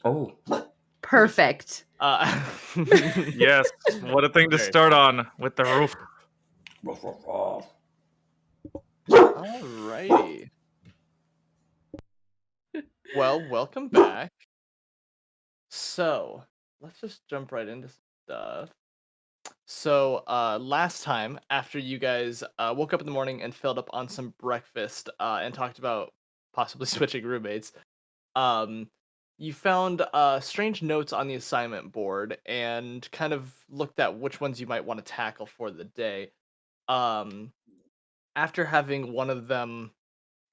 Oh. Perfect. Yes, what a thing to Very start on with the roof. Alrighty. Well, welcome back. So, let's just jump right into stuff. So, last time, after you guys woke up in the morning and filled up on some breakfast and talked about possibly switching roommates, um, you found strange notes on the assignment board and kind of looked at which ones you might want to tackle for the day. Um, After having one of them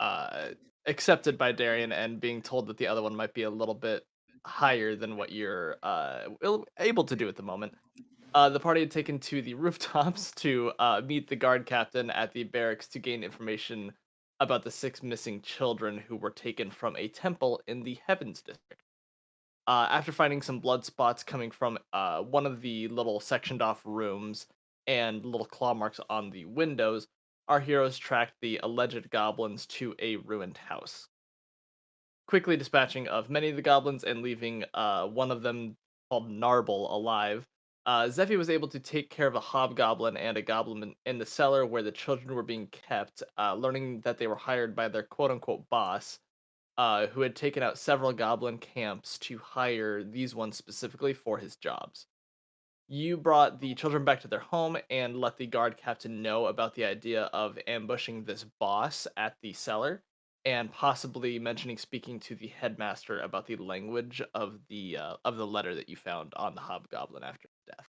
uh, accepted by Darian and being told that the other one might be a little bit higher than what you're able to do at the moment. The party had taken to the rooftops to meet the guard captain at the barracks to gain information about the 6 missing children who were taken from a temple in the Heavens District. After finding some blood spots coming from one of the little sectioned off rooms and little claw marks on the windows, our heroes tracked the alleged goblins to a ruined house. Quickly dispatching of many of the goblins and leaving one of them called Narble alive, Zephy was able to take care of a hobgoblin and a goblin in the cellar where the children were being kept, learning that they were hired by their quote-unquote boss, who had taken out several goblin camps to hire these ones specifically for his jobs. You brought the children back to their home and let the guard captain know about the idea of ambushing this boss at the cellar and possibly mentioning speaking to the headmaster about the language of the letter that you found on the hobgoblin after his death.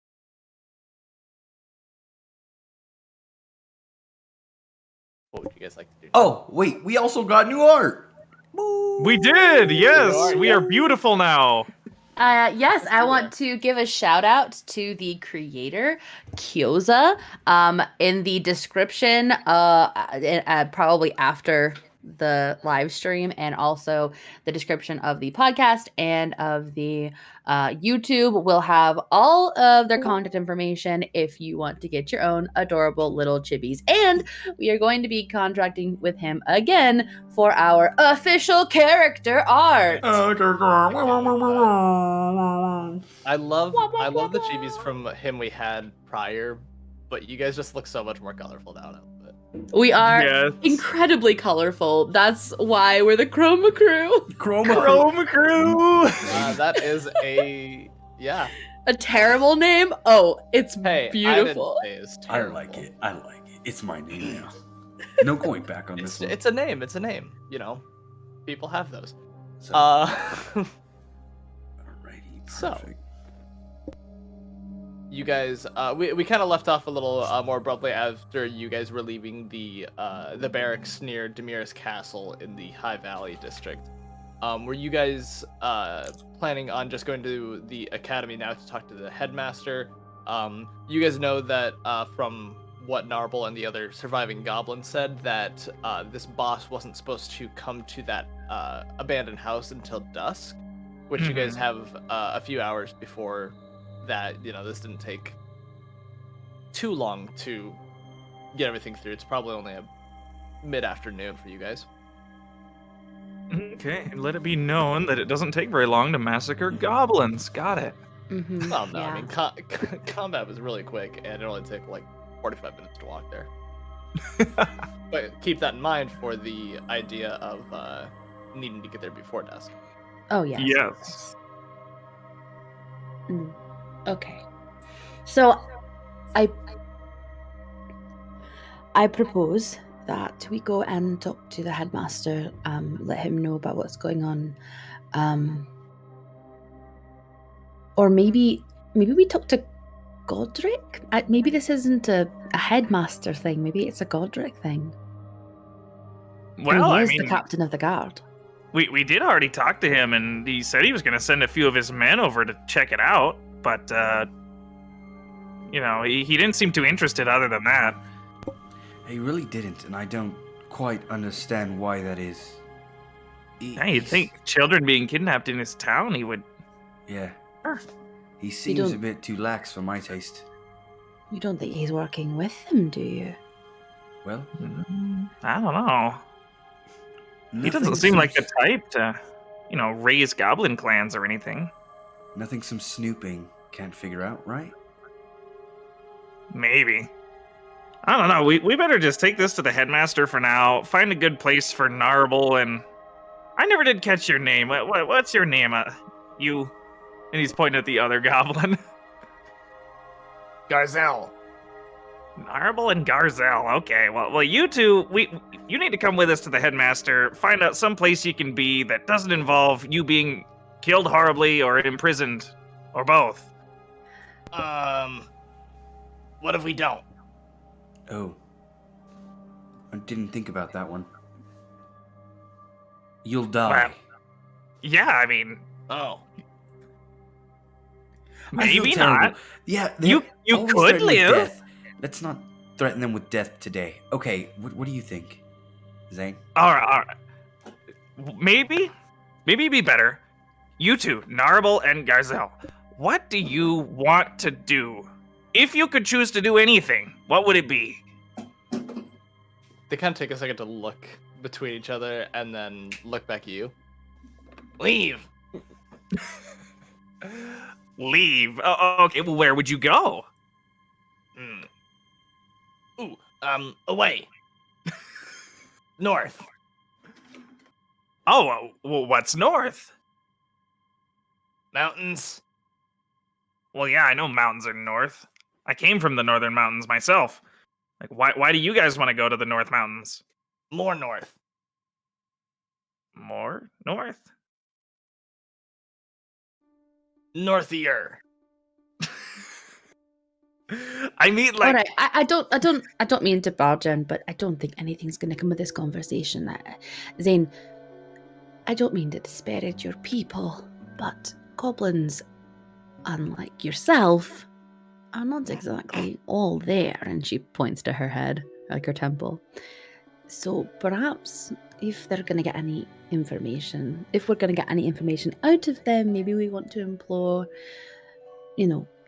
What would you guys like to do? Oh, wait, we also got new art. We did, yes. are, We yeah. are beautiful now. Yes, I do want to give a shout out to the creator, Kyoza. In the description, probably after the live stream, and also the description of the podcast and of the YouTube will have all of their contact information if you want to get your own adorable little chibis. And we are going to be contracting with him again for our official character art. I love the chibis from him we had prior, but you guys just look so much more colorful now. We are Yes. incredibly colorful. That's why we're the Chroma Crew. Chroma Crew. That is a terrible name? Oh, it's Hey, beautiful. I didn't say it's I terrible. like it. It's my name now. No going back on this one. It's a name. It's a name. You know, people have those. So, Alrighty, perfect. you guys, we kind of left off a little more abruptly after you guys were leaving the barracks near Demira's castle in the High Valley district. Were you guys planning on just going to the academy now to talk to the headmaster? You guys know that from what Narble and the other surviving goblins said, that this boss wasn't supposed to come to that abandoned house until dusk, which you guys have a few hours before that. You know, this didn't take too long to get everything through. It's probably only a mid-afternoon for you guys. Okay, and let it be known that it doesn't take very long to massacre goblins. Got it. Mm-hmm. Well, no, yeah. I mean, combat was really quick, and it only took like 45 minutes to walk there. But keep that in mind for the idea of needing to get there before dusk. Oh, yes. Yes. Okay. So, I propose that we go and talk to the headmaster, let him know about what's going on. Or maybe we talk to Godric? Maybe this isn't a headmaster thing. Maybe it's a Godric thing. Well, he I is mean, the captain of the guard. we did already talk to him, and he said he was going to send a few of his men over to check it out, but, you know, he didn't seem too interested other than that. He really didn't, and I don't quite understand why that is. Yeah, you'd think children being kidnapped in his town, he would... Yeah. Sure. He seems a bit too lax for my taste. You don't think he's working with them, do you? Well, I don't know. He doesn't seem like the type to... raise goblin clans or anything. Nothing some snooping can't figure out, right? Maybe. I don't know. We better just take this to the headmaster for now. Find a good place for Narble, and I never did catch your name. What's your name? You. And he's pointing at the other goblin. Garzel. Narble and Garzel. Okay. Well, you two, you need to come with us to the headmaster. Find out some place you can be that doesn't involve you being killed horribly or imprisoned, or both. What if we don't? Oh. I didn't think about that one. You'll die. Well, yeah, I mean, Oh. I feel maybe terrible. not. Yeah, You they're always could threatening with live. death. Let's not threaten them with death today. Okay, what do you think, Zane? All right. Maybe it'd be better. You two, Narble and Garzel, what do you want to do? If you could choose to do anything, what would it be? They kind of take a second to look between each other and then look back at you. Leave. Leave. Oh, okay, well, where would you go? Away. North. Oh, well, what's north? Mountains. Well, yeah, I know mountains are north. I came from the northern mountains myself. Like, why do you guys want to go to the North Mountains? More north. More north? Northier. I mean, like, All right, I don't mean to barge in, but I don't think anything's going to come of this conversation. Zane, I don't mean to disparage your people, but goblins, unlike yourself, are not exactly all there. And she points to her head, like her temple. So perhaps if they're going to get any information, if we're going to get any information out of them, maybe we want to employ,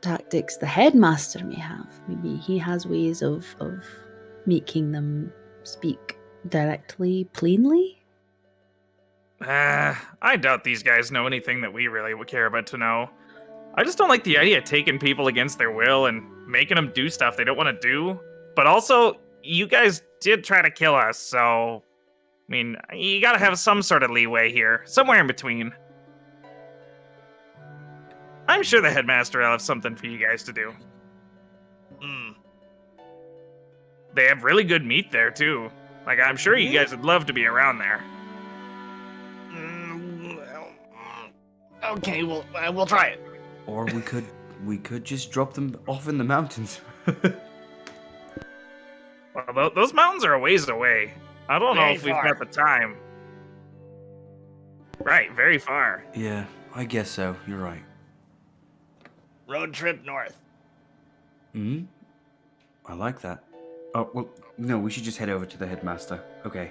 tactics the headmaster may have. Maybe he has ways of making them speak directly, plainly. I doubt these guys know anything that we really would care about to know. I just don't like the idea of taking people against their will and making them do stuff they don't want to do. But also, you guys did try to kill us, so I mean, you gotta have some sort of leeway here, somewhere in between. I'm sure the headmaster will have something for you guys to do. They have really good meat there, too. Like, I'm sure you guys would love to be around there. Okay, we'll try it. Or we could just drop them off in the mountains. Well, those mountains are a ways away. I don't know Very if we've far. got the time. Right, very far. Yeah, I guess so. You're right. Road trip north. I like that. Oh, well, no, we should just head over to the headmaster. Okay.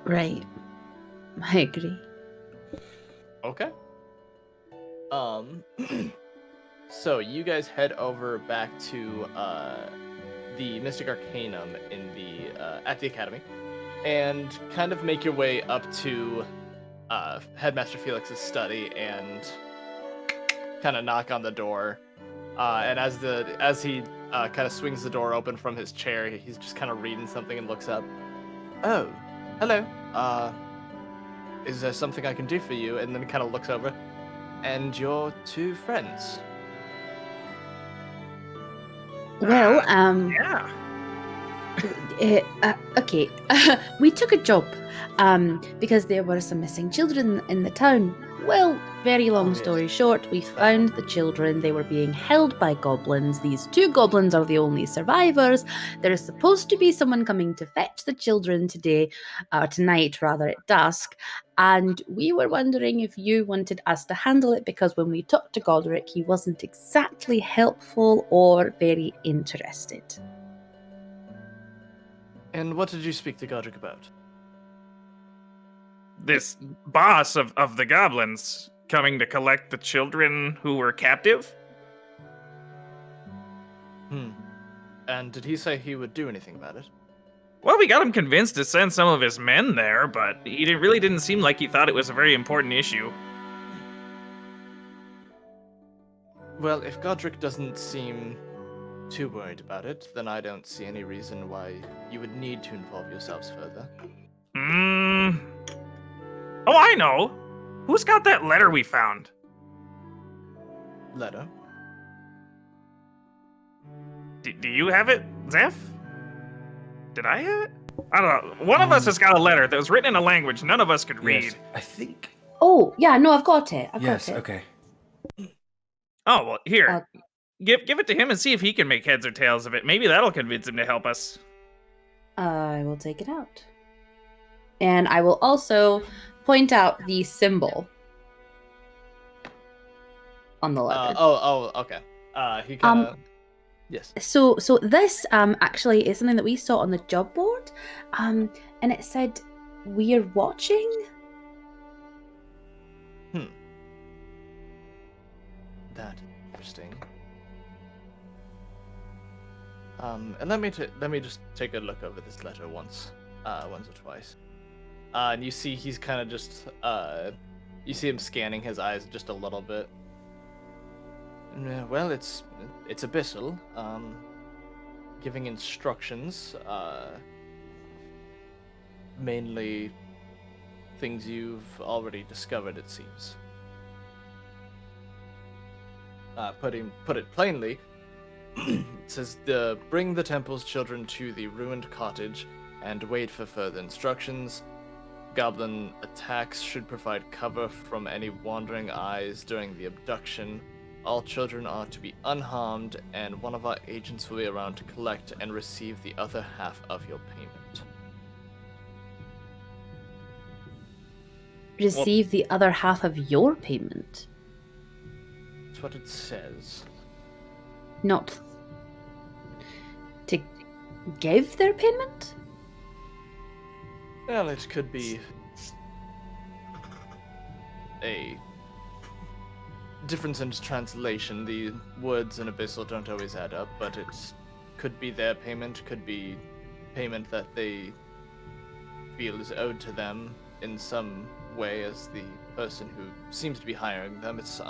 Right. I agree. Okay. So you guys head over back to the Mystic Arcanum in at the Academy, and kind of make your way up to Headmaster Felix's study and kind of knock on the door. And as he kind of swings the door open from his chair, he's just kind of reading something and looks up. Oh, hello. Is there something I can do for you? And then kind of looks over. And your two friends. Well, Yeah. okay. We took a job because there were some missing children in the town. Well, very long yes. story short, we found the children. They were being held by goblins. These two goblins are the only survivors. There is supposed to be someone coming to fetch the children tonight rather, at dusk. And we were wondering if you wanted us to handle it, because when we talked to Godric, he wasn't exactly helpful or very interested. And what did you speak to Godric about? This boss of the goblins coming to collect the children who were captive? And did he say he would do anything about it? Well, we got him convinced to send some of his men there, but really didn't seem like he thought it was a very important issue. Well, if Godric doesn't seem too worried about it, then I don't see any reason why you would need to involve yourselves further. Oh, I know! Who's got that letter we found? Letter? Do you have it, Zeph? Did I have it? I don't know. One of us has got a letter that was written in a language none of us could read. Yes, I think. Oh, yeah, no, I've got it. Yes, okay. Oh, well, here. Give it to him and see if he can make heads or tails of it. Maybe that'll convince him to help us. I will take it out. And I will also point out the symbol on the letter. Okay. He kind of... Yes. So this actually is something that we saw on the job board, and it said, "We're watching." That interesting. And let me just take a look over this letter once or twice. And you see he's kind of just you see him scanning his eyes just a little bit. Well, it's abyssal. Giving instructions, mainly things you've already discovered, it seems. Put it plainly, it says, bring the temple's children to the ruined cottage and wait for further instructions. Goblin attacks should provide cover from any wandering eyes during the abduction. All children are to be unharmed, and one of our agents will be around to collect and receive the other half of your payment. Receive the other half of your payment. That's what it says. Not to give their payment? Well, it could be a difference in translation. The words in Abyssal don't always add up, but it could be their payment, could be payment that they feel is owed to them in some way as the person who seems to be hiring them. It's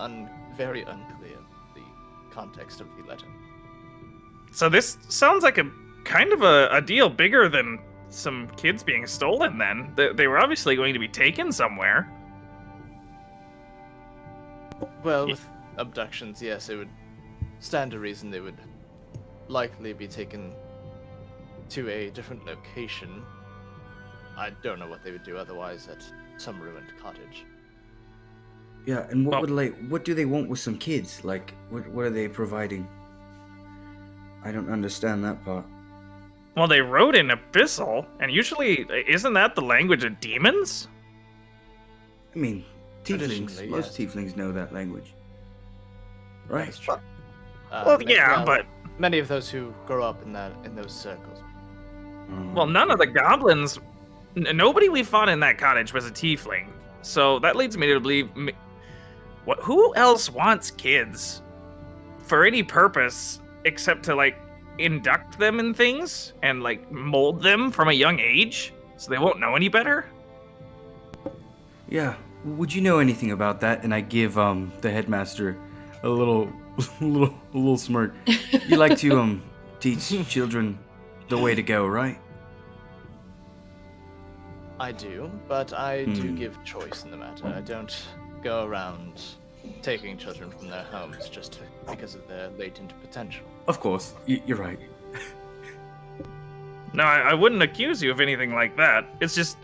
very unclear, the context of the letter. So this sounds like a kind of a deal bigger than some kids being stolen then. They were obviously going to be taken somewhere. Well, with abductions, yes, it would stand to reason they would likely be taken to a different location. I don't know what they would do otherwise at some ruined cottage. Yeah, and what do they want with some kids? Like, what are they providing? I don't understand that part. Well, they wrote in Abyssal, and usually, isn't that the language of demons? I mean, tieflings, Traditionally, most yes. tieflings know that language. Right? That's true. But many of those who grow up in those circles. well, none of the goblins, nobody we fought in that cottage was a tiefling. So that leads me to believe, who else wants kids for any purpose except to like induct them in things and like mold them from a young age so they won't know any better? Yeah. Would you know anything about that? And I give the headmaster a little smirk. You like to teach children the way to go, right? I do, but I do give choice in the matter. I don't go around taking children from their homes just because of their latent potential. Of course, you're right. No, I wouldn't accuse you of anything like that. It's just,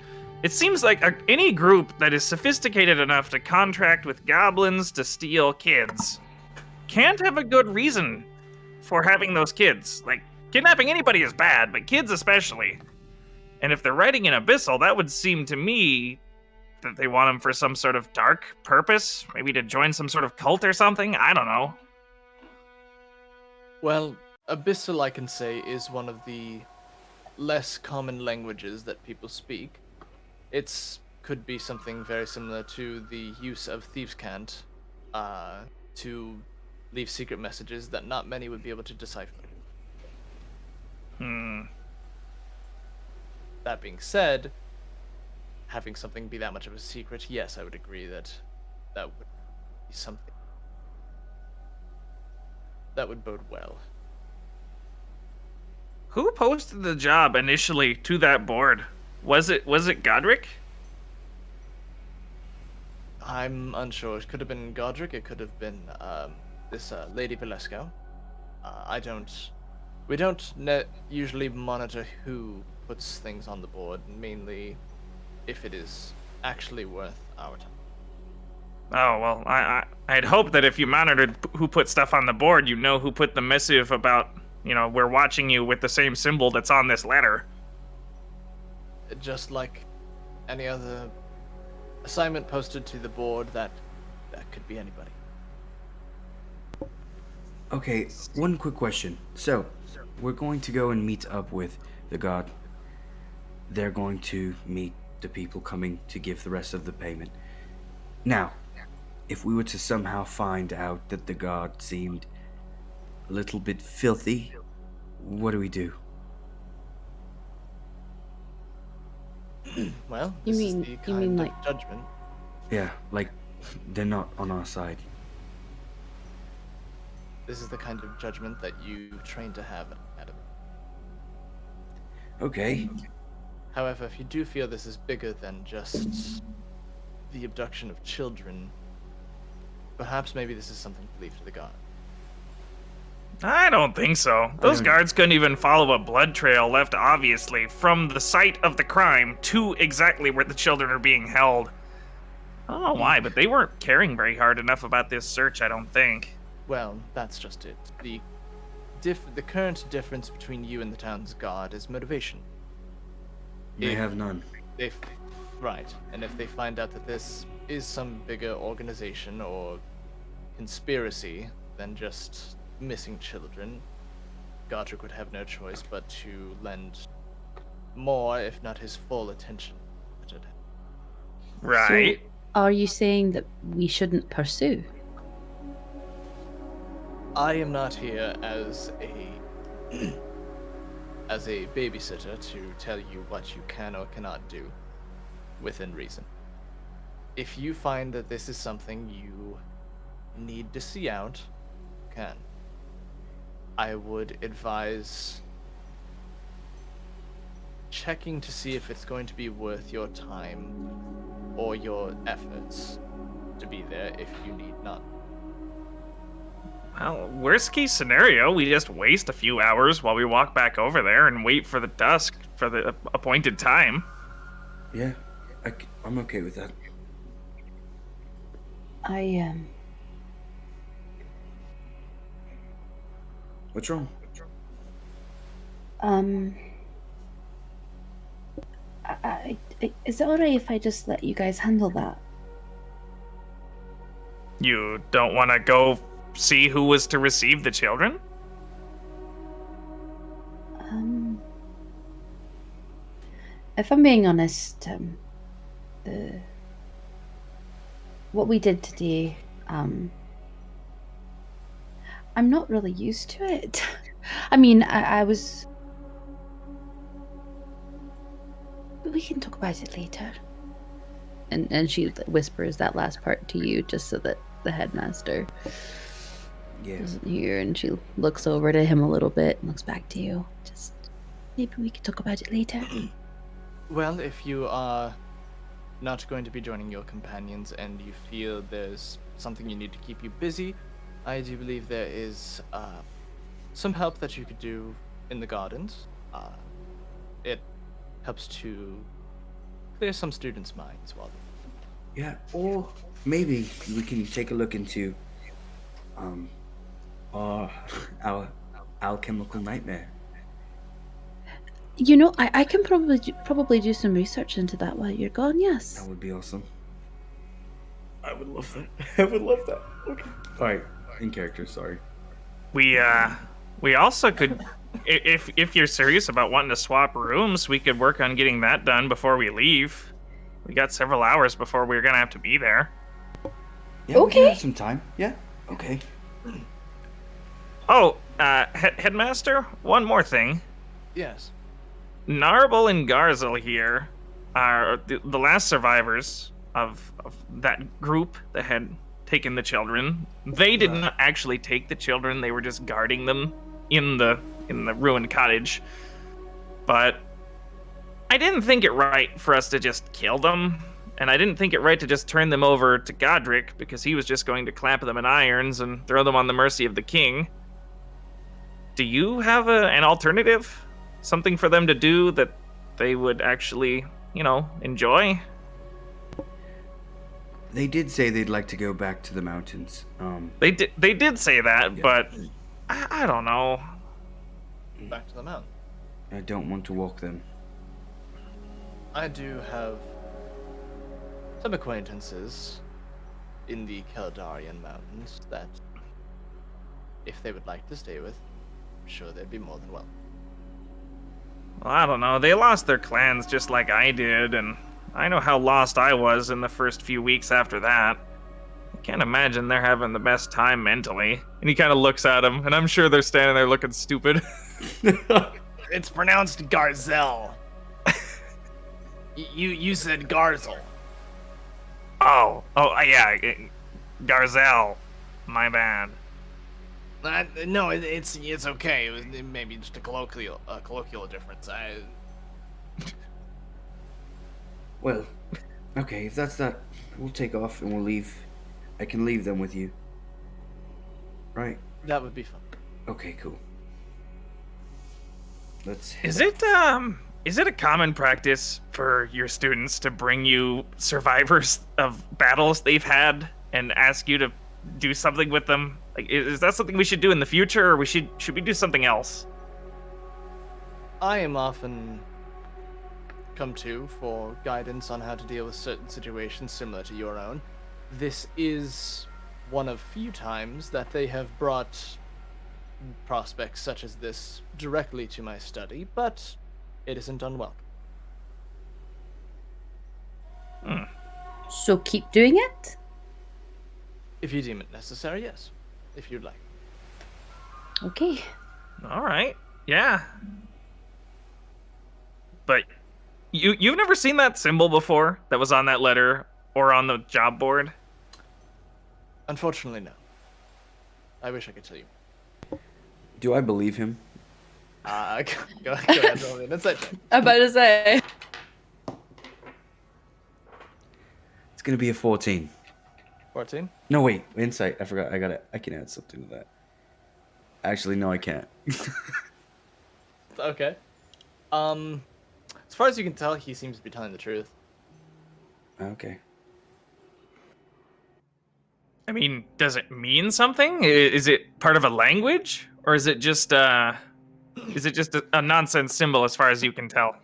it seems like any group that is sophisticated enough to contract with goblins to steal kids can't have a good reason for having those kids. Like, kidnapping anybody is bad, but kids especially. And if they're writing in Abyssal, that would seem to me that they want them for some sort of dark purpose, maybe to join some sort of cult or something. I don't know. Well, Abyssal, I can say, is one of the less common languages that people speak. Could be something very similar to the use of thieves' cant to leave secret messages that not many would be able to decipher. That being said, having something be that much of a secret, yes, I would agree that that would be something that would bode well. Who posted the job initially to that board? Was it Godric? I'm unsure. It could have been Godric. It could have been this Lady Valesco. We don't usually monitor who puts things on the board, mainly if it is actually worth our time. Oh well, I'd hope that if you monitored who put stuff on the board, you know who put the missive about, we're watching you with the same symbol that's on this letter. Just like any other assignment posted to the board, that could be anybody. Okay, one quick question. So, we're going to go and meet up with the god. They're going to meet the people coming to give the rest of the payment. Now, if we were to somehow find out that the god seemed a little bit filthy, what do we do? Well, You this mean- is the you kind mean of like- judgment. Yeah, like, they're not on our side. This is the kind of judgment that you train to have at a. Okay. However, if you do feel this is bigger than just the abduction of children, perhaps maybe this is something to leave to the god. I don't think so. Those don't- guards couldn't even follow a blood trail left obviously from the site of the crime to exactly where the children are being held. I don't know why, but they weren't caring very hard enough about this search, I don't think. Well, that's just it. The current difference between you and the town's god is motivation. They If have none. Right, and if they find out that this is some bigger organization or conspiracy than just missing children, Godric would have no choice but to lend more, if not his full attention to it. Right. Are you saying that we shouldn't pursue? I am not here as a babysitter to tell you what you can or cannot do within reason. If you find that this is something you need to see out, you can. I would advise checking to see if it's going to be worth your time or your efforts to be there if you need none. Well, worst case scenario, we just waste a few hours while we walk back over there and wait for the dusk for the appointed time. Yeah, I'm okay with that. What's wrong? Is it alright if I just let you guys handle that? You don't want to go see who was to receive the children? If I'm being honest, what we did today, I'm not really used to it. I mean, I was. But we can talk about it later. And she whispers that last part to you just so that the headmaster doesn't hear, and she looks over to him a little bit and looks back to you. Just maybe we could talk about it later. Well, if you are not going to be joining your companions and you feel there's something you need to keep you busy, I do believe there is some help that you could do in the gardens. It helps to clear some students' minds while. Yeah, or maybe we can take a look into our alchemical nightmare. You know, I can probably do some research into that while you're gone. Yes. That would be awesome. I would love that. I would love that. Okay. All right, in character. Sorry. We also could, if you're serious about wanting to swap rooms, we could work on getting that done before we leave. We got several hours before we're gonna have to be there. Yeah, we can Okay. have some time. Yeah. Okay. Oh, Headmaster, one more thing. Yes. Narble and Garzel here are the last survivors of that group that had taken the children. They did not actually take the children. They were just guarding them in the ruined cottage. But I didn't think it right for us to just kill them. And I didn't think it right to just turn them over to Godric, because he was just going to clamp them in irons and throw them on the mercy of the king. Do you have an alternative? Something for them to do that they would actually, enjoy? They did say they'd like to go back to the mountains. They did say that, Yeah. but I don't know. Back to the mountain. I don't want to walk them. I do have some acquaintances in the Keldarian mountains that, if they would like to stay with, I'm sure they'd be more than welcome. Well, I don't know. They lost their clans just like I did, and I know how lost I was in the first few weeks after that. I can't imagine they're having the best time mentally. And he kind of looks at them, and I'm sure they're standing there looking stupid. It's pronounced Garzel. You said Garzel. Oh, yeah, Garzel. My bad. No, it's okay. It was maybe just a colloquial difference. Well, okay, if that's that, we'll take off and we'll leave. I can leave them with you. Right? That would be fun. Okay, cool. Let's... Is it a common practice for your students to bring you survivors of battles they've had and ask you to do something with them? Like, is that something we should do in the future, or should we do something else? I am often come to for guidance on how to deal with certain situations similar to your own. This is one of few times that they have brought prospects such as this directly to my study, but it isn't unwelcome. So keep doing it? If you deem it necessary, yes. If you'd like. Okay. All right. Yeah. But you've never seen that symbol before that was on that letter or on the job board? Unfortunately, no. I wish I could tell you. Do I believe him? Go ahead, roll me an insight check. I'm about to say. It's gonna be a 14. 14? No, wait, insight. I forgot. I can add something to that. Actually, no, I can't. Okay. As far as you can tell, he seems to be telling the truth. Okay. I mean, does it mean something? Is it part of a language, or is it just a nonsense symbol as far as you can tell?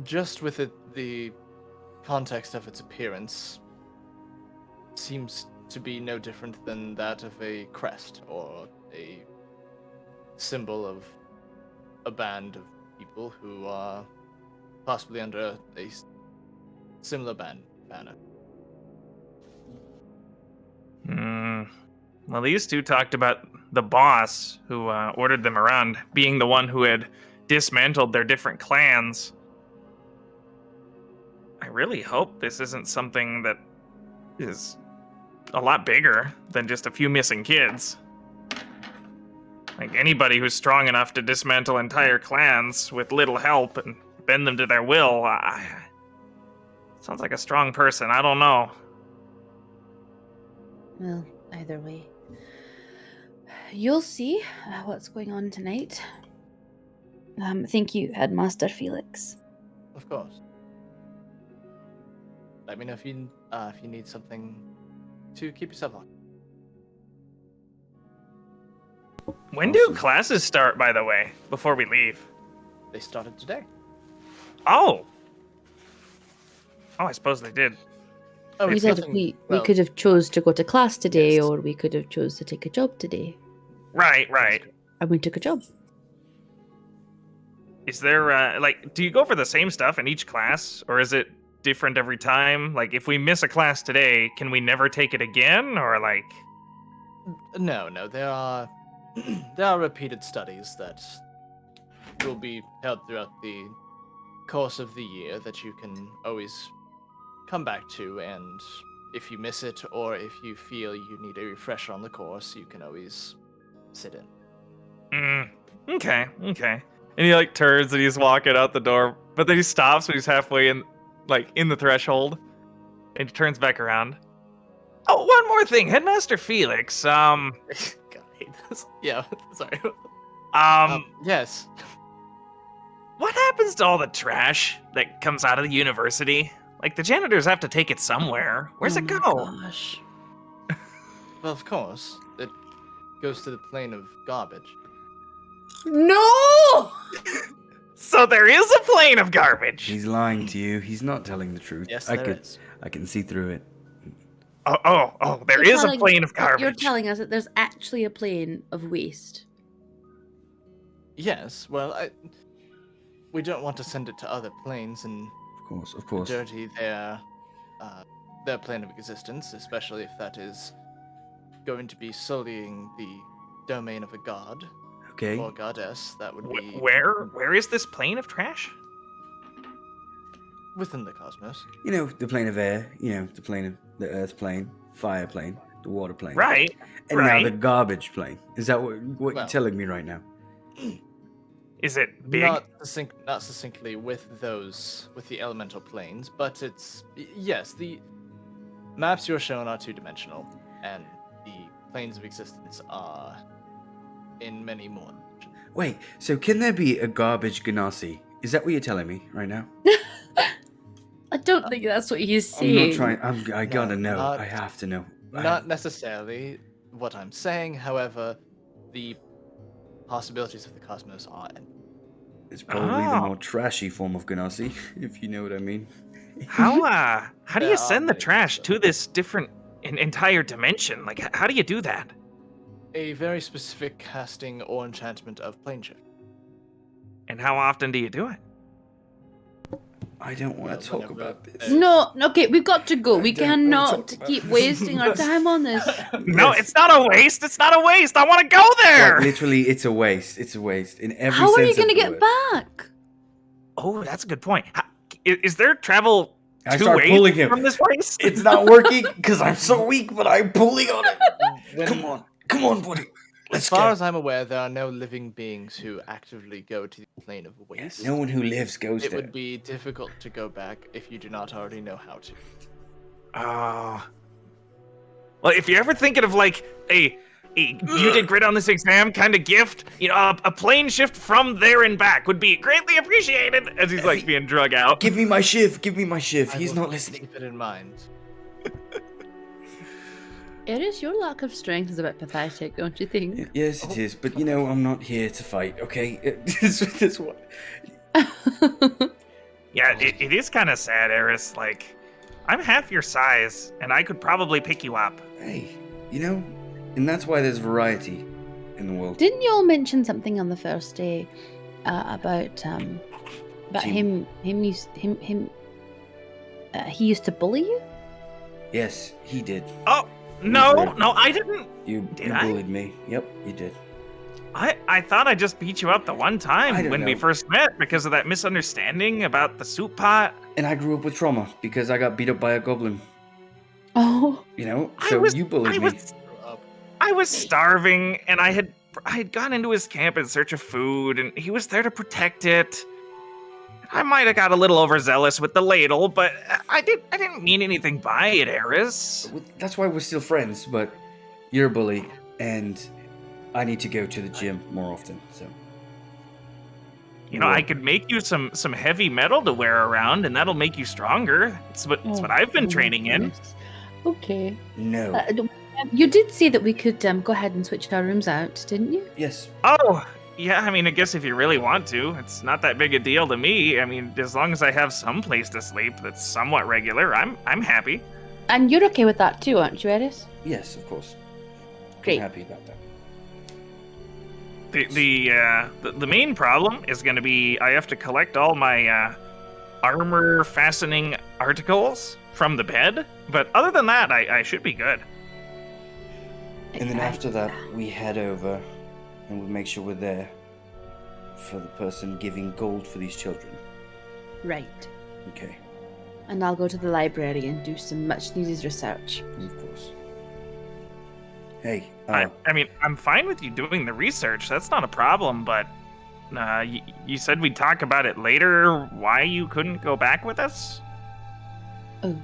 Just with the context of its appearance seems to be no different than that of a crest or a symbol of a band of people who are possibly under a similar banner. Well, these two talked about the boss who ordered them around being the one who had dismantled their different clans. I really hope this isn't something that is a lot bigger than just a few missing kids. Like, anybody who's strong enough to dismantle entire clans with little help and bend them to their will, sounds like a strong person. I don't know. Well, either way. You'll see what's going on tonight. Thank you, Headmaster Felix. Of course. Let me know if you need something to keep yourself on. When do classes start, by the way, before we leave? They started today. Oh, I suppose they did. Oh, We it's said nothing- we well, could have chose to go to class today, Yes. or we could have chose to take a job today. Right. And we took a job. Is there, do you go for the same stuff in each class, or is it different every time? Like, if we miss a class today, can we never take it again, or like... No. There are there are repeated studies that will be held throughout the course of the year that you can always come back to, and if you miss it or if you feel you need a refresher on the course, you can always sit in. Okay. And he like turns and he's walking out the door, but then he stops when he's halfway in, like in the threshold, and he turns back around. Oh, one more thing, Headmaster Felix. God, I hate this. Yeah, sorry. Yes. What happens to all the trash that comes out of the university? Like, the janitors have to take it somewhere. Where's it go? Gosh. Well, of course, it goes to the plane of garbage. No! So there is a plane of garbage. He's lying to you. He's not telling the truth. Yes, I there could, is. I can see through it. Oh, there You're is a plane of garbage. You're telling us that there's actually a plane of waste. Yes, well, we don't want to send it to other planes and Of course. dirty their plane of existence, especially if that is going to be sullying the domain of a god Okay. or goddess. That would be Where is this plane of trash? within the cosmos. You know, the plane of air, the plane of the earth plane, fire plane, the water plane. Right. And now the garbage plane. Is that what Well- you're telling me right now? Is it big? Not succinctly with the elemental planes, but yes, the maps you're shown are two-dimensional, and the planes of existence are in many more dimensions. Wait, so can there be a garbage Ganassi? Is that what you're telling me right now? I don't think that's what he's I'm saying. not trying. I gotta know. not- I have to know. Not necessarily what I'm saying, however, the possibilities of the cosmos are endless. It's probably the Oh. more trashy form of Ganassi, if you know what I mean. How do There you are send the many trash types to this different entire dimension? Like, how do you do that? A very specific casting or enchantment of plane shift. And how often do you do it? I don't want Well, to talk whenever about this. there's- No, okay, we've got to go. We don't wanna cannot talk about keep this. wasting our time on this. No, Yes. it's not a waste. It's not a waste. I want to go there. Like, literally, it's a waste. It's a waste in every How are you sense going to of the get word. back? Oh, that's a good point. Is there travel I two start ways pulling him. from this place? It's not working because I'm so weak, but I'm pulling on it. When- Come on, buddy. Let's As far go. as I'm aware, there are no living beings who actively go to the plane of waste. No one who lives goes It there. would be difficult to go back if you do not already know how to. Oh. Well, if you're ever thinking of like a you did great on this exam kind of gift, a plane shift from there and back would be greatly appreciated. As he's like being drug out. Give me my shiv. Give me my shiv. I He's will not listening. Keep it in mind. Eris, your lack of strength is a bit pathetic, don't you think? Yes, it is. But I'm not here to fight. Okay. This one. Yeah, it is kind of sad, Eris. Like, I'm half your size, and I could probably pick you up. Hey, and that's why there's variety in the world. Didn't you all mention something on the first day about Team- him? He used to bully you? Yes, he did. Oh, no, right. no, I didn't. You Did I? bullied me. Yep, you did. I thought I just beat you up the one I time don't when we know. first met because of that misunderstanding about the soup pot. And I grew up with trauma because I got beat up by a goblin. Oh, So you bullied me. I was starving, and I had gone into his camp in search of food, and he was there to protect it. I might have got a little overzealous with the ladle, but I didn't mean anything by it, Eris. That's why we're still friends, but you're a bully, and I need to go to the gym more often, so. I could make you some heavy metal to wear around, and that'll make you stronger. It's what I've been training in. Okay. No. You did say that we could go ahead and switch our rooms out, didn't you? Yes. Oh, yeah, I mean, I guess if you really want to, it's not that big a deal to me. I mean, as long as I have some place to sleep that's somewhat regular, I'm happy. And you're okay with that too, aren't you, Eris? Yes, of course. Great. I'm happy about that. The main problem is going to be I have to collect all my armor fastening articles from the bed, but other than that, I should be good. And then after that, we head over and we make sure we're there for the person giving gold for these children. Right. Okay, And I'll go to the library and do some much-needed research. of course. Hey, I mean, I'm fine with you doing the research. That's not a problem, but you said we'd talk about it later. Why you couldn't go back with us? Oh.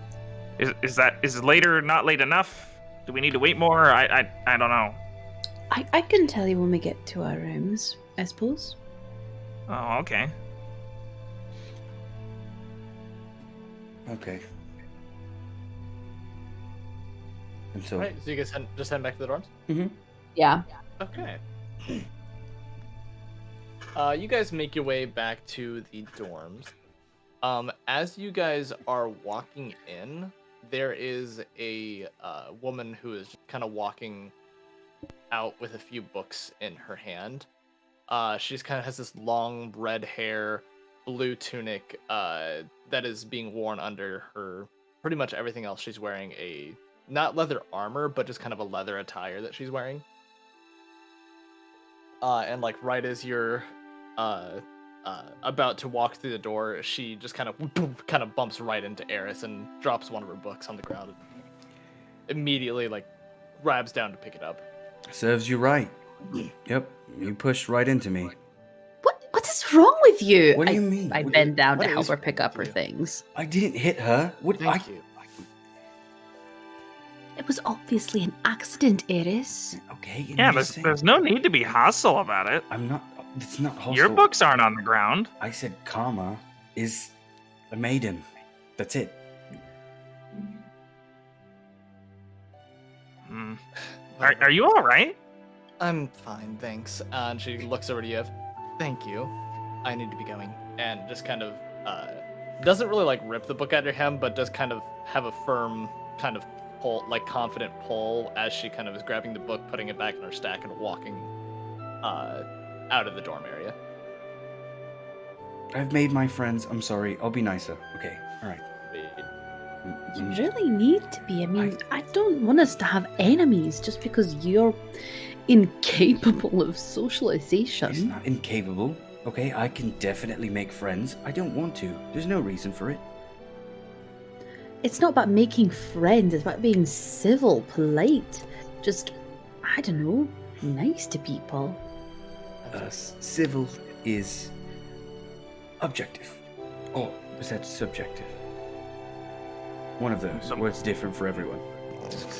Is later not late enough? Do we need to wait more? I don't know. I can tell you when we get to our rooms, I suppose. Oh, okay. okay. And so, Right, so you guys just head back to the dorms? mm-hmm. Yeah. Okay. You guys make your way back to the dorms. As you guys are walking in, there is a woman who is kind of walking out with a few books in her hand. She's kind of has this long red hair, blue tunic that is being worn under her. Pretty much everything else she's wearing a not leather armor, but just kind of a leather attire that she's wearing. And like right as you're about to walk through the door, she just kind of bumps right into Eris and drops one of her books on the ground. And immediately like grabs down to pick it up. Serves you right. Yep, you pushed right into me. What is wrong with you? What do you mean? I What- bend down what to help is her pick wrong up her with you? things. I didn't hit her. What? Thank you. It was obviously an accident, Eris. Okay. Yeah, I'm just saying. there's no need to be hostile about it. I'm not. It's not hostile. Your books aren't on the ground. I said Karma is a maiden. That's it. Hmm. Are you all right? I'm fine, thanks. And she looks over to you. Thank you. I need to be going. And just kind of doesn't really like rip the book out of your hand, but does kind of have a firm kind of pull, like confident pull as she kind of is grabbing the book, putting it back in her stack, and walking out of the dorm area. I've made my friends. I'm sorry. I'll be nicer. Okay. All right. You really need to be. I mean, I don't want us to have enemies just because you're incapable of It's socialization. not incapable. Okay, I can definitely make friends. I don't want to. There's no reason for it. It's not about making friends, it's about being civil, polite. Just, I don't know, nice to people. Civil is objective. Or is that subjective? One of those. Some- Where it's different for everyone.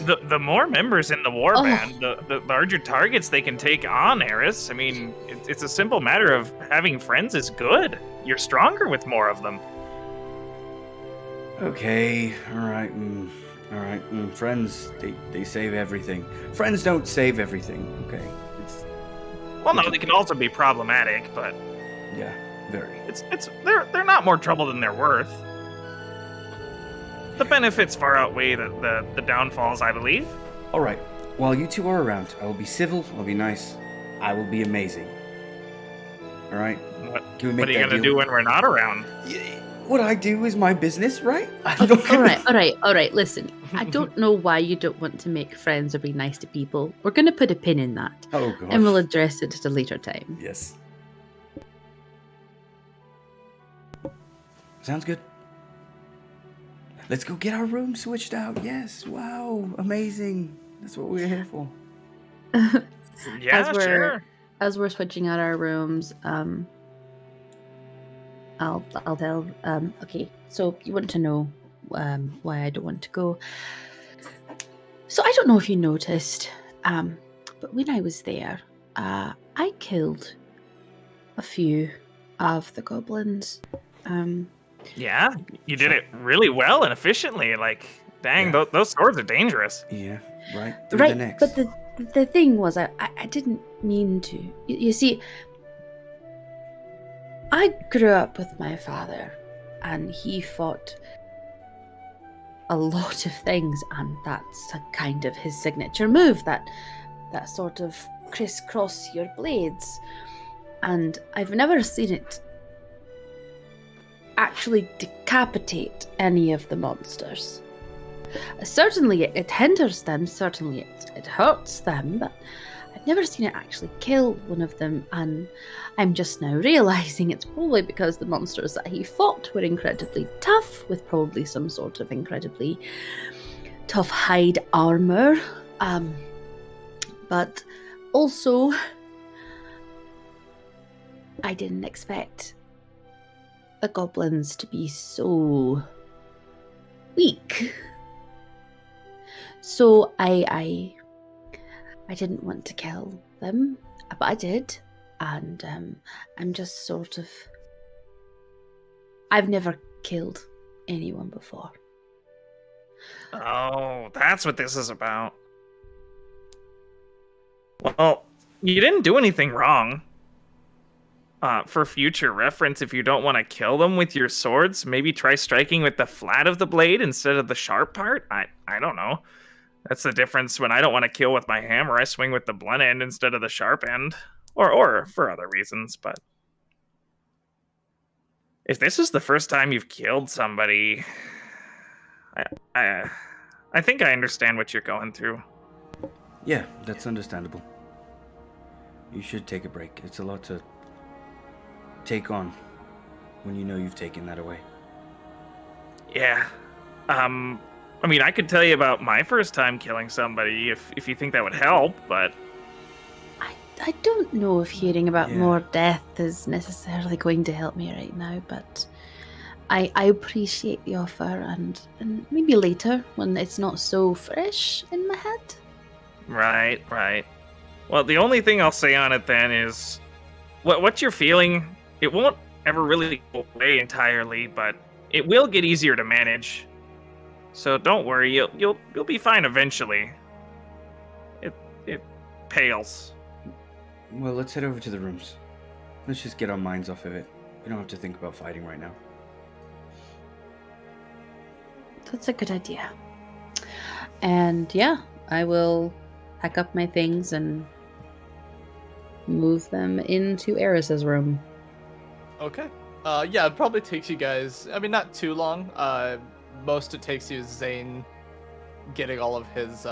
The more members in the war Oh. band, the larger targets they can take on, Eris. I mean, it's a simple matter of having friends is good. You're stronger with more of them. Okay, alright, alright. Friends, they save everything. Friends don't save everything, okay? It's, Well, no, they can also be problematic, but yeah, very. they're not more trouble than they're worth. The benefits far outweigh the downfalls, I believe. Alright, while you two are around, I will be civil, I'll be nice, I will be amazing. Alright? Can we make What are you that gonna deal? do when we're not around? What I do is my business, right? All right, listen. I don't know why you don't want to make friends or be nice to people. We're going to put a pin in that, Oh, God. and we'll address it at a later time. Yes. Sounds good. Let's go get our room switched out. Yes. Wow. Amazing. That's what we're here for. Yeah, sure. As we're switching out our rooms, I'll tell. Okay, so you want to know why I don't want to go. So I don't know if you noticed, but when I was there, I killed a few of the goblins. Yeah, you did it really well and efficiently. Like, dang, Yeah. those swords are dangerous. Yeah. Right. Through Right, the necks. but the thing was, I didn't mean to. You see, I grew up with my father, and he fought a lot of things, and that's a kind of his signature move, that sort of crisscross your blades. And I've never seen it actually decapitate any of the monsters. Certainly it hinders them, certainly it hurts them, but I've never seen it actually kill one of them, and I'm just now realizing it's probably because the monsters that he fought were incredibly tough, with probably some sort of incredibly tough hide armor. But also, I didn't expect the goblins to be so weak. So I didn't want to kill them, but I did, and I'm just sort of. I've never killed anyone before. Oh, that's what this is about. Well, you didn't do anything wrong. For future reference, if you don't want to kill them with your swords, maybe try striking with the flat of the blade instead of the sharp part. I don't know. That's the difference. When I don't want to kill with my hammer, I swing with the blunt end instead of the sharp end. Or for other reasons, but if this is the first time you've killed somebody, I think I understand what you're going through. Yeah, that's understandable. You should take a break. It's a lot to take on when you know you've taken that away. Yeah. I mean, I could tell you about my first time killing somebody if you think that would help, but I don't know if hearing about Yeah. more death is necessarily going to help me right now, but I appreciate the offer, and maybe later when it's not so fresh in my head. right. Well, the only thing I'll say on it then is what you're feeling, it won't ever really go away entirely, but it will get easier to manage. So don't worry, you'll be fine eventually. It pales. Well, let's head over to the rooms. Let's just get our minds off of it. We don't have to think about fighting right now. That's a good idea. And yeah, I will pack up my things and move them into Eris's room. Okay. Yeah, it probably takes you guys, I mean, not too long. Most it takes you is Zane getting all of his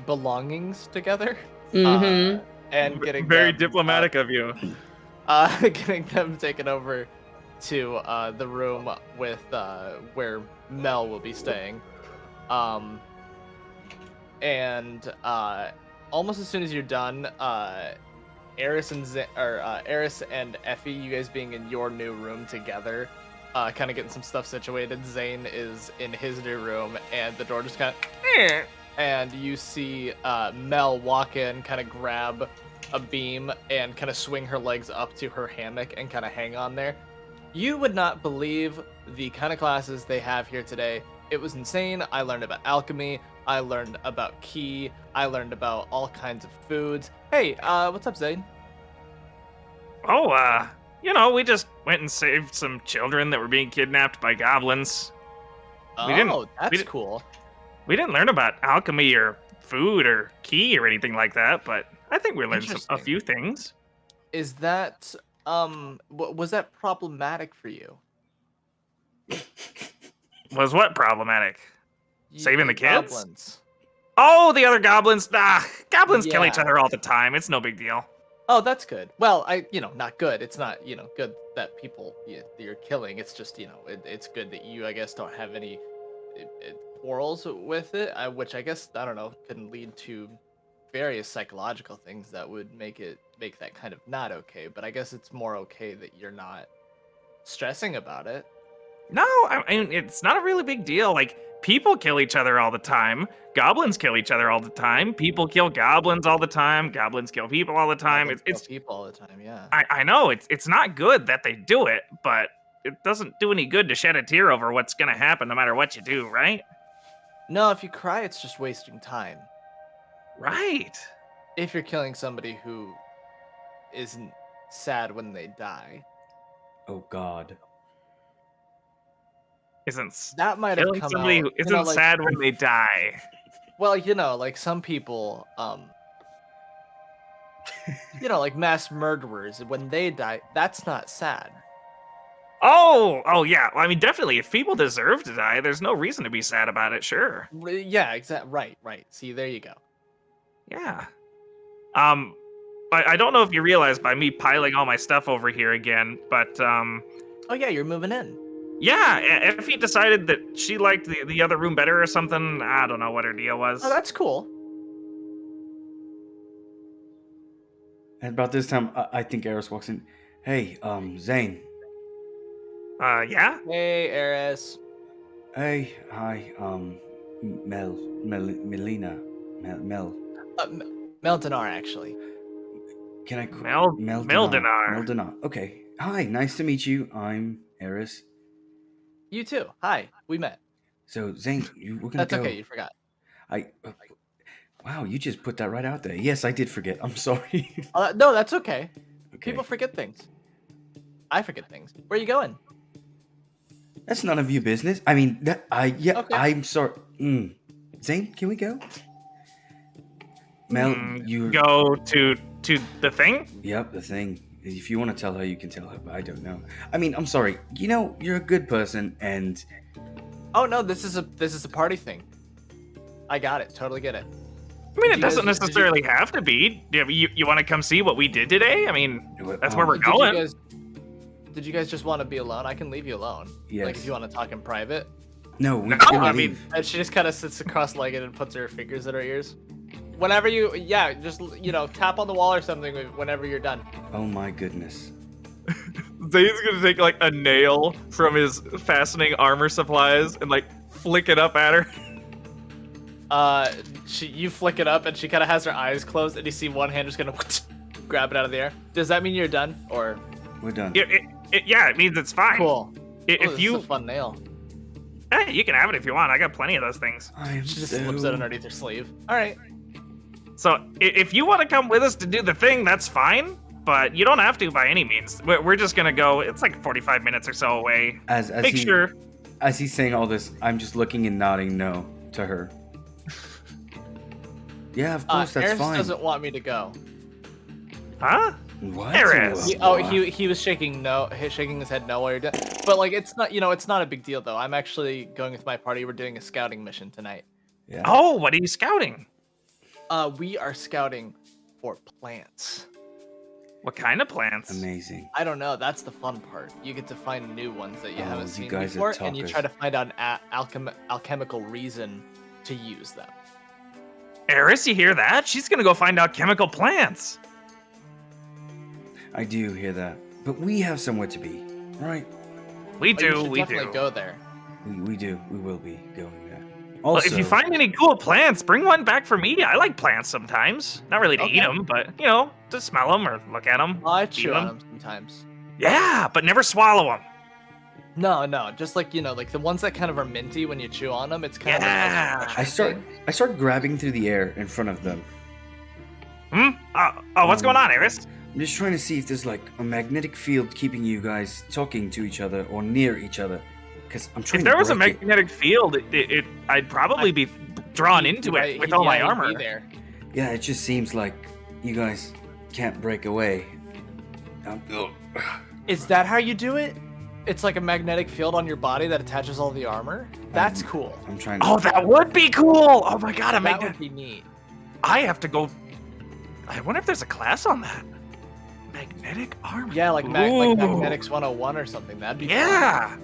belongings together. Mm-hmm. And getting Very them, diplomatic of you. getting them taken over to the room with where Mel will be staying. And almost as soon as you're done, Eris and Effie, you guys being in your new room together, kind of getting some stuff situated. Zane is in his new room, and the door just kind of, and you see Mel walk in, kind of grab a beam, and kind of swing her legs up to her hammock and kind of hang on there. You would not believe the kind of classes they have here today. It was insane. I learned about alchemy. I learned about ki. I learned about all kinds of foods. Hey, what's up, Zane? Oh, we just went and saved some children that were being kidnapped by goblins. That's cool. We didn't learn about alchemy or food or ki or anything like that, but I think we learned a Interesting. few things. Is that was that problematic for you? Was what problematic? Saving the kids? Goblins. Oh, the other goblins. Nah, goblins kill each Yeah. other all the time. It's no big deal. Oh, that's good. Well, not good. It's not, good that people you're killing. It's just, it's good that you, I guess, don't have any quarrels with it, which I guess, I don't know, can lead to various psychological things that would make that kind of not okay. But I guess it's more okay that you're not stressing about it. No, I mean, it's not a really big deal. Like, people kill each other all the time. Goblins kill each other all the time. People kill goblins all the time. Goblins kill people all the time. Goblins It's kill people all the time, yeah. I know it's not good that they do it, but it doesn't do any good to shed a tear over what's gonna happen no matter what you do, right? No, if you cry, it's just wasting time. Right. If you're killing somebody who isn't sad when they die, Oh God. that might have killing come somebody out. who isn't Like, sad when they die. well, like some people, like mass murderers, when they die, that's not sad. Oh, yeah. Well, I mean, definitely. If people deserve to die, there's no reason to be sad about it. Sure. Yeah, exactly. Right. See, there you go. Yeah. Um, I don't know if you realize by me piling all my stuff over here again, but Oh yeah, you're moving in. yeah. If he decided that she liked the other room better or something, I don't know what her deal was. Oh, that's cool. And about this time, I think Eris walks in. Hey, Zane. Yeah. Hey, Eris. Hey, hi, Melina. Mel. Meldinar, actually. Can I call Mildenar. Meldinar. Okay. Hi, nice to meet you. I'm Eris. You too. Hi, we met. So, Zane, we're gonna That's go. okay. You forgot. Wow, you just put that right out there. Yes, I did forget. I'm sorry. No, that's okay. Okay. People forget things. I forget things. Where are you going? That's none of your business. I mean, Okay. I'm sorry. Zane, can we go? Mel, you Go to the thing. Yep, the thing. If you want to tell her, you can tell her, but I don't know. I mean, I'm sorry. You know, you're a good person, and Oh no, this is a party thing. I got it. Totally get it. I mean, Did it you doesn't guys- did necessarily have to be. You want to come see what we did today? I mean, that's where we're Did going. Did you guys just want to be alone? I can leave you alone. Yes. Like if you want to talk in private. no, we're No, gonna I leave. mean- And she just kind of sits cross-legged and puts her fingers in her ears. Whenever just tap on the wall or something whenever you're done. Oh my goodness. Zane's gonna take like a nail from his fastening armor supplies and like flick it up at her. You flick it up and she kind of has her eyes closed and you see one hand just gonna grab it out of the air. Does that mean you're done or? We're done. It means it's fine. Cool. If This is you, a fun nail. hey, you can have it if you want. I got plenty of those things. I'm She just so... slips it underneath her sleeve. All right. So if you want to come with us to do the thing, that's fine. But you don't have to by any means. We're just gonna go. It's like 45 minutes or so away. As Make sure. As he's saying all this, I'm just looking and nodding no to her. Yeah, of course, that's Eris fine. doesn't want me to go. Huh? What? Eris. He was shaking his head no while you're done. But like it's not a big deal though. I'm actually going with my party. We're doing a scouting mission tonight. Yeah. Oh, what are you scouting? We are scouting for plants. What kind of plants? Amazing. I don't know. That's the fun part. You get to find new ones that you haven't you seen guys are before, and you talkers. try to find out an alchemical reason to use them. Eris, you hear that? She's gonna go find out chemical plants. I do hear that. But we have somewhere to be, right? We But you do, should we definitely do. go there. We do. We will be going there. Well, Also, if you find any cool plants, bring one back for me. I like plants sometimes. Not really to eat Okay. them, but to smell them or look at them. I chew on them sometimes. Yeah, but never swallow them. No, just like like the ones that kind of are minty when you chew on them. It's kind Yeah. of. I start grabbing through the air in front of them. What's going on, Eris? I'm just trying to see if there's like a magnetic field keeping you guys talking to each other or near each other. Because I'm trying If there to was a break it. magnetic field, I'd probably be drawn into it with all my armor. There. Yeah, it just seems like you guys can't break away. Is that how you do it? It's like a magnetic field on your body that attaches all the armor. That's cool. I'm trying to. Oh, that would be cool! Oh my god, That would be neat. I have to go. I wonder if there's a class on that. Magnetic armor. Yeah, like Ooh. Magnetics 101 or something. That'd be fun. Yeah.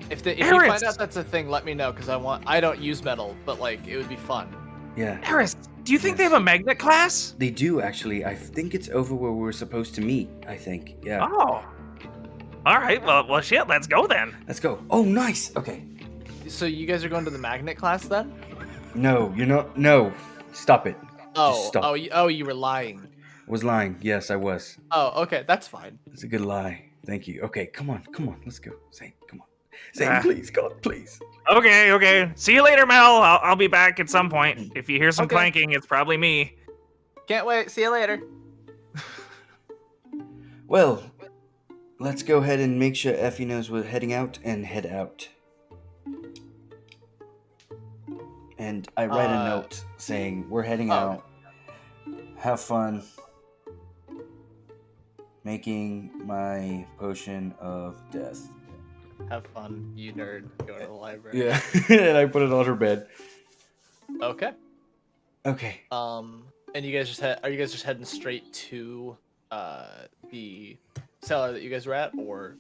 If you Eris! find out that's a thing, let me know because I don't use metal, but like it would be fun. Yeah, Eris, do you think they have a magnet class? they do actually. I think it's over where we're supposed to meet. I think. Yeah. Oh. All right. Well, shit. Let's go then. Let's go. Oh, nice. Okay. So you guys are going to the magnet class then? No, you're not. No. Stop it. Oh, stop. you were lying. I was lying. Yes, I was. Oh, okay, that's fine. It's a good lie. Thank you. Okay, come on. Let's go. Zane, come on. Zane, Ah. please, God, please. Okay. See you later, Mel. I'll be back at some point. If you hear some Okay. clanking, it's probably me. Can't wait. See you later. Well, let's go ahead and make sure Effie knows we're heading out and head out. And I write a note saying we're heading out. Have fun making my potion of death. Have fun, you nerd. Go to the library. Yeah, and I put it on her bed. Okay. Okay. And you guys are you guys just heading straight to the cellar that you guys were at, or?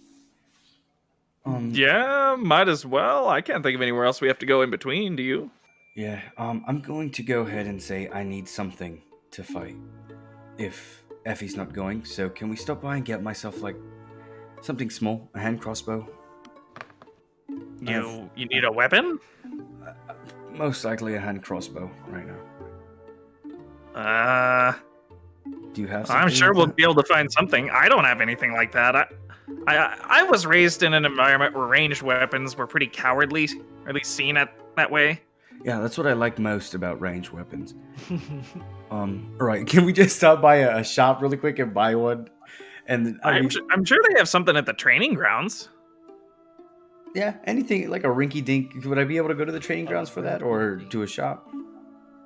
Yeah, might as well. I can't think of anywhere else we have to go in between. Do you? Yeah. I'm going to go ahead and say I need something to fight. If Effie's not going, so can we stop by and get myself like something small, a hand crossbow? You need a weapon? Most likely a hand crossbow right now. Do you have something? I'm sure like we'll that? be able to find something. I don't have anything like that. I was raised in an environment where ranged weapons were pretty cowardly, or at least seen that way. Yeah, that's what I like most about ranged weapons. Alright, can we just stop by a shop really quick and buy one? And I'm sure they have something at the training grounds. yeah, anything like a rinky dink. Would I be able to go to the training grounds for that, or to a shop?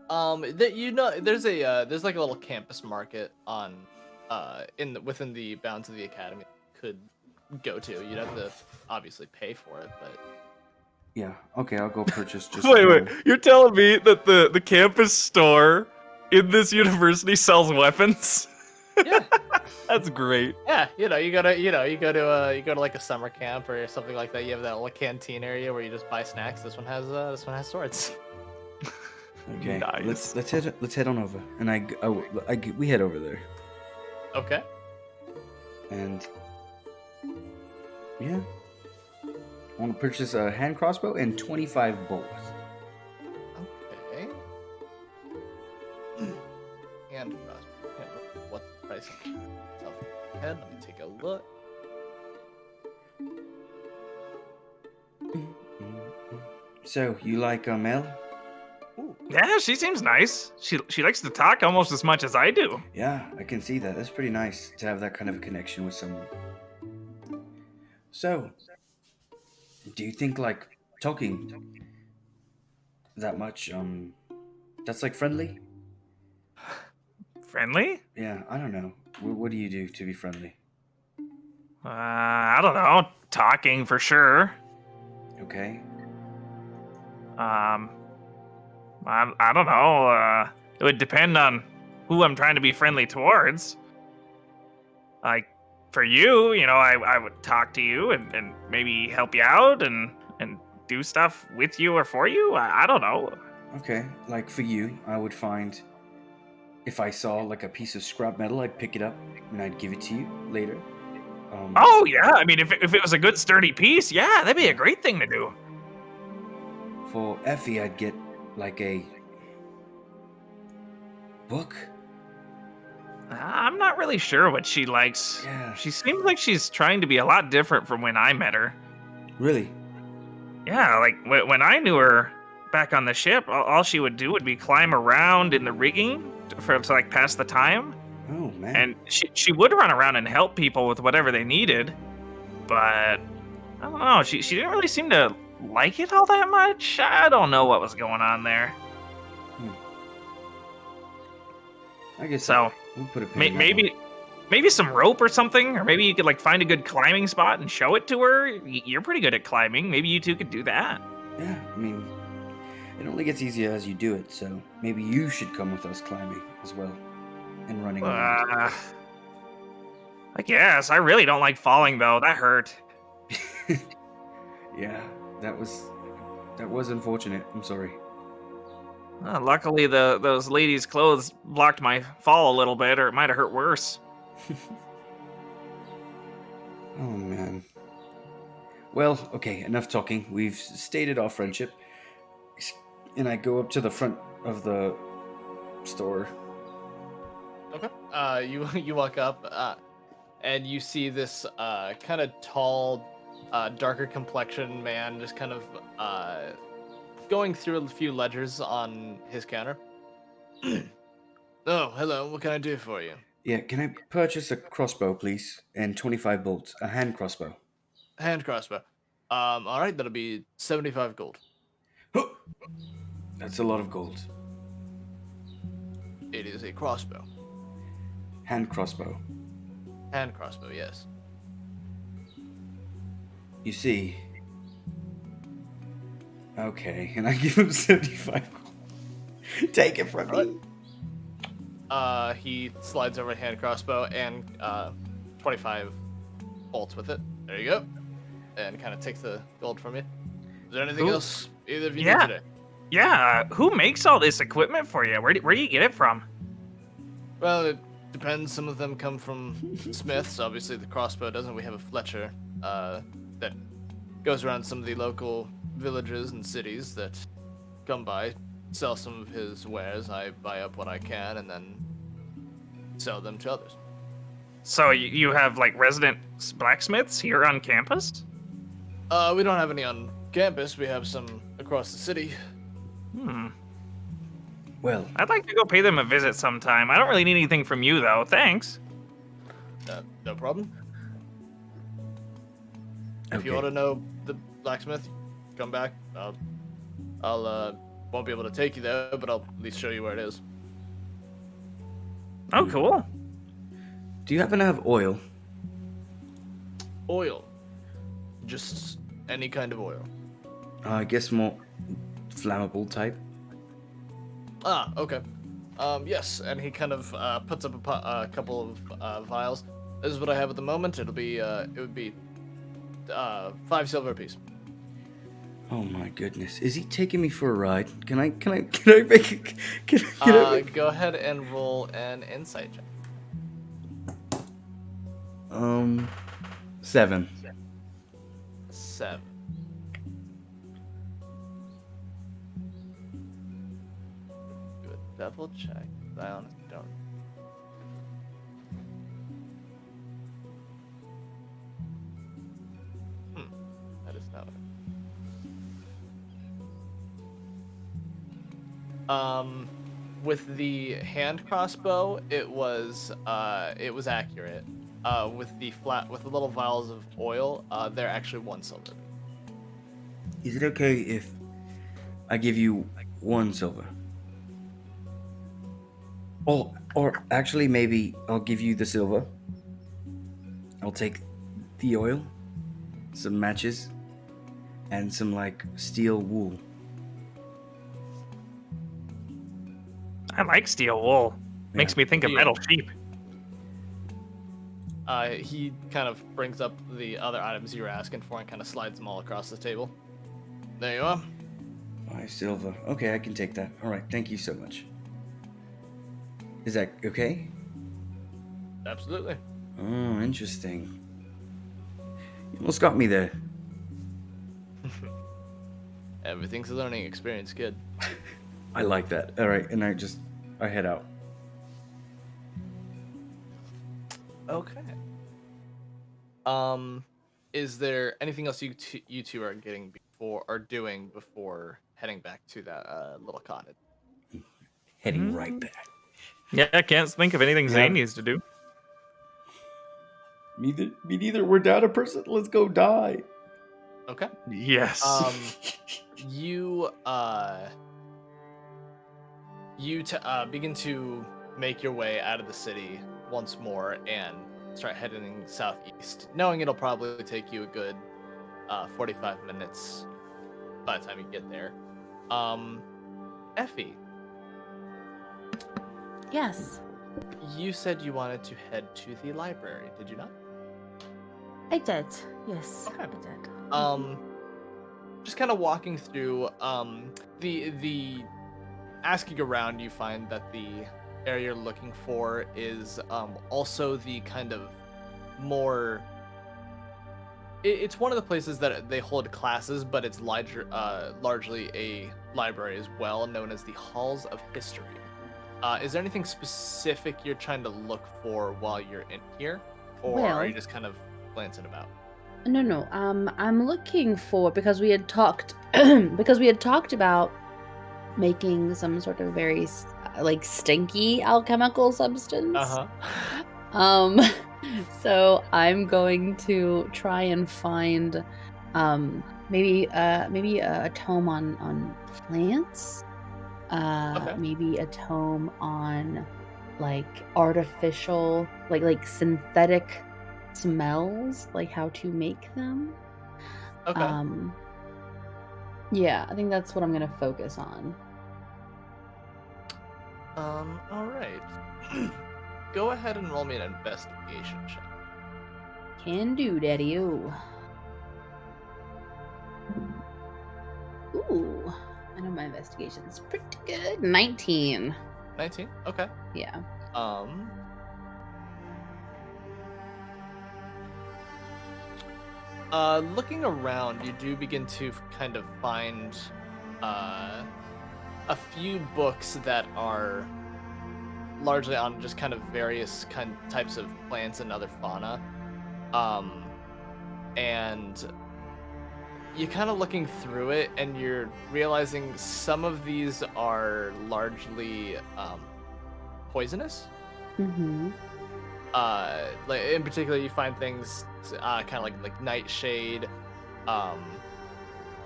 There's like a little campus market on, within the bounds of the academy. You could go to. You'd have to obviously pay for it, but. Yeah. Okay, I'll go purchase just. Wait. You're telling me that the campus store in this university sells weapons? Yeah. That's great. Yeah, you go to like a summer camp or something like that. You have that little canteen area where you just buy snacks. This one has swords. Okay. Nice. Let's head on over, and we head over there, Okay. and yeah, I want to purchase a hand crossbow and 25 bolts. Okay. And what the price of head? Let me take a look. So you like Mel? Yeah, she seems nice. She likes to talk almost as much as I do. Yeah, I can see that. That's pretty nice to have that kind of a connection with someone. So, do you think like talking that much, that's like friendly? Friendly? Yeah, I don't know. What do you do to be friendly? I don't know. Talking for sure. Okay. I don't know. It would depend on who I'm trying to be friendly towards. Like, for you, I would talk to you and maybe help you out and do stuff with you or for you. I don't know. Okay, like for you, I would find if I saw like a piece of scrap metal, I'd pick it up and I'd give it to you later. Oh, yeah. I mean, if it was a good sturdy piece, yeah, that'd be a great thing to do. For Effie, I'd get like a book. I'm not really sure what she likes. Yeah. She seems like she's trying to be a lot different from when I met her. Really? Yeah, like when I knew her back on the ship, all she would do would be climb around in the rigging to like pass the time. Oh man. And she would run around and help people with whatever they needed, but I don't know. She didn't really seem to like it all that much. I don't know what was going on there. I guess So we'll put a pin in that maybe some rope or something, or maybe you could like find a good climbing spot and show it to her. You're pretty good at climbing. Maybe you two could do that. one. Yeah, I mean, it only gets easier as you do it. So maybe you should come with us climbing as well, and running around. I guess. I really don't like falling though. That hurt. Yeah, that was unfortunate. I'm sorry. Luckily, those ladies' clothes blocked my fall a little bit, or it might have hurt worse. Oh man. Well, okay, enough talking. We've stated our friendship, and I go up to the front of the store. Okay. You walk up, and you see this kind of tall, darker complexion man just kind of going through a few ledgers on his counter. Oh, hello. What can I do for you? Yeah, can I purchase a crossbow, please, and 25 bolts, a hand crossbow? Hand crossbow. All right, that'll be 75 gold. That's a lot of gold. It is a crossbow. Hand crossbow. Hand crossbow, yes. You see. Okay, and I give him 75 gold. Take it from me. He slides over a hand crossbow and 25 bolts with it. There you go. And kind of takes the gold from you. Is there anything Who- else either of you Yeah. need today? Yeah, who makes all this equipment for you? Where do you get it from? Well, it depends. Some of them come from smiths. Obviously, the crossbow doesn't. We have a Fletcher that goes around some of the local villages and cities that come by, sell some of his wares. I buy up what I can and then sell them to others. So you have like resident blacksmiths here on campus? We don't have any on campus. We have some across the city. Well, I'd like to go pay them a visit sometime. I don't really need anything from you though. Thanks. No problem. If you Okay. want to know the blacksmith, come back. I'll won't be able to take you there, but I'll at least show you where it is. Oh, cool. do you happen to have oil? Oil. Just any kind of oil. I guess more flammable type. Ah, okay. Yes, and he kind of puts up a couple of vials. This is what I have at the moment. It would be 5 silver apiece. Oh my goodness. Is he taking me for a ride? Can I make it? Can I make... Go ahead and roll an insight check. 7. 7. Do a double check. I honestly don't. That is not it. With the hand crossbow, it was accurate. With the little vials of oil, they're actually 1 silver. Is it okay if I give you 1 silver? Oh, or actually maybe I'll give you the silver. I'll take the oil, some matches, and some like steel wool. I like steel wool. Makes me think of Yeah. metal sheep. He kind of brings up the other items you were asking for and kind of slides them all across the table. There you are. 5 silver. Okay, I can take that. All right, thank you so much. Is that okay? Absolutely. Oh, interesting. You almost got me there. Everything's a learning experience, kid. I like that. All right, and I head out. Okay. Is there anything else you two are doing before heading back to that little cottage? Heading right back. Yeah, I can't think of anything Yeah. Zane needs to do. Me neither. We're down a person. Let's go die. Okay. Yes. You begin to make your way out of the city once more and start heading southeast, knowing it'll probably take you a good 45 minutes by the time you get there. Effie, Yes, you said you wanted to head to the library, did you not? I did. Yes, Okay. I did. Just kind of walking through the asking around, you find that the area you're looking for is also the kind of more it's one of the places that they hold classes, but it's largely a library as well, known as the Halls of History. Is there anything specific you're trying to look for while you're in here, or are Well- you just kind of glancing about? No. I'm looking for because we had talked about making some sort of very like stinky alchemical substance. So I'm going to try and find maybe a tome on plants. Okay. Maybe a tome on like artificial like synthetic smells, like how to make them. Okay. Yeah, I think that's what I'm gonna focus on. All right. Go ahead and roll me an investigation check. Can do, Daddy-o. Ooh, I know my investigation's pretty good. 19. 19. Okay. Yeah. Um. Looking around, you do begin to kind of find uh, a few books that are largely on just kind of various types of plants and other fauna. And you're kind of looking through it, and you're realizing some of these are largely poisonous. Mm-hmm. Like in particular, you find things kind of like nightshade, um,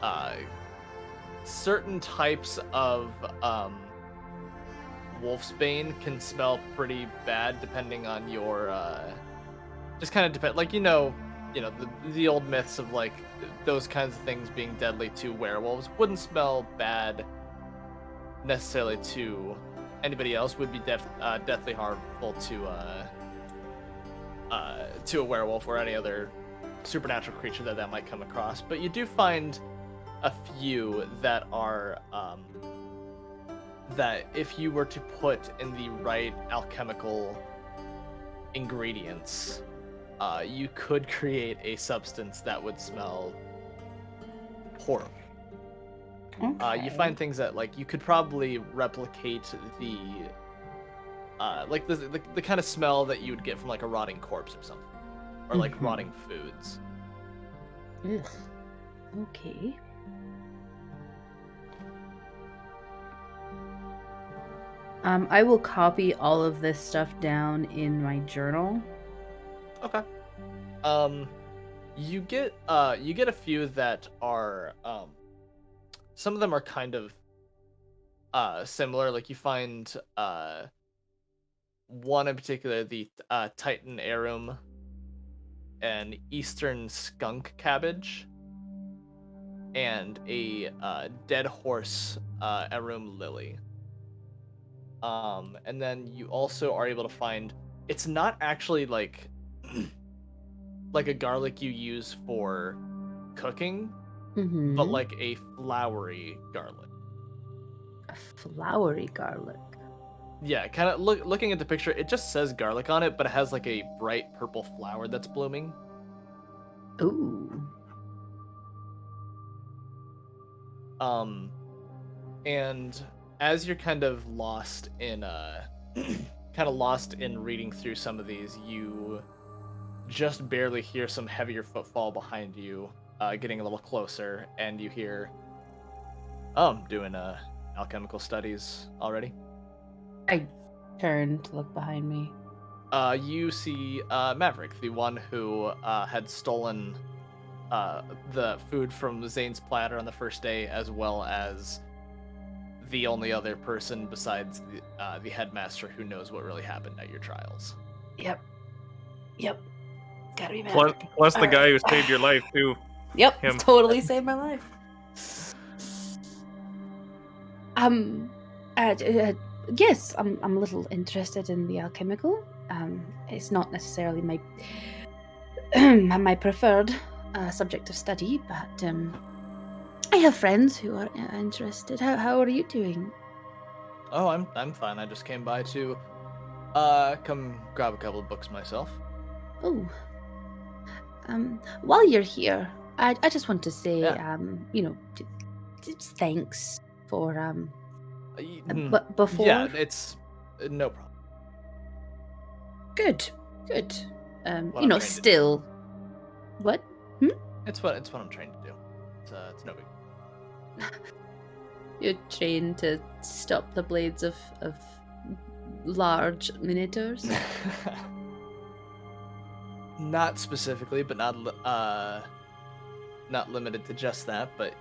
uh, certain types of wolfsbane can smell pretty bad depending on your just kind of depend like the old myths of like those kinds of things being deadly to werewolves wouldn't smell bad necessarily to anybody else, would be deathly harmful to a werewolf or any other supernatural creature that might come across. But you do find a few that are that if you were to put in the right alchemical ingredients, you could create a substance that would smell horrible. Okay. You find things that like you could probably replicate the like the kind of smell that you would get from like a rotting corpse or something, or like Mhm. rotting foods. Ugh. Okay. I will copy all of this stuff down in my journal. Okay. You get a few that are some of them are kind of similar. Like you find one in particular, the Titan arum, an eastern skunk cabbage, and a dead horse arum lily. And then you also are able to find, it's not actually like like a garlic you use for cooking, Mm-hmm. but like a flowery garlic. A flowery garlic. Yeah, kind of looking at the picture, it just says garlic on it, but it has like a bright purple flower that's blooming. Ooh. And as you're kind of lost in reading through some of these, you just barely hear some heavier footfall behind you, getting a little closer, and you hear, "Oh, I'm doing alchemical studies already." I turn to look behind me. You see Maverick, the one who had stolen the food from Zane's platter on the first day, as well as the only other person besides the headmaster who knows what really happened at your trials. Yep. Yep. Gotta be Plus, Maverick. plus the guy who saved your life too. Yep. Him. Totally saved my life. Yes, I'm a little interested in the alchemical. It's not necessarily my my preferred subject of study, but I have friends who are interested. How are you doing? Oh, I'm fine. I just came by to come grab a couple of books myself. Oh, while you're here, I just want to say, Yeah. just thanks for Yeah, but before. it's no problem. Good, good. What I'm trained to do. Still, what? It's what I'm trained to do. It's no big. You're trained to stop the blades of large minotaurs. Not specifically, but not limited to just that, but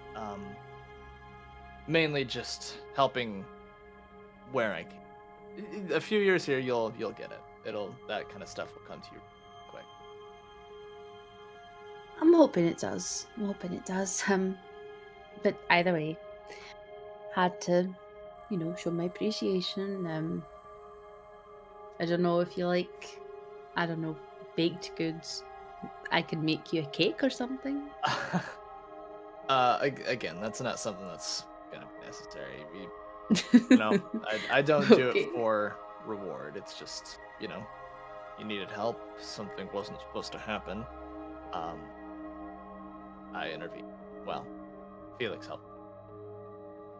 mainly just helping where I can. A few years here, you'll get it. That kind of stuff will come to you quick. I'm hoping it does. I'm hoping it does. But either way, had to, show my appreciation. I don't know if you like, I don't know, baked goods. I could make you a cake or something. Again, that's not something that's gonna be necessary. No, I don't do Okay. it for reward. It's just, you needed help. Something wasn't supposed to happen. I intervened. Well, Felix helped.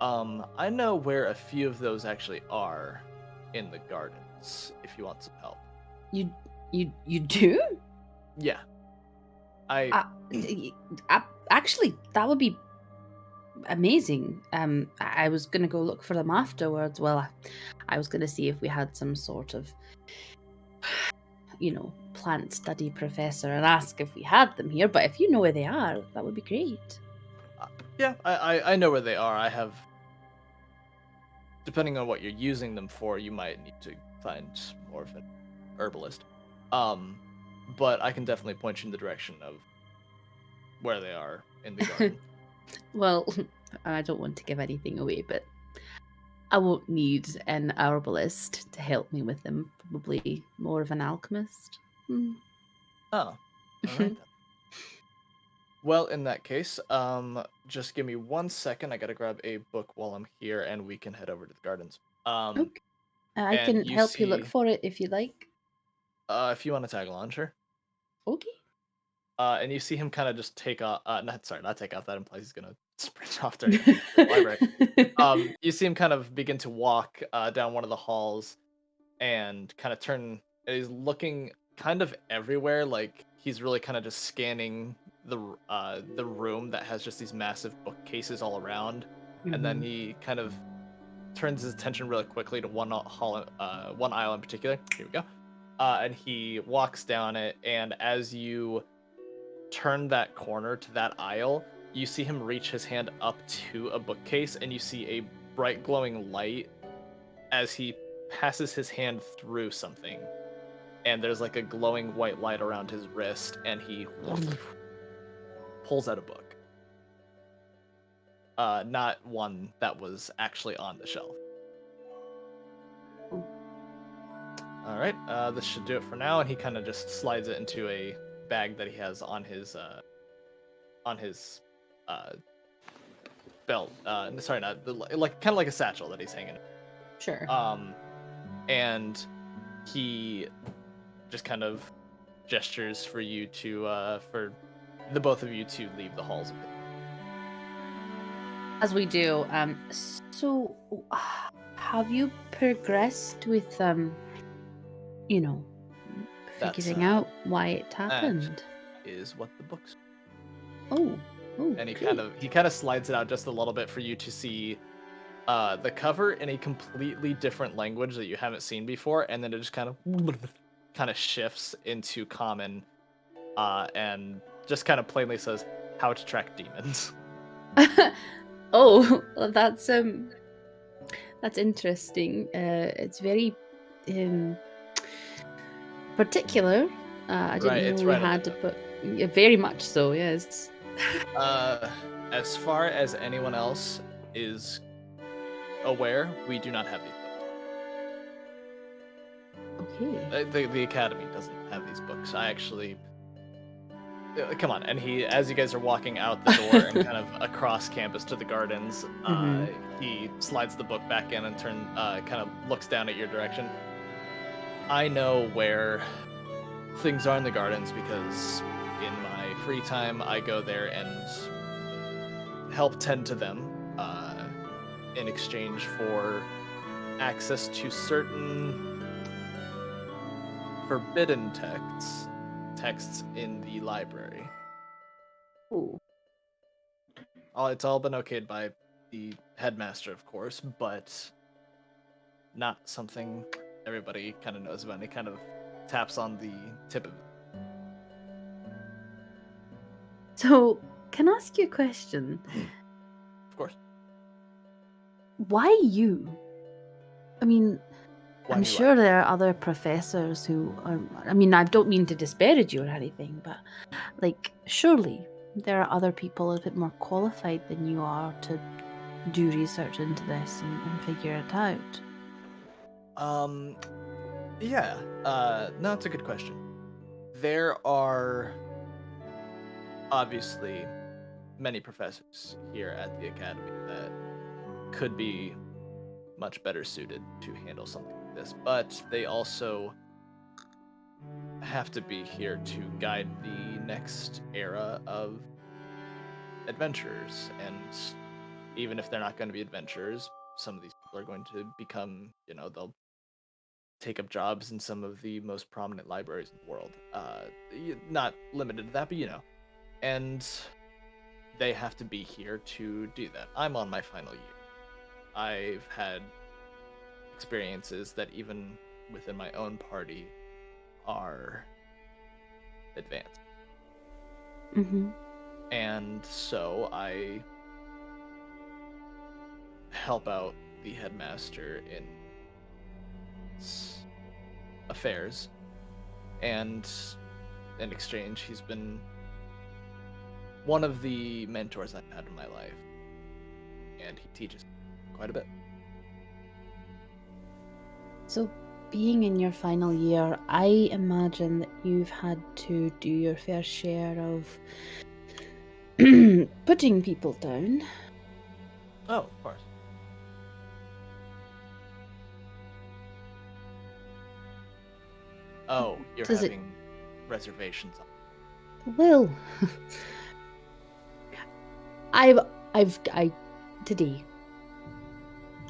I know where a few of those actually are in the gardens. If you want some help. You do? Yeah. I Actually, that would be amazing. I was gonna go look for them afterwards. Well, I was gonna see if we had some sort of, plant study professor and ask if we had them here. But if you know where they are, that would be great. yeah, I know where they are. I have. Depending on what you're using them for, you might need to find more of an herbalist. But I can definitely point you in the direction of where they are in the garden. Well, I don't want to give anything away, but I won't need an herbalist to help me with them. Probably more of an alchemist. Hmm. Oh, all right then. Well, in that case, just give me 1 second. I gotta grab a book while I'm here, and we can head over to the gardens. Okay. I And can you help you look see, for it if you like. if you want to tag along, sure. Okay. And you see him kind of just take off. Not take off. That implies he's gonna sprint off during the library. You see him kind of begin to walk down one of the halls, and kind of turn. He's looking kind of everywhere, like he's really kind of just scanning the room that has just these massive bookcases all around, and then Mhm. he kind of turns his attention really quickly to one aisle in particular. Here we go. And he walks down it, and as you turn that corner to that aisle, you see him reach his hand up to a bookcase, and you see a bright glowing light as he passes his hand through something. And there's like a glowing white light around his wrist, and he pulls out a book. Not one that was actually on the shelf. All right, this should do it for now. And he kind of just slides it into a bag that he has on his uh, belt. Sorry, not like kind of like a satchel that he's hanging. Sure. And he just kind of gestures for you to for the both of you to leave the halls of it. As we do, so have you progressed with you know, That's figuring out why it that happened? is what the book's. Oh, And he great. kind of slides it out just a little bit for you to see the cover in a completely different language that you haven't seen before, and then it just kind of shifts into common, and just kind of plainly says how to track demons. Oh, well, that's interesting. It's very particular. I Right, didn't know it's we right on the had to nose. put. Yeah, very much so. Yes. As far as anyone else is aware, we do not have these Okay. books. The academy doesn't have these books. I actually. Come on, and he, as you guys are walking out the door and kind of across campus to the gardens, Mhm. he slides the book back in and kind of looks down at your direction. I know where things are in the gardens because in my free time I go there and help tend to them in exchange for access to certain forbidden texts in the library. Ooh. It's all been okayed by the headmaster, of course, but not something everybody kind of knows about. And he kind of taps on the tip of it. So, can I ask you a question? Of course. Why you? I mean, I'm sure there are other professors who are. I mean, I don't mean to disparage you or anything, but like, surely there are other people a bit more qualified than you are to do research into this and figure it out. Yeah. No, it's a good question. There are obviously many professors here at the academy that could be much better suited to handle something like this, but they also have to be here to guide the next era of adventurers. And even if they're not going to be adventurers, some of these people are going to become, they'll take up jobs in some of the most prominent libraries in the world. Not limited to that, but and they have to be here to do that. I'm on my final year. I've had experiences that even within my own party are advanced. Mm-hmm. And so I help out the headmaster in affairs, and in exchange he's been one of the mentors I've had in my life, and he teaches quite a bit. So, being in your final year, I imagine that you've had to do your fair share of putting people down. Oh, of course. Oh, you're having reservations on. Well, today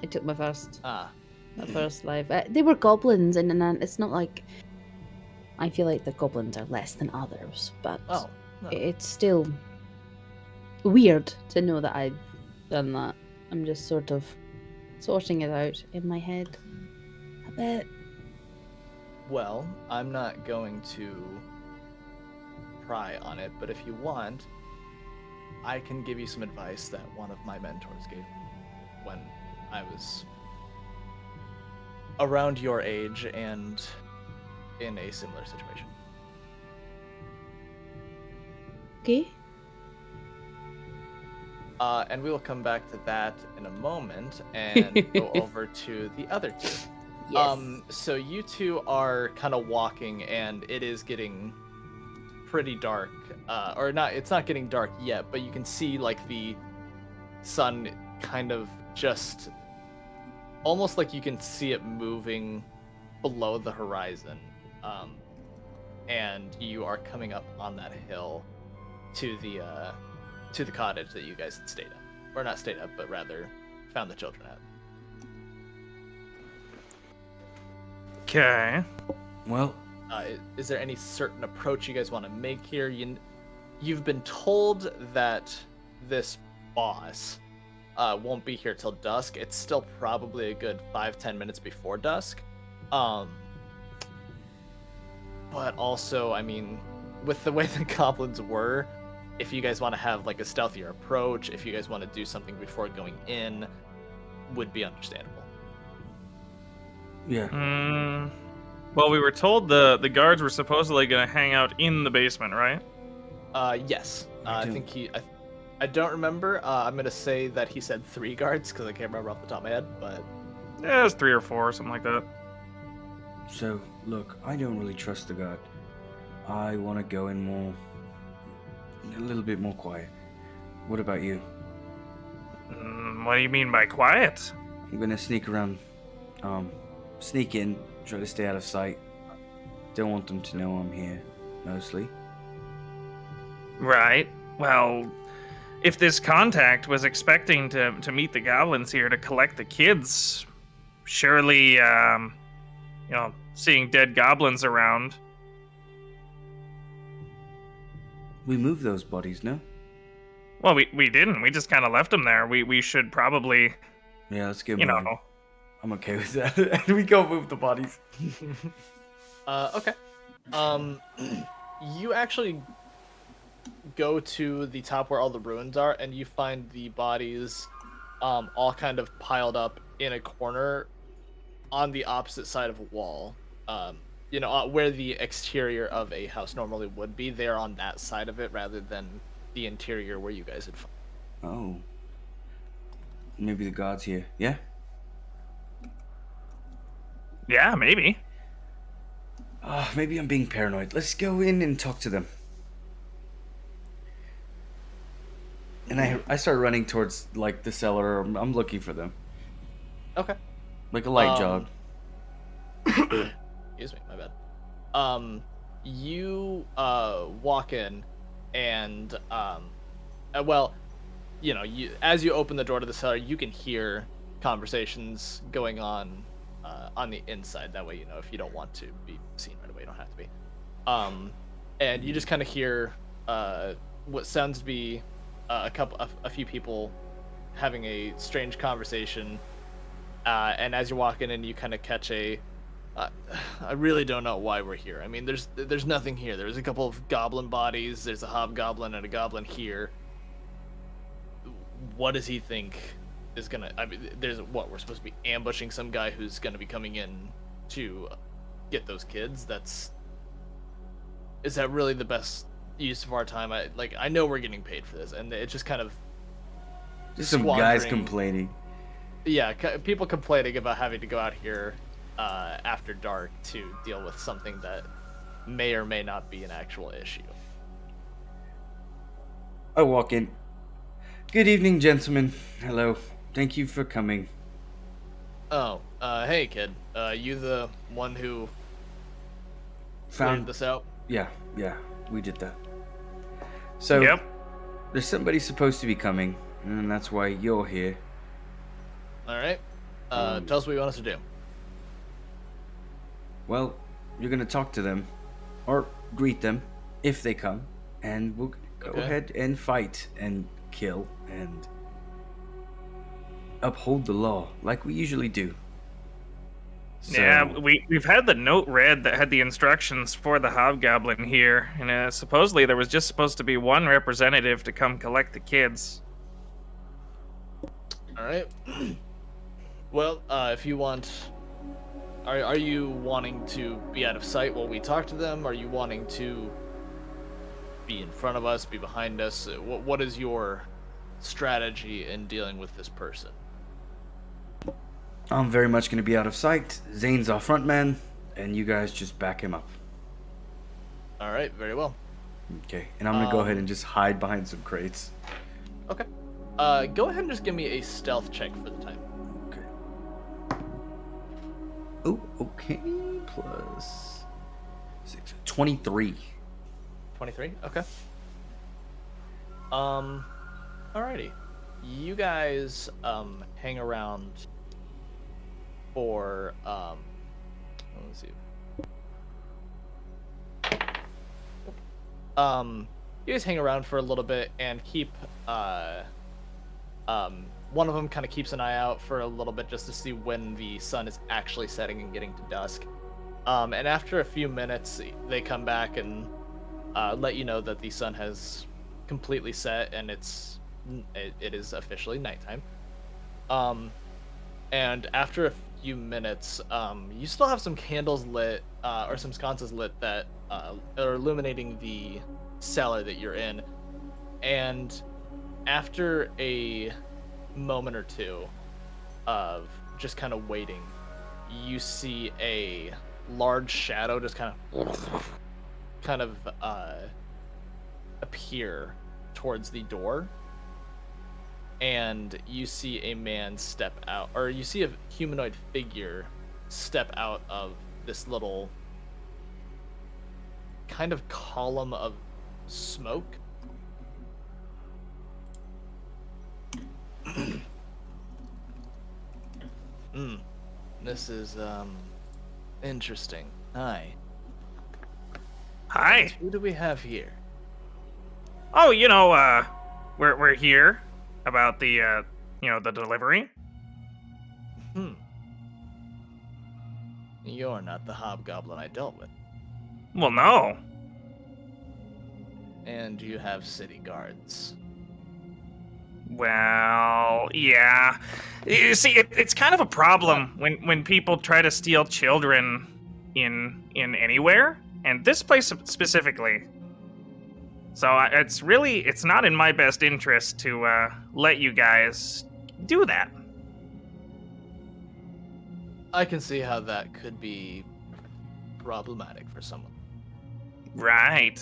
I took my first life. They were goblins, and it's not like I feel like the goblins are less than others, but no. It's still weird to know that I've done that. I'm just sort of sorting it out in my head a bit. Well, I'm not going to pry on it, but if you want, I can give you some advice that one of my mentors gave me when I was around your age and in a similar situation. Okay. And we will come back to that in a moment and go over to the other two. Yes. So you two are kind of walking, and it is getting pretty dark. Or not, it's not getting dark yet, but you can see like the sun kind of just almost like you can see it moving below the horizon. And you are coming up on that hill to the cottage that you guys had stayed at. Or not stayed at, but rather found the children at. Okay. Well, is there any certain approach you guys want to make here? You've been told that this boss won't be here till dusk. It's still probably a good 5-10 minutes before dusk. But also, I mean, with the way the goblins were, if you guys want to have like a stealthier approach, if you guys want to do something before going in, would be understandable. yeah. Well, we were told the guards were supposedly going to hang out in the basement, right? Yes. I think I don't remember. I'm going to say that he said 3 guards, because I can't remember off the top of my head, but... Yeah, it was 3 or 4, something like that. So, look, I don't really trust the guard. I want to go in a little bit more quiet. What about you? What do you mean by quiet? I'm gonna sneak around, sneak in, try to stay out of sight. Don't want them to know I'm here, mostly. Right. Well, if this contact was expecting to meet the goblins here to collect the kids, surely, seeing dead goblins around. We moved those bodies, no? Well, we didn't. We just kind of left them there. We should probably, Yeah, let's get you moving. know. I'm okay with that. And we go move the bodies. Okay. You actually go to the top where all the ruins are, and you find the bodies all kind of piled up in a corner, on the opposite side of a wall. Where the exterior of a house normally would be, they're on that side of it rather than the interior where you guys had fought. Oh. Maybe the god's here. Yeah? Yeah, maybe. Maybe I'm being paranoid. Let's go in and talk to them. And I start running towards, like, the cellar. I'm looking for them. Okay. Like a light jog. Excuse me, my bad. You walk in, and as you open the door to the cellar, you can hear conversations going on the inside. That way, if you don't want to be seen right away, you don't have to be. And you just kind of hear what sounds to be a few people having a strange conversation. And as you're walking in, you kind of catch I really don't know why we're here. I mean, there's nothing here. There's a couple of goblin bodies. There's a hobgoblin and a goblin here. What does he think is gonna? I mean, we're supposed to be ambushing some guy who's gonna be coming in to get those kids. Is that really the best use of our time? I know we're getting paid for this, and it's just kind of Just some guys squandering- complaining. Yeah, people complaining about having to go out here after dark to deal with something that may or may not be an actual issue. I walk in. Good evening, gentlemen. Hello. Thank you for coming. Oh, hey kid. You the one who figured Found this out? Yeah, we did that. So Yep. there's somebody supposed to be coming, and that's why you're here. All right. Tell us what you want us to do. Well, you're gonna talk to them, or greet them, if they come, and we'll go Okay. ahead and fight and kill and uphold the law like we usually do. So, Yeah, we've had the note read that had the instructions for the hobgoblin here, and supposedly there was just supposed to be one representative to come collect the kids. All right. Well, if you want, are you wanting to be out of sight while we talk to them? Are you wanting to be in front of us, be behind us? What is your strategy in dealing with this person? I'm very much gonna be out of sight. Zane's our front man, and you guys just back him up. All right, very well. Okay, and I'm gonna go ahead and just hide behind some crates. Okay. Go ahead and just give me a stealth check for the time. Okay. Oh, okay. Plus 6, 23. 23. Okay. Alrighty. You guys hang around for let's see. You guys hang around for a little bit and keep one of them kind of keeps an eye out for a little bit just to see when the sun is actually setting and getting to dusk. And after a few minutes, they come back and let you know that the sun has completely set and it is officially nighttime. And after a few minutes, you still have some candles lit or some sconces lit that are illuminating the cellar that you're in. And after a moment or two of just kind of waiting, you see a large shadow just kind of appear towards the door, and you see a man step out, or you see a humanoid figure step out of this little kind of column of smoke. This is interesting. Hi. Hi. Who do we have here? Oh, we're here about the the delivery. You're not the hobgoblin I dealt with. Well, no. And you have city guards. Well, yeah. You see, it's kind of a problem when people try to steal children in anywhere, and this place specifically. So it's not in my best interest to let you guys do that. I can see how that could be problematic for someone. Right.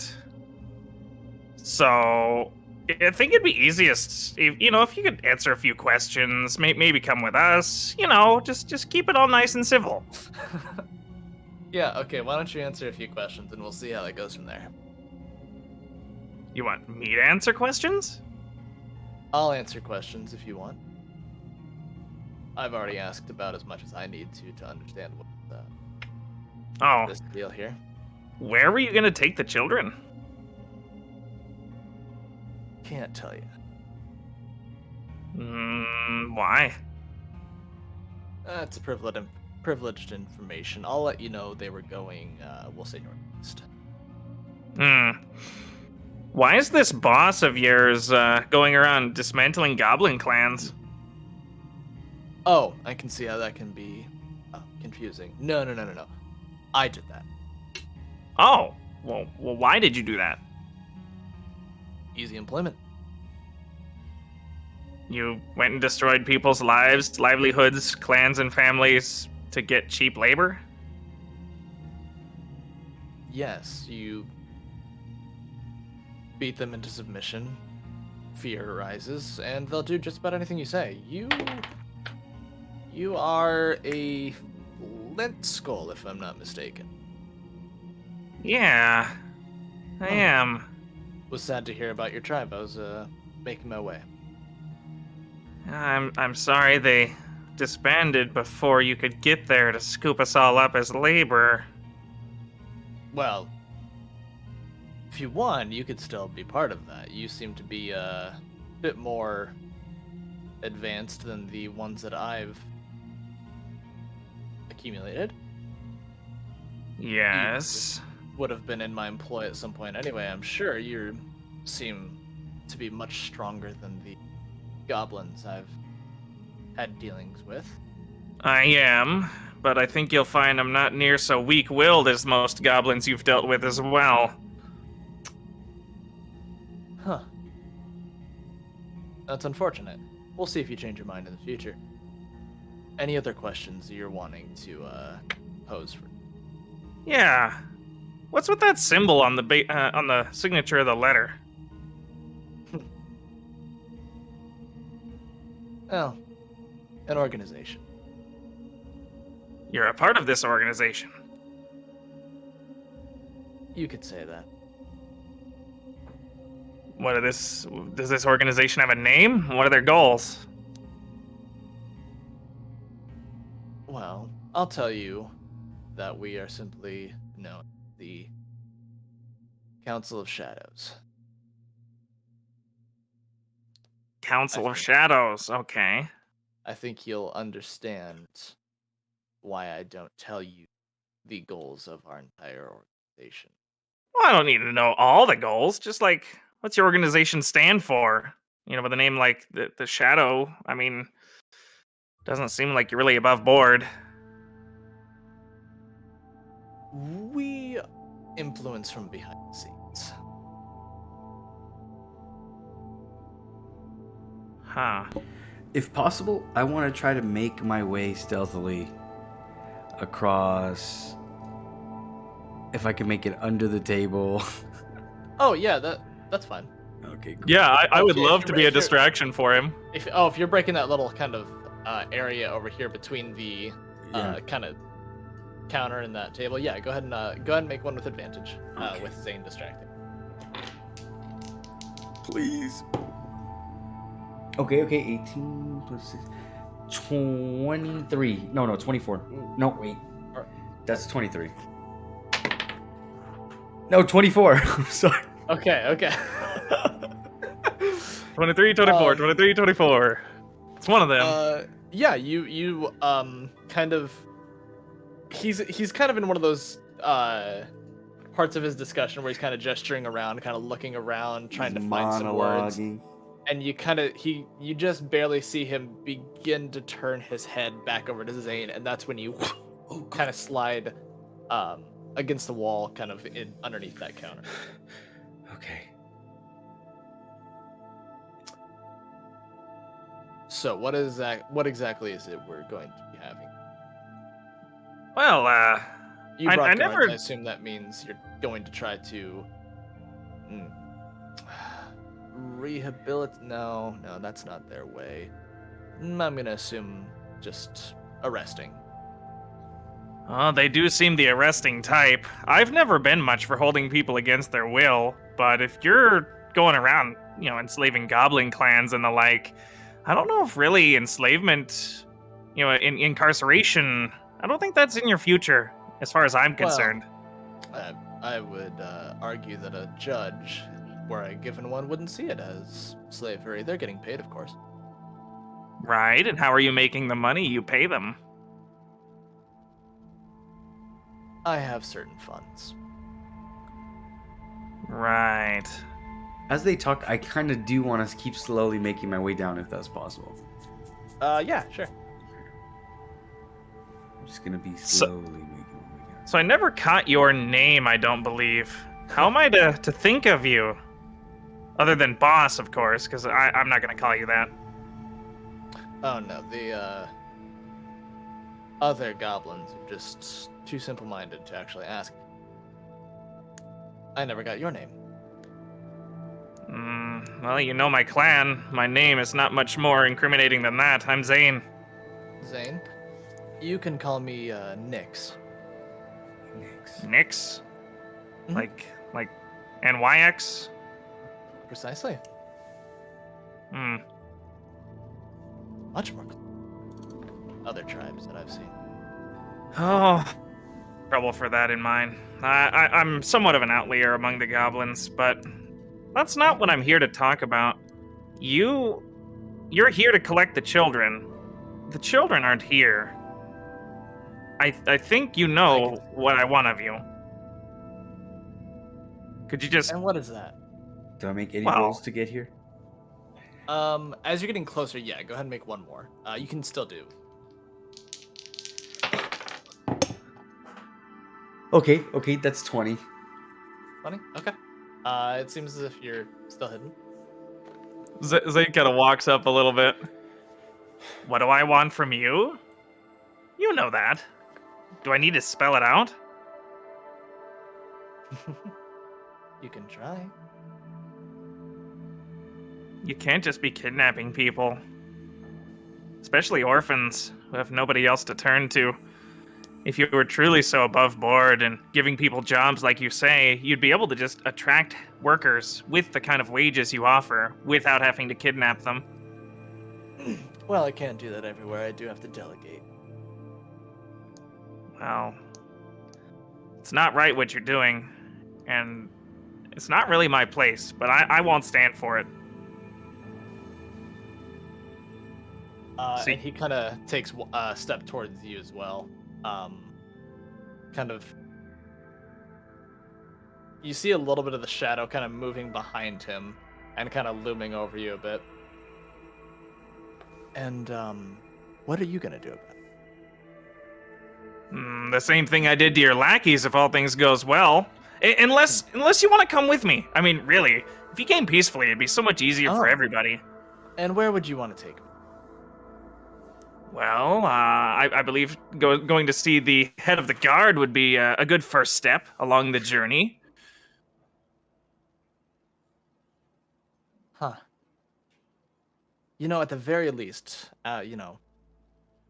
So I think it'd be easiest if if you could answer a few questions, maybe come with us. Just keep it all nice and civil. Yeah, okay, why don't you answer a few questions and we'll see how it goes from there. You want me to answer questions? I'll answer questions if you want. I've already asked about as much as I need to understand what Oh, this deal here. where were you gonna take the children? Can't tell you. Why? It's privileged information. I'll let you know they were going, we'll say northeast. Why is this boss of yours going around dismantling goblin clans? Oh, I can see how that can be confusing. No. I did that. Oh, well, why did you do that? Easy employment. You went and destroyed people's lives, livelihoods, clans, and families to get cheap labor? Yes, you beat them into submission, fear arises, and they'll do just about anything you say. You are a flint skull, if I'm not mistaken. Yeah, I am. Was sad to hear about your tribe. I was making my way. I'm sorry they disbanded before you could get there to scoop us all up as labor. Well, if you won, you could still be part of that. You seem to be a bit more advanced than the ones that I've accumulated. Yes. Would have been in my employ at some point anyway. I'm sure you seem to be much stronger than the goblins I've had dealings with. I am, but I think you'll find I'm not near so weak-willed as most goblins you've dealt with as well. Huh. That's unfortunate. We'll see if you change your mind in the future. Any other questions you're wanting to pose for? Yeah. What's with that symbol on the signature of the letter? Well, an organization. You're a part of this organization. You could say that. Does this organization have a name? What are their goals? Well, I'll tell you that we are simply known as the Council of Shadows. Council of Shadows, okay. I think you'll understand why I don't tell you the goals of our entire organization. Well, I don't need to know all the goals, just like, what's your organization stand for? With a name like the Shadow, I mean, doesn't seem like you're really above board. We influence from behind the scenes. Huh. If possible, I want to try to make my way stealthily across. If I can make it under the table. Oh yeah, that's fine. Okay, cool. Yeah, I would Okay, love if to you're- be a if you're- distraction for him. If you're breaking that little kind of area over here between the Yeah. kind of counter and that table, yeah, go ahead and make one with advantage Okay. with Zane distracting. Please. Okay, 18 plus 6. 23. No, 24. No, wait. Or- That's 23. No, 24. I'm sorry. Okay. 23, 24, Um, 23, 24. It's one of them. Yeah, you kind of he's kind of in one of those parts of his discussion where he's kind of gesturing around, kind of looking around, trying to find some words. Monologuing. And you just barely see him begin to turn his head back over to Zane, and that's when you kind of slide against the wall, kind of underneath that counter. Okay. So what exactly is it we're going to be having? Well, You I brought guards, never. I assume that means you're going to try to rehabilitate. No, that's not their way. I'm gonna assume just arresting. Oh, they do seem the arresting type. I've never been much for holding people against their will, but if you're going around, enslaving goblin clans and the like, I don't know if really enslavement, incarceration, I don't think that's in your future, as far as I'm concerned. I would argue that a judge, were I given one, wouldn't see it as slavery. They're getting paid, of course. Right, and how are you making the money you pay them? I have certain funds. Right. As they talk, I kind of do want to keep slowly making my way down if that's possible. Yeah, sure. I'm just gonna be slowly making my way down. So I never caught your name, I don't believe. How am I to think of you? Other than boss, of course, because I'm not going to call you that. Oh no, the other goblins are just too simple-minded to actually ask. I never got your name. Well, you know my clan. My name is not much more incriminating than that. I'm Zane. Zane? You can call me Nyx. Nyx? Mhm. Like NYX? Precisely. Much more other tribes that I've seen. Oh, trouble for that in mine. I'm somewhat of an outlier among the goblins, but that's not what I'm here to talk about. You're here to collect the children. The children aren't here. I think you know what I want of you. Could you just... And what is that? Do I make any Well- rolls to get here? As you're getting closer, yeah, go ahead and make one more. You can still do. Okay, that's 20. Funny? Okay. It seems as if you're still hidden. Zane kind of walks up a little bit. What do I want from you? You know that. Do I need to spell it out? You can try. You can't just be kidnapping people. Especially orphans who have nobody else to turn to. If you were truly so above board and giving people jobs like you say, you'd be able to just attract workers with the kind of wages you offer without having to kidnap them. Well, I can't do that everywhere. I do have to delegate. Well, it's not right what you're doing, and it's not really my place, but I won't stand for it. See- And he kind of takes a step towards you as well. You see a little bit of the shadow kind of moving behind him and kind of looming over you a bit. And, what are you gonna do about it? The same thing I did to your lackeys if all things goes well. Unless you want to come with me. I mean, really, if you came peacefully, it'd be so much easier for Oh. everybody. And where would you want to take me? Well, I believe going to see the head of the guard would be a good first step along the journey. Huh. You know, at the very least,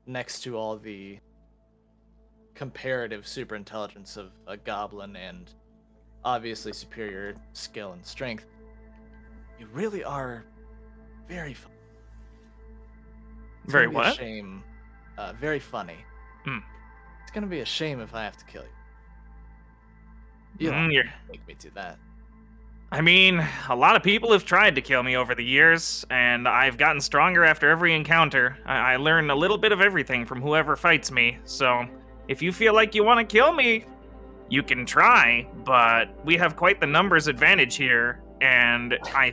next to all the comparative superintelligence of a goblin and obviously superior skill and strength, you really are very funny. It's Very gonna be a what? shame. Very funny. It's gonna be a shame if I have to kill you. You don't You're- make me do that. I mean, a lot of people have tried to kill me over the years, and I've gotten stronger after every encounter. I learn a little bit of everything from whoever fights me, so if you feel like you want to kill me, you can try, but we have quite the numbers advantage here, and I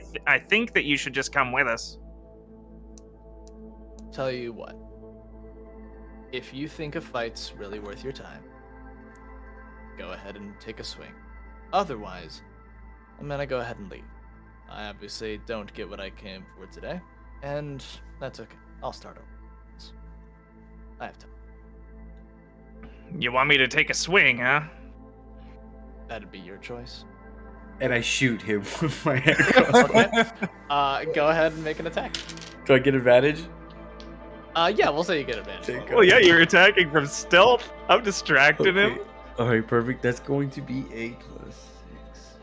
think that you should just come with us. Tell you what. If you think a fight's really worth your time, go ahead and take a swing. Otherwise, I'm gonna go ahead and leave. I obviously don't get what I came for today, and that's okay. I'll start over. I have time. You want me to take a swing, huh? That'd be your choice. And I shoot him with my arrow. Go ahead and make an attack. Do I get advantage? Yeah, we'll say you get advantage. Take Well, yeah, you're attacking from stealth. I'm distracting him. Alright, perfect. That's going to be 8 plus 6.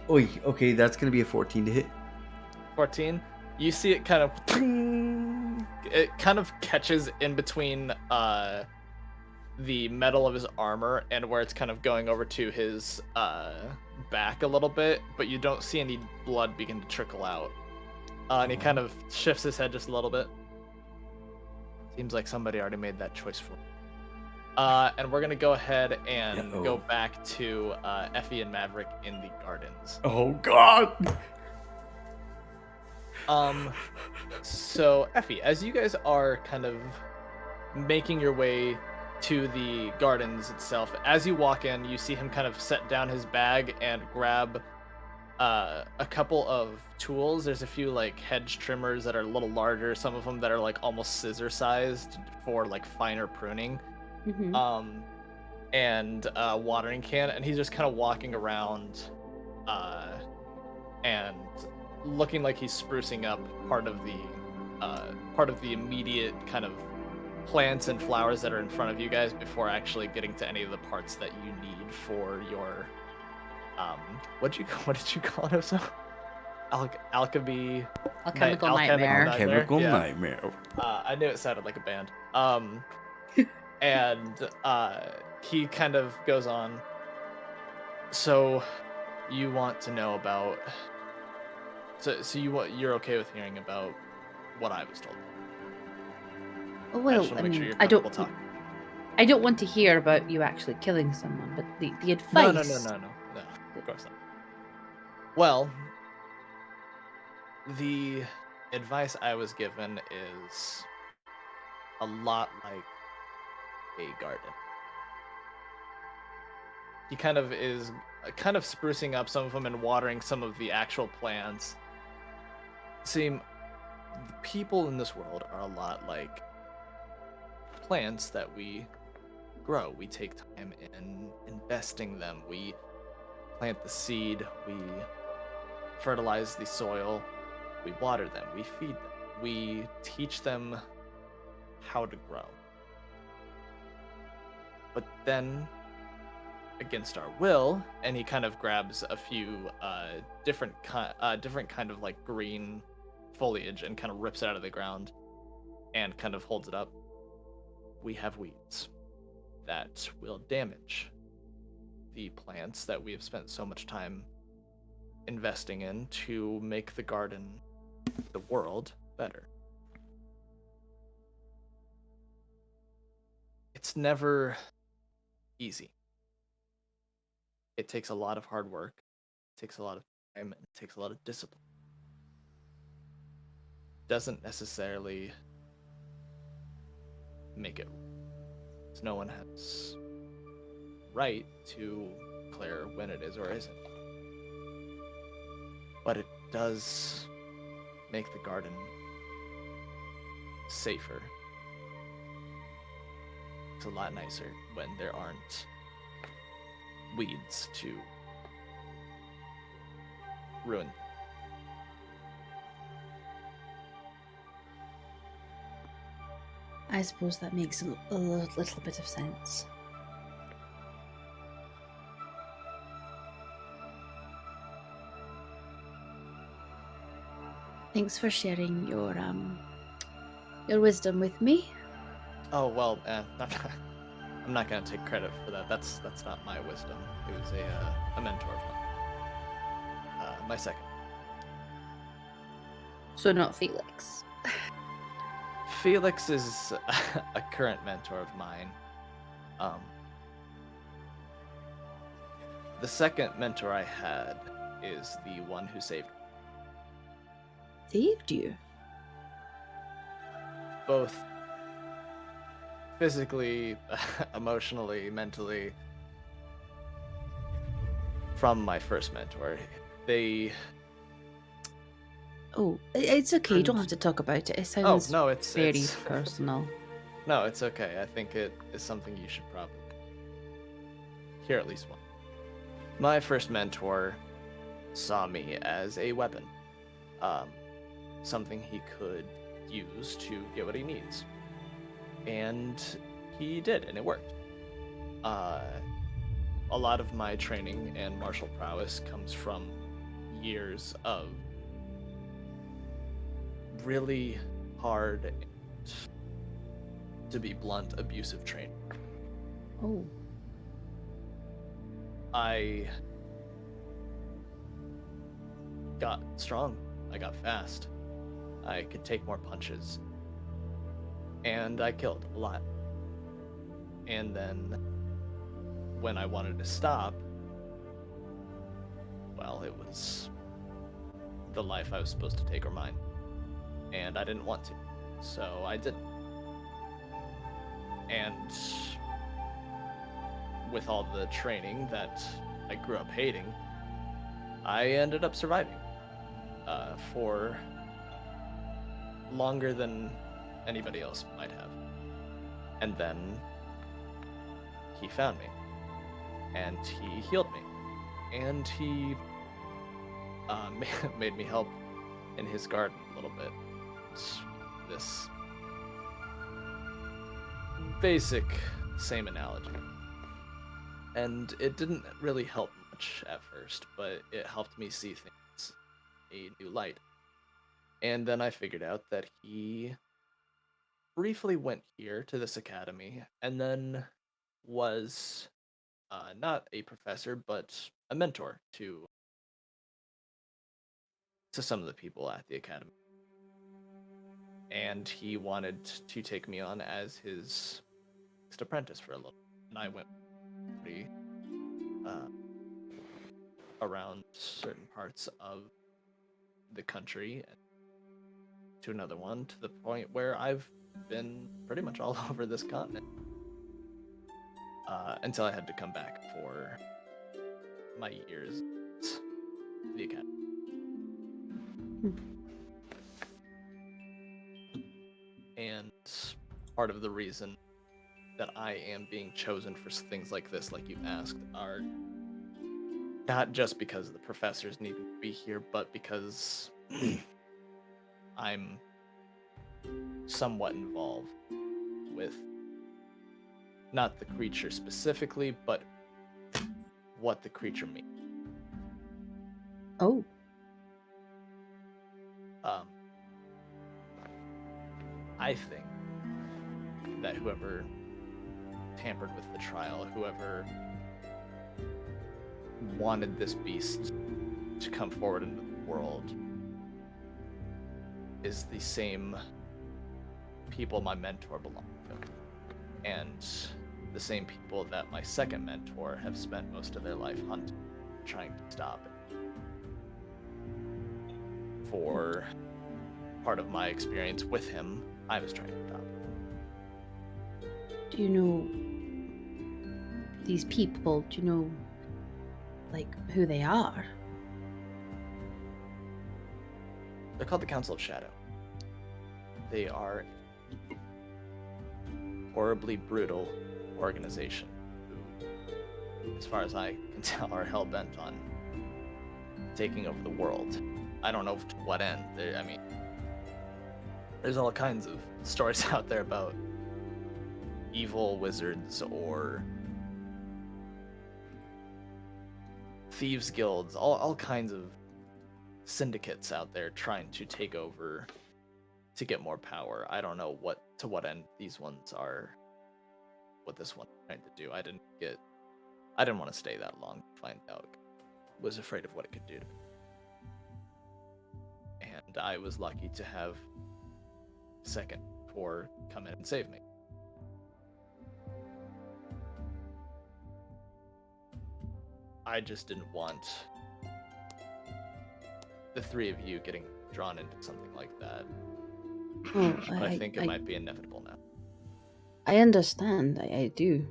Oi, okay, that's going to be a 14 to hit. 14. You see it kind of... It kind of catches in between the metal of his armor and where it's kind of going over to his back a little bit, but you don't see any blood begin to trickle out. And he kind of shifts his head just a little bit. Seems like somebody already made that choice for him. And we're gonna go ahead and go back to Effie and Maverick in the gardens. Oh god! So Effie, as you guys are kind of making your way to the gardens itself, as you walk in, you see him kind of set down his bag and grab a couple of tools. There's a few like hedge trimmers that are a little larger, some of them that are like almost scissor sized for like finer pruning. Mm-hmm. And a watering can, and he's just kind of walking around and looking like he's sprucing up part of the immediate kind of plants and flowers that are in front of you guys before actually getting to any of the parts that you need for your what did you call it also? Alchemical Nightmare. Alchemical Yeah. Nightmare. I knew it sounded like a band. And he kind of goes on. So, you want to know about? So you're okay with hearing about what I was told? Well, I mean, I don't want to hear about you actually killing someone, but the advice. No, of course not. Well, the advice I was given is a lot like a garden. He kind of is sprucing up some of them and watering some of the actual plants. See, the people in this world are a lot like plants that we grow. We take time in investing them. We plant the seed, we fertilize the soil, we water them, we feed them, we teach them how to grow. But then, against our will, and he kind of grabs a few different kind of like green foliage and kind of rips it out of the ground and kind of holds it up. We have weeds that will damage the plants that we have spent so much time investing in to make the garden, the world, better. It's never easy. It takes a lot of hard work, it takes a lot of time, and it takes a lot of discipline. Doesn't necessarily make it. No one has right to declare when it is or isn't. But it does make the garden safer. It's a lot nicer when there aren't weeds to ruin. I suppose that makes a little bit of sense. Thanks for sharing your wisdom with me. Oh well, I'm not gonna take credit for that. That's not my wisdom. It was a mentor of mine. My second. So not Felix. Felix is a current mentor of mine. The second mentor I had is the one who saved me. Saved you? Both physically, emotionally, mentally, from my first mentor. They... Oh, it's okay. You don't have And- to talk about it. It Oh, sounds no, it's very personal. No, it's okay. I think it is something you should probably hear at least one. My first mentor saw me as a weapon, something he could use to get what he needs, and he did, and it worked. A lot of my training and martial prowess comes from years of really hard and, to be blunt, abusive training. Oh, I got strong. I got fast. I could take more punches. And I killed a lot. And then when I wanted to stop, well, it was the life I was supposed to take or mine. And I didn't want to. So I didn't. And with all the training that I grew up hating, I ended up surviving for longer than anybody else might have. And then he found me, and he healed me, and he made me help in his garden a little bit. It's this basic same analogy. And it didn't really help much at first, but it helped me see things a new light. And then I figured out that he briefly went here to this academy and then was not a professor, but a mentor to some of the people at the academy. And he wanted to take me on as his next apprentice for a little. And I went pretty around certain parts of the country to another one, to the point where I've been pretty much all over this continent. Until I had to come back for my years at the academy. And part of the reason that I am being chosen for things like this, like you asked, are not just because the professors need to be here, but because I'm somewhat involved with not the creature specifically, but what the creature means. oh, I think that whoever tampered with the trial, whoever wanted this beast to come forward into the world, is the same people my mentor belonged to, and the same people that my second mentor have spent most of their life hunting, trying to stop it. For part of my experience with him, I was trying to stop it. do you know these people? Do you know, like, who they are? They're called the Council of Shadow. They are a horribly brutal organization who, as far as I can tell, are hell-bent on taking over the world. I don't know to what end. There's all kinds of stories out there about evil wizards or thieves guilds, all kinds of syndicates out there trying to take over to get more power. I don't know to what end these ones are, what this one's trying to do. I didn't want to stay that long to find out. I was afraid of what it could do to me. And I was lucky to have second for come in and save me. I just didn't want the three of you getting drawn into something like that. Oh, But I think it might be inevitable now. I understand. I do.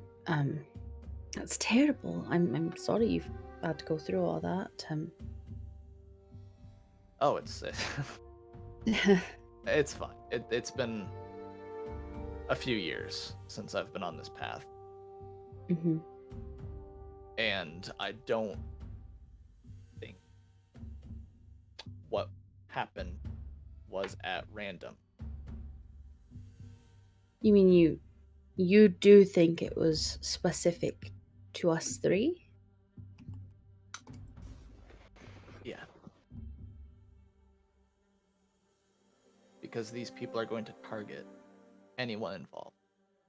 That's terrible. I'm sorry you've had to go through all that. Oh, it's it's fine. It's been a few years since I've been on this path. Mm-hmm. And I don't think what happened was at random. You mean you do think it was specific to us three? Yeah. Because these people are going to target anyone involved.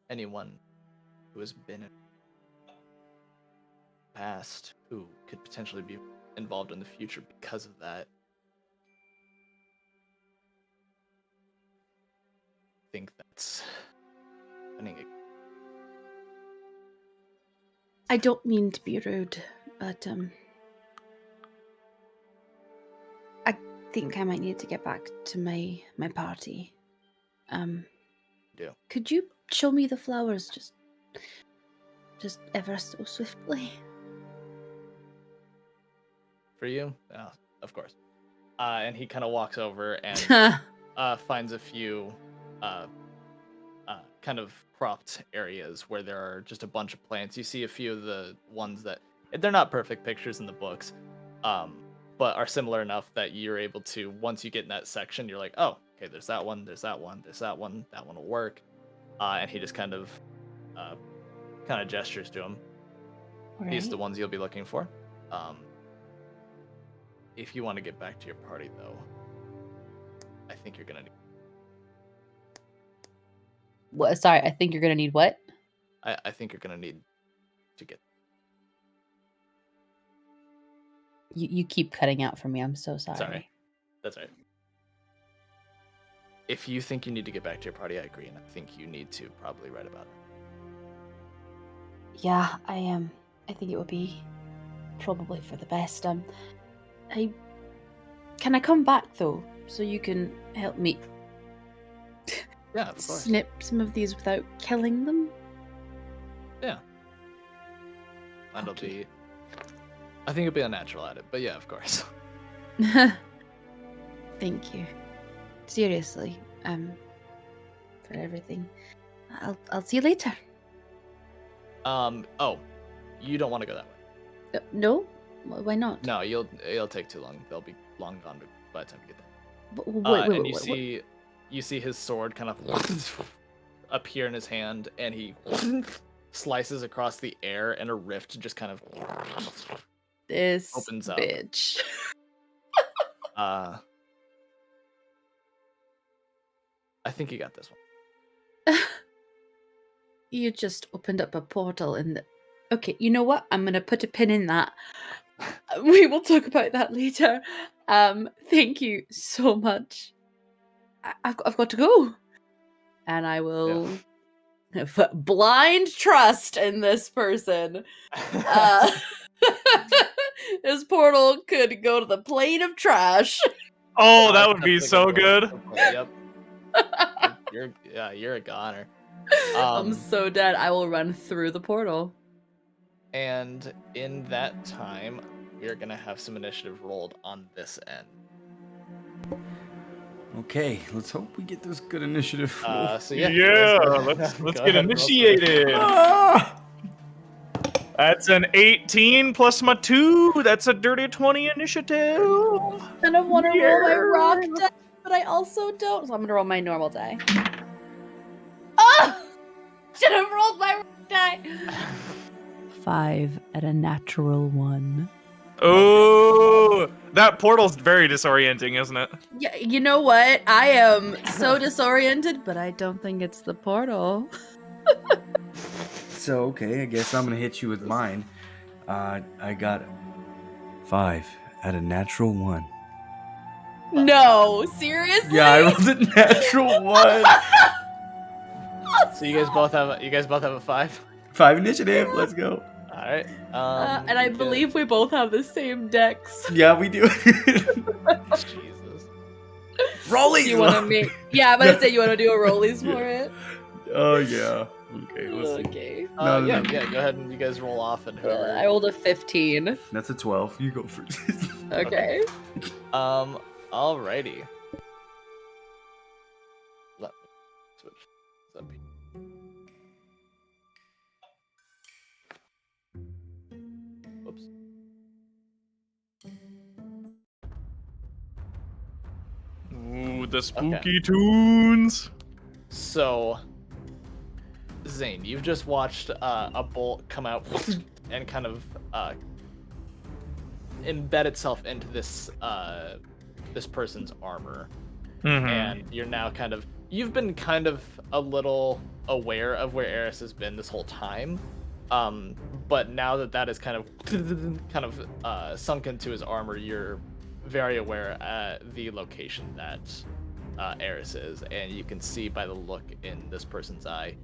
Anyone who has been in the past, who could potentially be involved in the future because of that. I think that's happening. I don't mean to be rude, but I think I might need to get back to my party. Do. Could you show me the flowers just ever so swiftly? For you? Of course. And he kind of walks over and finds a few kind of cropped areas where there are just a bunch of plants. You see a few of the ones that they're not perfect pictures in the books, but are similar enough that you're able to, once you get in that section, you're like, oh, okay, there's that one, there's that one, there's that one will work. And he just kind of gestures to him. Right. These are the ones you'll be looking for. If you want to get back to your party, though, I think you're gonna need. What? Sorry, I think you're gonna need what? I think you're gonna need to get. You keep cutting out for me. I'm so sorry. Sorry, that's right. If you think you need to get back to your party, I agree, and I think you need to probably write about it. Yeah, I am. I think it would be probably for the best. Can I come back though, so you can help me Yeah, of course. snip some of these without killing them? Yeah. And it'll Okay. be. I think it'll be unnatural at it, but yeah, of course. Thank you. Seriously, for everything. I'll see you later. Oh, you don't want to go that way. No? Why not? No, it'll take too long. They'll be long gone by the time you get there. Wait, And you see his sword kind of appear in his hand, and he slices across the air, and a rift just kind of This opens up. bitch. I think you got this one. You just opened up a portal in the... Okay, you know what? I'm gonna put a pin in that. We will talk about that later. Thank you so much. I've got to go. And I will blind trust in this person. This portal could go to the plane of trash. Oh, that would be That's so a good. Yep. You're a goner. I'm so dead. I will run through the portal. And in that time, we're gonna have some initiative rolled on this end. Okay, let's hope we get this good initiative. So yeah, Yeah, you guys let's go get ahead and roll some initiated. Ah! That's an 18 plus my 2. That's a dirty 20 initiative. And I want to roll my rock Yeah. die, but I also don't. So I'm gonna roll my normal die. Oh! Should have rolled my rock die. 5 at a natural 1. Oh, that portal's very disorienting, isn't it? Yeah, you know what? I am so disoriented, but I don't think it's the portal. So, okay, I guess I'm gonna hit you with mine. I got 5 at a natural 1. No, seriously? Yeah, I rolled a natural 1. So you guys both have a 5. 5 initiative. Let's go. right. And I believe we both have the same decks. Yeah, we do. Jesus. Rollies. You want to make? Yeah, I'm gonna say you want to do a rollies for it. Oh yeah. Okay. Let's see. Okay. No, yeah. no. Go ahead and you guys roll off and whoever. I rolled a 15. That's a 12. You go first. Okay. Alrighty. Let me switch. Whoops. Ooh, the spooky tunes. So, Zane, you've just watched a bolt come out and kind of embed itself into this this person's armor, and you're now you've been kind of a little aware of where Eris has been this whole time, but now that is kind of sunk into his armor, you're very aware at the location that Eris is, and you can see by the look in this person's eye,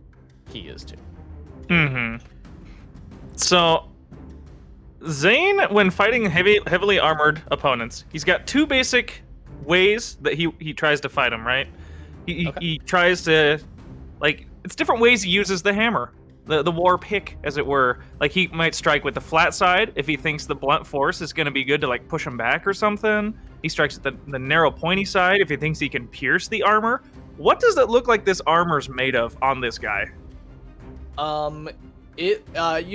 he is too. So, Zane, when fighting heavily armored opponents, he's got two basic ways that he tries to fight them, right? He tries to, like, it's different ways he uses the hammer. The war pick, as it were. Like, he might strike with the flat side if he thinks the blunt force is going to be good to, like, push him back or something. He strikes at the narrow, pointy side if he thinks he can pierce the armor. What does it look like this armor's made of on this guy? You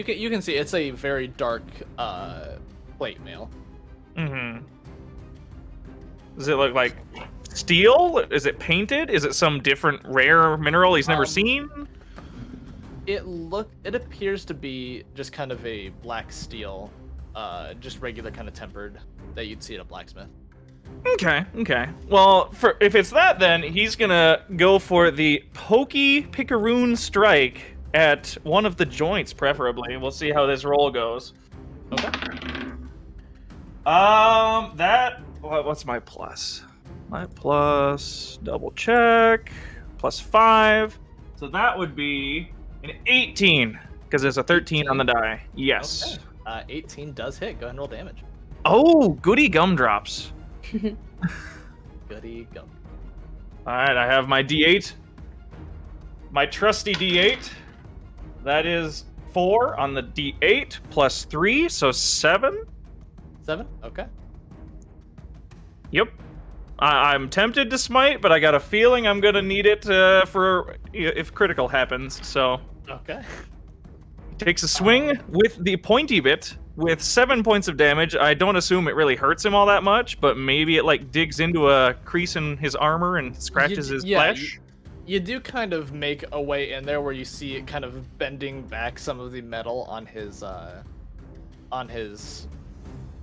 can see it's a very dark plate mail. Does it look like steel? Is it painted? Is it some different rare mineral he's never seen? It appears to be just kind of a black steel, just regular kind of tempered that you'd see at a blacksmith. Okay. Well, if it's that, then he's gonna go for the pokey picaroon strike at one of the joints, preferably. We'll see how this roll goes. Okay. What's my plus? My plus, double check, +5. So that would be an 18, because there's a 13 on the die. Yes. Okay. 18 does hit. Go ahead and roll damage. Oh, goody gumdrops. Goody gum. All right, I have my D8. My trusty D8. That is 4 on the D8 plus 3, so 7. 7? Okay. Yep. I'm tempted to smite, but I got a feeling I'm gonna need it for if critical happens. So. Okay. He takes a swing with the pointy bit with 7 points of damage. I don't assume it really hurts him all that much, but maybe it like digs into a crease in his armor and scratches his flesh. You do kind of make a way in there where you see it kind of bending back some of the metal on his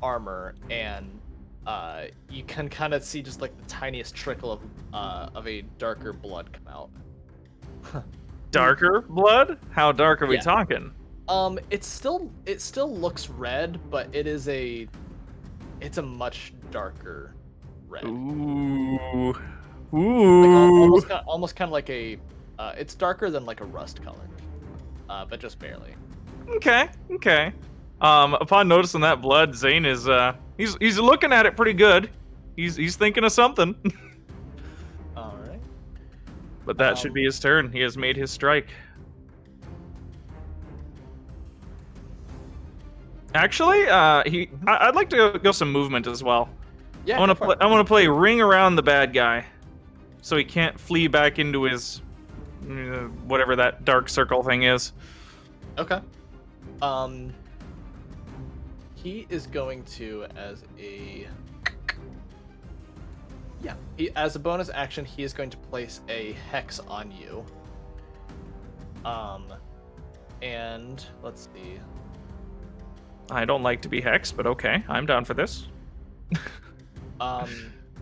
armor, and you can kind of see just like the tiniest trickle of a darker blood come out. Darker blood? How dark are we talking? It still looks red, but it's a much darker red. Ooh. Like almost kind of like a it's darker than like a rust color, but just barely. Okay. Upon noticing that blood, Zane is he's looking at it pretty good. He's thinking of something. All right. But that should be his turn. He has made his strike. Actually, I'd like to go some movement as well. Yeah. I want to play ring around the bad guy, so he can't flee back into his whatever that dark circle thing is. Okay. He is going to as a bonus action, he is going to place a hex on you. And let's see. I don't like to be hexed, but okay, I'm down for this.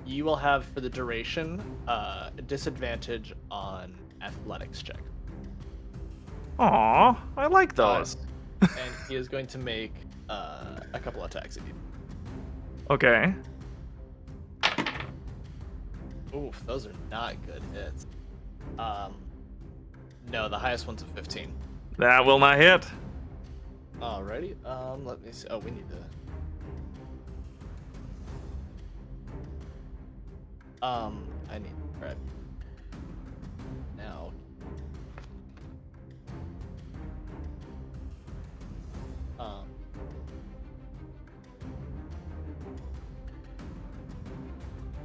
You will have, for the duration, a disadvantage on athletics check. Aw, I like those. And he is going to make a couple attacks at you. Okay. Oof, those are not good hits. No, the highest one's a 15. That will not hit. Alrighty. Let me see. Oh, we need to. I need to grab now.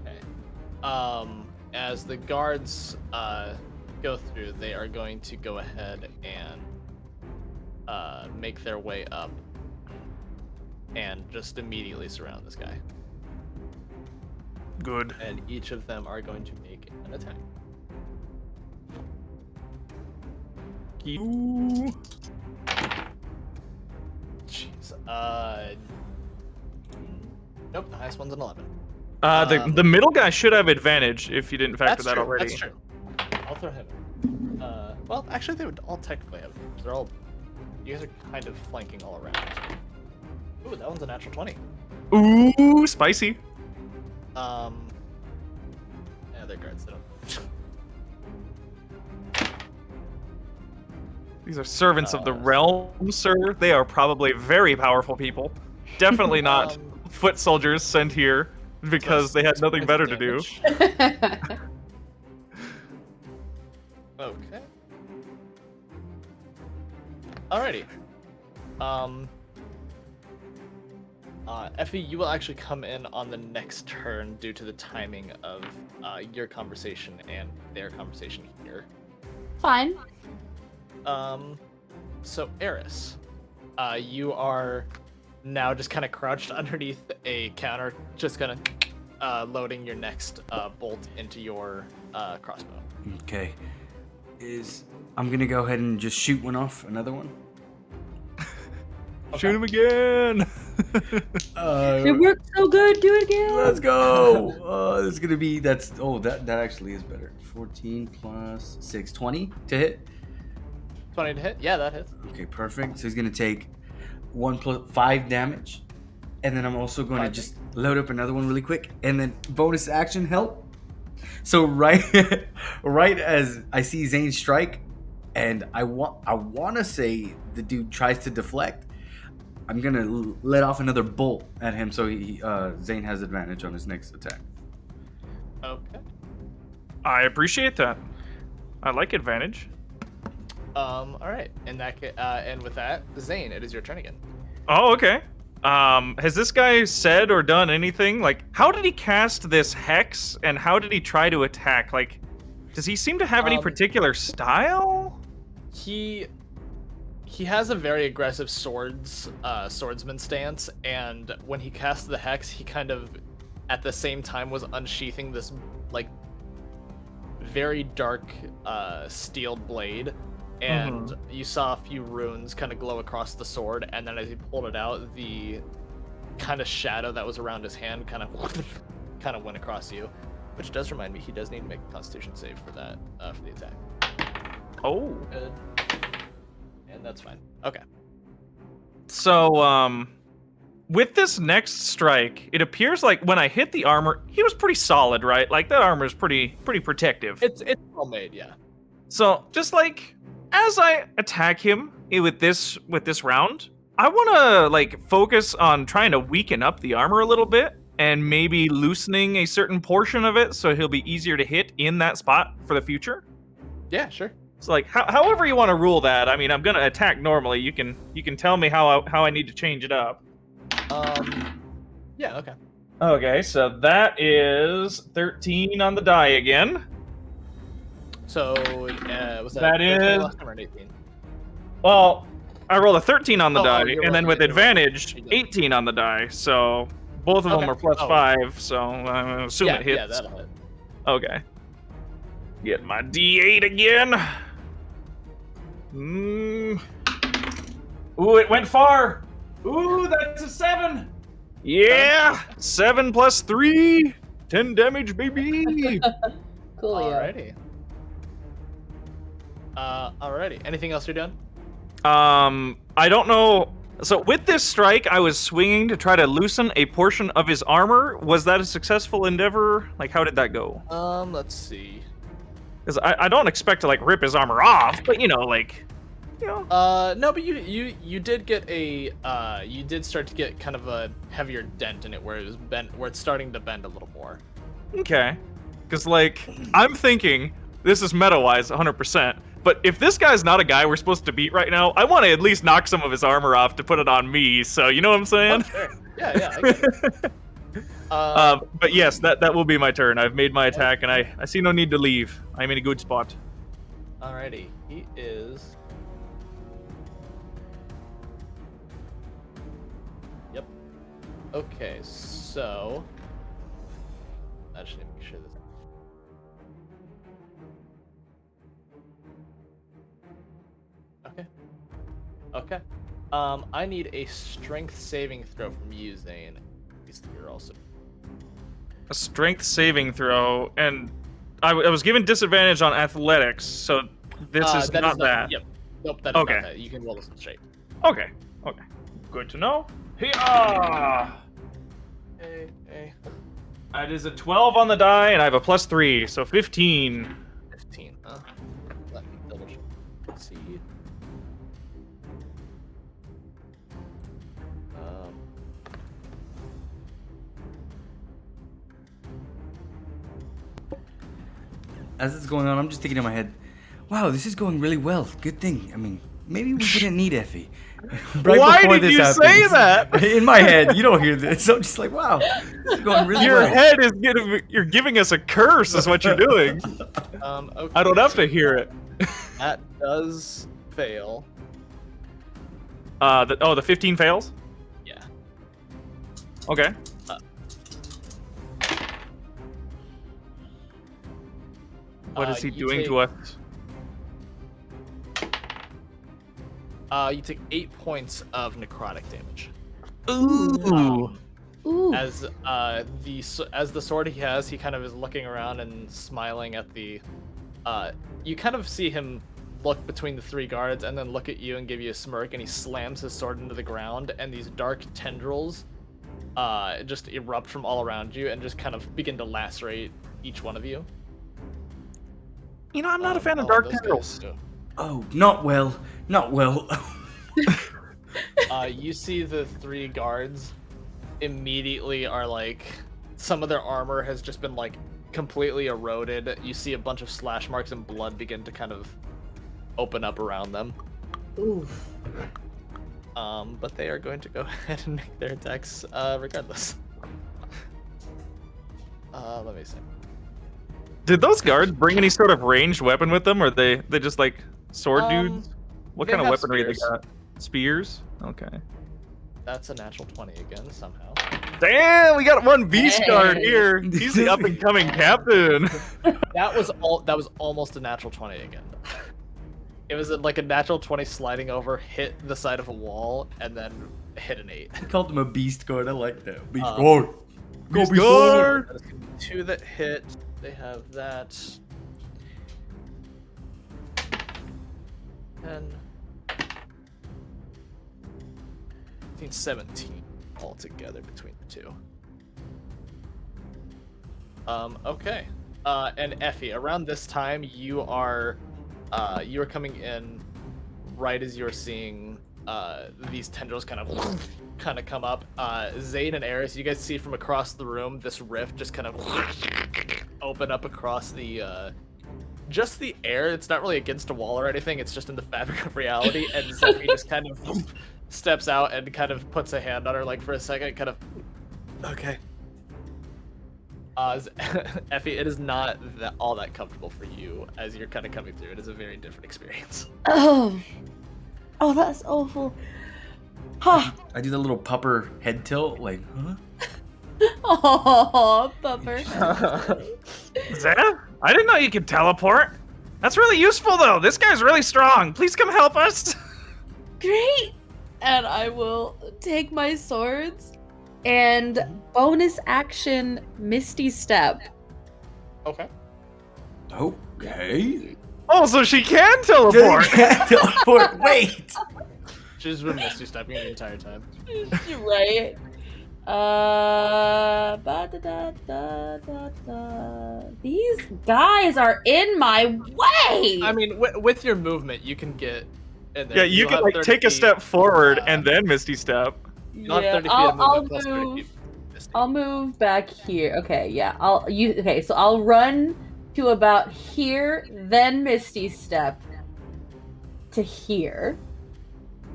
Okay. As the guards go through, they are going to go ahead and make their way up and just immediately surround this guy. Good. And each of them are going to make an attack. You. Jeez. Nope, the highest one's an 11. The middle guy should have advantage if you didn't factor That's that true. already. That's true. I'll throw him. Well, actually, they would all technically have. They're all. You guys are kind of flanking all around. Ooh, that one's a natural 20. Ooh, spicy. Yeah, they're guards. They don't. These are servants of the realm, sir. They are probably very powerful people. Definitely not foot soldiers sent here because they had nothing better to do. Okay. Alrighty. Effie, you will actually come in on the next turn due to the timing of your conversation and their conversation here. Fine. So Eris, you are now just kind of crouched underneath a counter, just kind of loading your next bolt into your crossbow. Okay. I'm gonna go ahead and just shoot one off, another one. Okay. Shoot him again. It worked so good. Do it again. Let's go. It's gonna be that actually is better. 14 plus 6, 20 to hit. 20 to hit? Yeah, that hits. Okay, perfect. So he's gonna take 1 plus 5 damage, and then I'm also going to just load up another one really quick, and then bonus action help. So right as I see Zane strike, and I want to say the dude tries to deflect, I'm gonna let off another bolt at him, so Zane has advantage on his next attack. Okay. I appreciate that. I like advantage. All right. And with that, Zane, it is your turn again. Oh, okay. Has this guy said or done anything? Like, how did he cast this hex, and how did he try to attack? Like, does he seem to have any particular style? He has a very aggressive swordsman stance, and when he cast the hex, he kind of, at the same time, was unsheathing this like very dark steel blade. And you saw a few runes kind of glow across the sword, and then as he pulled it out, the kind of shadow that was around his hand kind of went across you. Which does remind me, he does need to make a Constitution save for that, for the attack. Oh. Good. And that's fine. Okay. So, with this next strike, it appears like when I hit the armor, he was pretty solid, right? Like, that armor is pretty protective. It's well made, yeah. So, just like, as I attack him with this round, I want to like focus on trying to weaken up the armor a little bit and maybe loosening a certain portion of it so he'll be easier to hit in that spot for the future. Yeah, sure. So like however you want to rule that. I mean, I'm gonna attack normally. You can tell me how I need to change it up. Yeah. Okay. Okay, so that is 13 on the die again. So, was That 13 is- last time or 18? Well, I rolled a 13 on the die, you're and then right, with you're right. advantage, 18 on the die. So both of them are plus 5. So I assume it hits. Yeah, that'll hit. Okay. Get my D8 again. Ooh, it went far. Ooh, that's a 7. Yeah, 7 plus 3. 10 damage, baby. Cool. Alrighty. Alrighty. Anything else you're doing? I don't know. So with this strike, I was swinging to try to loosen a portion of his armor. Was that a successful endeavor? Like, how did that go? Let's see. Because I don't expect to, like, rip his armor off, but, you know, like, No, but you did get a you did start to get kind of a heavier dent in it where it was bent, where it's starting to bend a little more. Okay. Because, like, I'm thinking, this is meta-wise 100%, but if this guy's not a guy we're supposed to beat right now, I want to at least knock some of his armor off to put it on me, so you know what I'm saying? Oh, sure. Yeah, I get it. But yes, that will be my turn. I've made my attack, and I see no need to leave. I'm in a good spot. Alrighty, he is. Yep. Okay, so I just need to make sure this. Okay. Okay. I need a strength saving throw from you, Zane. He's here also. A strength saving throw, and I was given disadvantage on athletics, so this is not that. Yep. Nope, that is Okay. not that. You can roll this one straight. Okay. Good to know. Hiya! Hey. That is a 12 on the die, and I have a +3, so 15. 15. Let me double check. Let's see. As it's going on, I'm just thinking in my head, wow, this is going really well. Good thing. I mean, maybe we didn't need Effie. Why did you say that? In my head, you don't hear this. I'm just like, wow, this is going really Your well. head is you're giving us a curse, is what you're doing. Okay. I don't have to hear it. That does fail. The 15 fails? Yeah. Okay. What is he you doing take- to us? You take 8 points of necrotic damage. Ooh. Ooh. As the sword he has, he kind of is looking around and smiling at the. You kind of see him look between the three guards and then look at you and give you a smirk, and he slams his sword into the ground, and these dark tendrils just erupt from all around you and just kind of begin to lacerate each one of you. You know, I'm not a fan of dark those guys tendrils. do. Oh, not well. Not well. You see the three guards immediately are like, some of their armor has just been like completely eroded. You see a bunch of slash marks and blood begin to kind of open up around them. Oof. But they are going to go ahead and make their attacks regardless. Let me see. Did those guards bring any sort of ranged weapon with them, or they just like sword dudes? What they kind of have weaponry spears. they got? Spears? Okay. That's a natural 20 again somehow. Damn, we got one beast guard Hey. here. He's the up and coming captain. That was almost a natural 20 again. It was like a natural 20 sliding over, hit the side of a wall, and then hit an 8. I called him a beast guard. I like that. Beast Um, guard. Go Beast beast guard. guard. That is gonna be 2 that hit. They have that. 10. 17 altogether between the two. Okay. And Effie, around this time you are coming in right as you're seeing these tendrils kind of come up. Zane and Eris, you guys see from across the room this rift just kind of open up across the just the air. It's not really against a wall or anything, it's just in the fabric of reality, and Zephy just kind of steps out and kind of puts a hand on her like for a second, kind of okay. Effie, it is not all that comfortable for you as you're kind of coming through. It is a very different experience. Oh, that's awful. Huh. I do the little pupper head tilt, like, huh? Oh, Pupper. Zeta? I didn't know you could teleport. That's really useful, though. This guy's really strong. Please come help us. Great. And I will take my swords and bonus action Misty Step. Okay. Okay. Oh, so she can Dude, teleport. can't teleport. Wait. She's been Misty stepping the entire time. Right. These guys are in my way. I mean, with your movement, you can get in there. Yeah, you You'll can have like 30 take a feet, step forward uh, and then Misty Step. You'll have Yeah, 30 feet of I'll movement plus 30 move. feet. Misty. I'll move back here. Okay, yeah. Okay, so I'll run to about here, then Misty Step to here.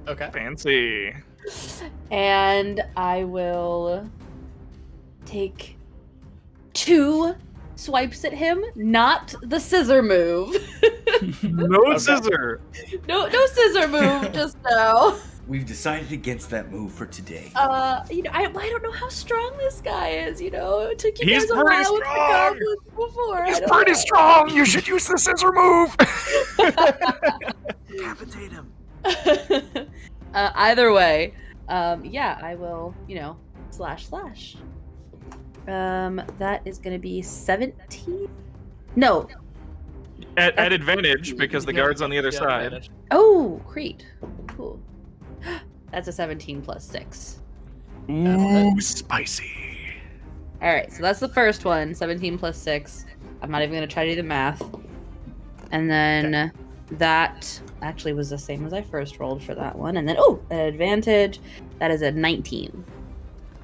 Okay. Fancy. And I will take 2 swipes at him, not the scissor move. No Okay. scissor. No scissor move just now. We've decided against that move for today. I don't know how strong this guy is, It took you He's guys a pretty while with the strong. goblins before. He's I don't pretty know. strong. You should use the scissor move. Decapitate him. Either way, yeah, I will, slash. That is gonna be 17? No. At advantage because the guard's on the other Yeah, side. advantage. Oh, Crete. Cool. That's a 17 plus 6. Ooh, spicy. Alright, so that's the first one, 17 plus 6. I'm not even gonna try to do the math. And then that actually was the same as I first rolled for that one. And then, an advantage. That is a 19.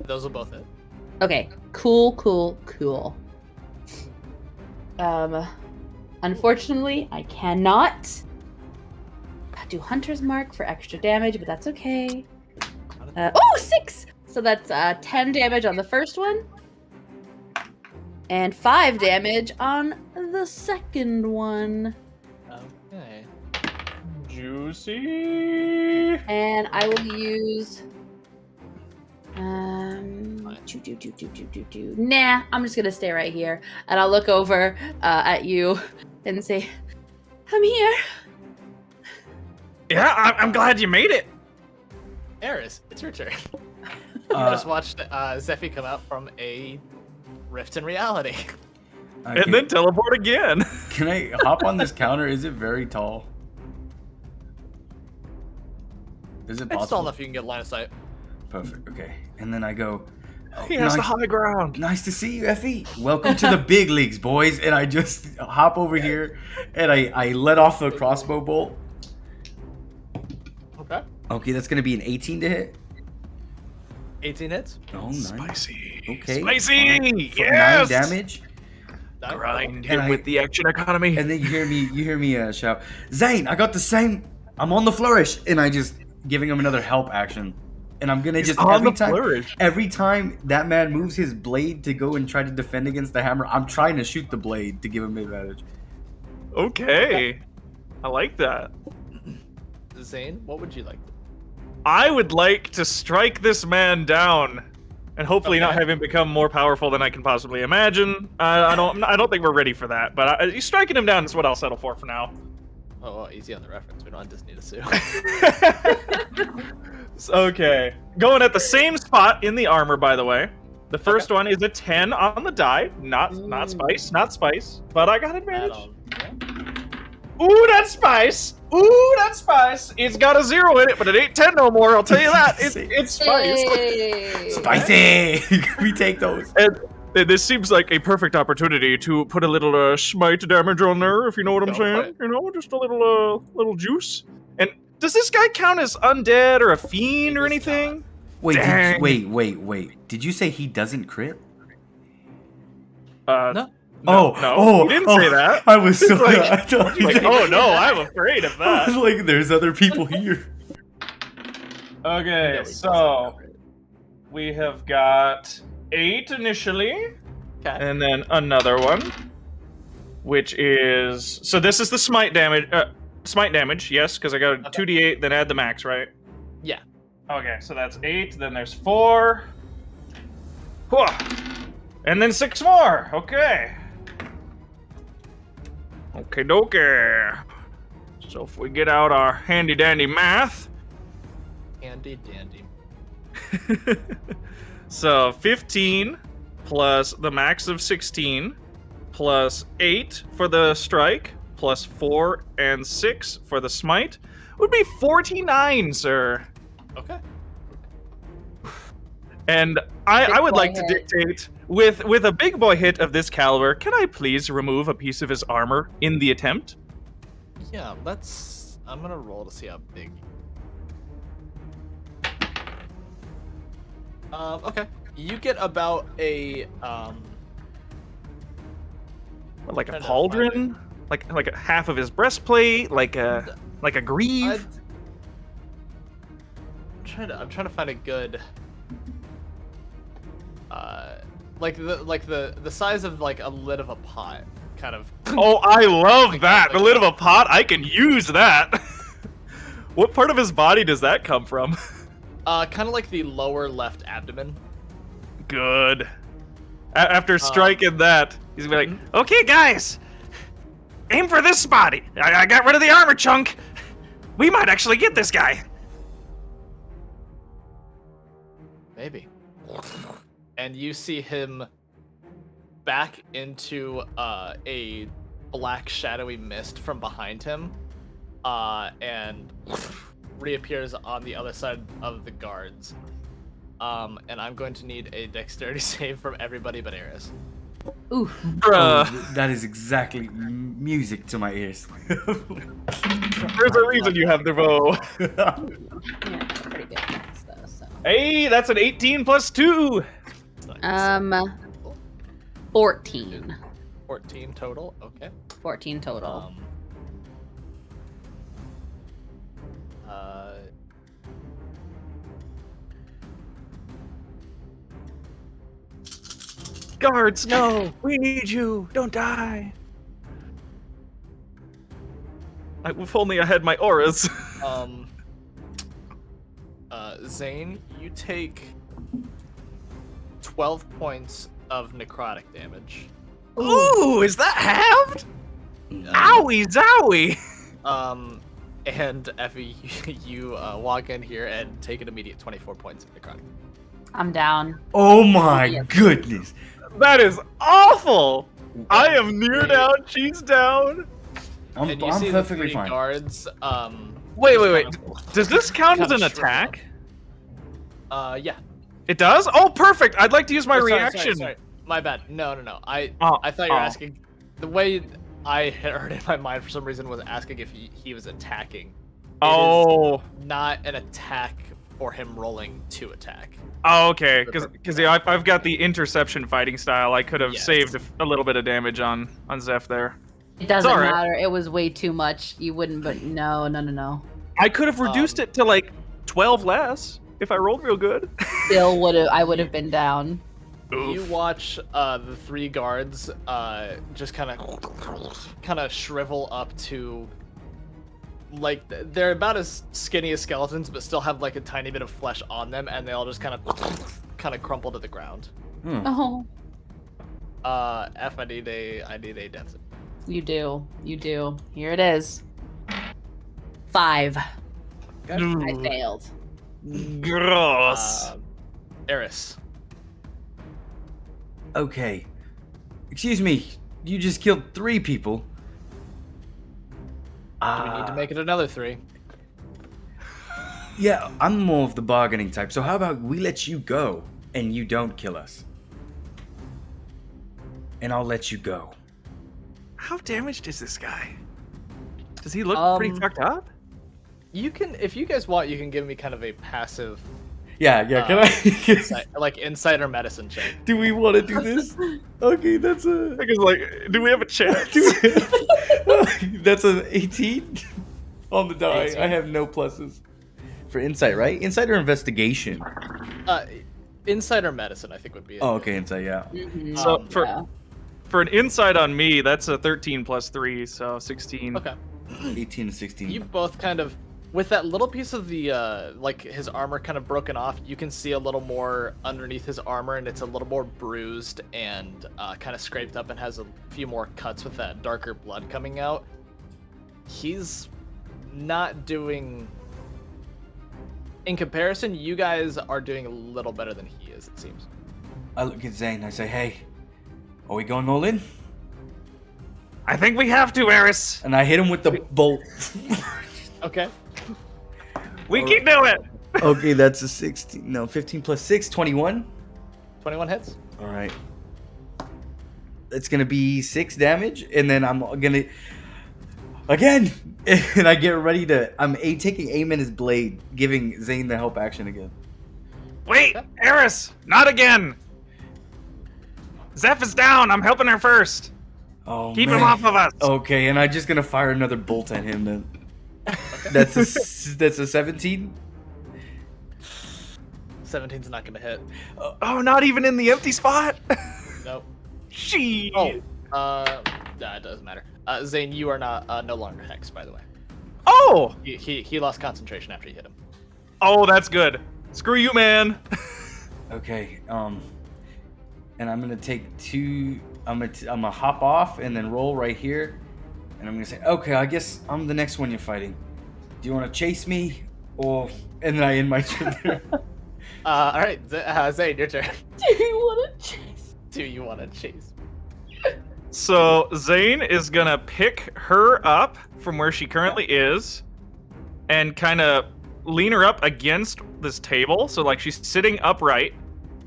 Those will both hit. Okay, cool. Unfortunately, I cannot do Hunter's Mark for extra damage, but that's okay. 6! So that's 10 damage on the first one. And 5 damage on the second one. Okay. Juicy. And I will use... Nah, I'm just gonna stay right here. And I'll look over at you and say, I'm here. Yeah, I'm glad you made it. Eris, it's your turn. You Uh, just watched Zephy come out from a rift in reality. And then teleport again. Can I hop on this counter? Is it very tall? Is it It's tall possible? enough you can get line of sight. Perfect. Okay. And then I go. "Oh, He has the nice, high ground. nice to see you, Effie. Welcome to the big leagues, boys." And I just hop over here, and I let off the crossbow bolt. Okay. Okay, that's gonna be an 18 to hit. 18 hits. Oh, nice. Spicy. Okay. Spicy. fine. For Yes. 9 damage. Nice. Grind And him with the action economy. And then you hear me shout, "Zane, I got the same. I'm on the flourish," and I just giving him another help action. And I'm gonna He's just on the flourish. every time that man moves his blade to go and try to defend against the hammer, I'm trying to shoot the blade to give him advantage. Okay. I like that. Zane, what would you like? I would like to strike this man down, and hopefully not Okay. have him become more powerful than I can possibly imagine. I don't think we're ready for that, but striking him down is what I'll settle for now. Oh, easy on the reference. We don't have Disney to sue. Okay, going at the same spot in the armor, by the way. The first one is a 10 on the die, not spice, but I got advantage. Ooh, that's spice. It's got a 0 in it, but it ain't 10 no more. I'll tell you that. It's spice. Hey. Spicy! We take those. And this seems like a perfect opportunity to put a little smite damage on there, if you know what I'm Go for saying. it. Just a little juice. And does this guy count as undead or a fiend or He does anything? Wait, Dang. wait. Did you say he doesn't crit? No. No, he didn't say that. I was so. Like- I thought he Like, said- oh no, I'm afraid of I was that. like, there's other people here. Okay, No, he so doesn't. we have got 8 initially, Okay. and then another one, which is so this is the smite damage. Smite damage, yes, because I got a 2d8, then add the max, right? Yeah. Okay, so that's 8. Then there's 4. Whew. And then 6 more. Okay. Okay, dokie. So if we get out our handy dandy math. Handy dandy. So 15 plus the max of 16 plus 8 for the strike plus 4 and 6 for the smite would be 49, sir. Okay. And I would boy like to hit. dictate with a big boy hit of this caliber, can I please remove a piece of his armor in the attempt? Yeah, let's I'm gonna roll to see how big. Okay. You get about a Like a trying to pauldron, like a half of his breastplate, like a greave. I'm trying to find a good like the size of like a lid of a pot, kind of. Oh, I love Like that. that, The lid of a pot. I can use that. What part of his body does that come from? Kind of like the lower left abdomen. Good. After striking that, he's gonna be like, "Okay, guys, aim for this spot. I got rid of the armor chunk. We might actually get this guy." Maybe. And you see him back into a black shadowy mist from behind him, and reappears on the other side of the guards. And I'm going to need a dexterity save from everybody but Eris. Ooh. Bruh. Oh, that is exactly music to my ears. There's a reason you have the bow. Yeah, pretty good guess, though, so. Hey, that's an 18 plus 2. 14. 14 total. Okay. 14 total. Guards, no! We need you! Don't die! If only I had my auras. Zane, you take 12 points of necrotic damage. Ooh, is that halved? Owie zowie! And Effie, you walk in here and take an immediate 24 points of necrotic. I'm down. Oh my Yeah. goodness. That is awful! I am near down, she's down. I'm And you see the perfectly three fine. guards. Wait. Does this count as an attack? Yeah. It does? Oh, perfect! I'd like to use my Sorry, reaction. Sorry. My bad. No. I Oh, thought you were oh. asking. The way I had heard in my mind for some reason was asking if he was attacking. It Oh. is not an attack for him rolling to attack. Oh, okay. Because yeah, I've got the interception fighting style. I could have Yes. saved a little bit of damage on Zeph there. It doesn't It's all right. matter. It was way too much. You wouldn't, but no. I could have reduced it to like 12 less if I rolled real good. Still I would have been down. You watch the three guards just kind of shrivel up to, like, they're about as skinny as skeletons, but still have like a tiny bit of flesh on them, and they all just kind of crumple to the ground. Oh, F, I need a death save. you do. Here it is. 5. I failed. Gross. Eris. Okay. Excuse me. You just killed 3 people. Do we need to make it another 3? Yeah, I'm more of the bargaining type. So how about we let you go and you don't kill us? And I'll let you go. How damaged is this guy? Does he look pretty fucked up? You can, if you guys want, you can give me kind of a passive, Yeah, can I? insider medicine check. Do we want to do this? Okay, that's a. Because, like, do we have a chance? That's an 18 on the die. 18. I have no pluses. For insight, right? Insight or investigation? Insider medicine, I think, would be. Oh, okay, insight, yeah. Mhm. So Yeah. for an insight on me, that's a 13 plus 3, so 16. Okay. 18 to 16. You both kind of, with that little piece of the like his armor kind of broken off, you can see a little more underneath his armor, and it's a little more bruised and kind of scraped up, and has a few more cuts with that darker blood coming out. He's not doing. In comparison, you guys are doing a little better than he is, it seems. I look at Zane. I say, "Hey, are we going all in?" I think we have to, Eris. And I hit him with the bolt. Okay. We can do it. Okay, that's a 16. No, 15 plus 6, 21. 21 hits. All right. It's gonna be 6 damage, and then I'm gonna. Again! And I get ready to... I'm taking aim in his blade, giving Zane the help action again. Wait, Eris, not again. Zeph is down. I'm helping her first. Oh, Keep man. him off of us. Okay, and I'm just gonna fire another bolt at him then. That's a 17? 17's not gonna hit. Oh, not even in the empty spot. Nope. She. Oh, nah, it doesn't matter. Zane, you are not no longer hexed, by the way. Oh. He lost concentration after you hit him. Oh, that's good. Screw you, man. Okay, and I'm gonna take 2. I'm gonna hop off and then roll right here, and I'm gonna say, okay, I guess I'm the next one you're fighting. Do you want to chase me, or? And then I end my turn there. All right, Zane, your turn. Do you want to chase? Do you want to chase? So Zane is gonna pick her up from where she currently is, and kind of lean her up against this table. So like she's sitting upright,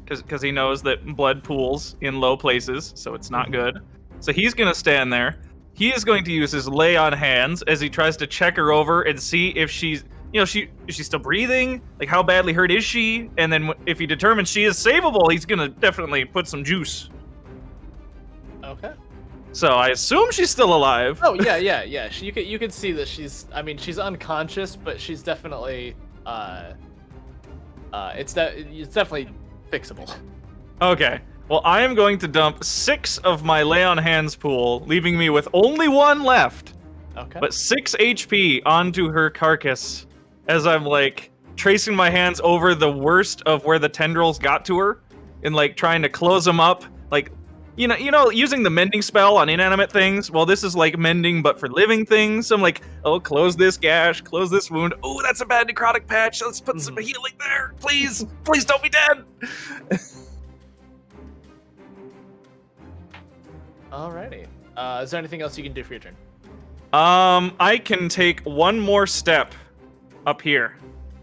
because he knows that blood pools in low places, so it's not good. So he's gonna stand there. He is going to use his lay on hands as he tries to check her over and see if she's, is she still breathing? Like how badly hurt is she? And then if he determines she is savable, he's gonna definitely put some juice. Okay. So I assume she's still alive. Oh yeah. You can see that she's. I mean, she's unconscious, but she's definitely. It's definitely fixable. Okay. Well, I am going to dump 6 of my lay on hands pool, leaving me with only 1 left. Okay. But 6 HP onto her carcass as I'm like tracing my hands over the worst of where the tendrils got to her and like trying to close them up. Like, you know, using the mending spell on inanimate things. Well, this is like mending, but for living things. So I'm like, oh, close this gash, close this wound. Oh, that's a bad necrotic patch. Let's put some healing there. Please, please don't be dead. Alrighty. Is there anything else you can do for your turn? I can take 1 more step up here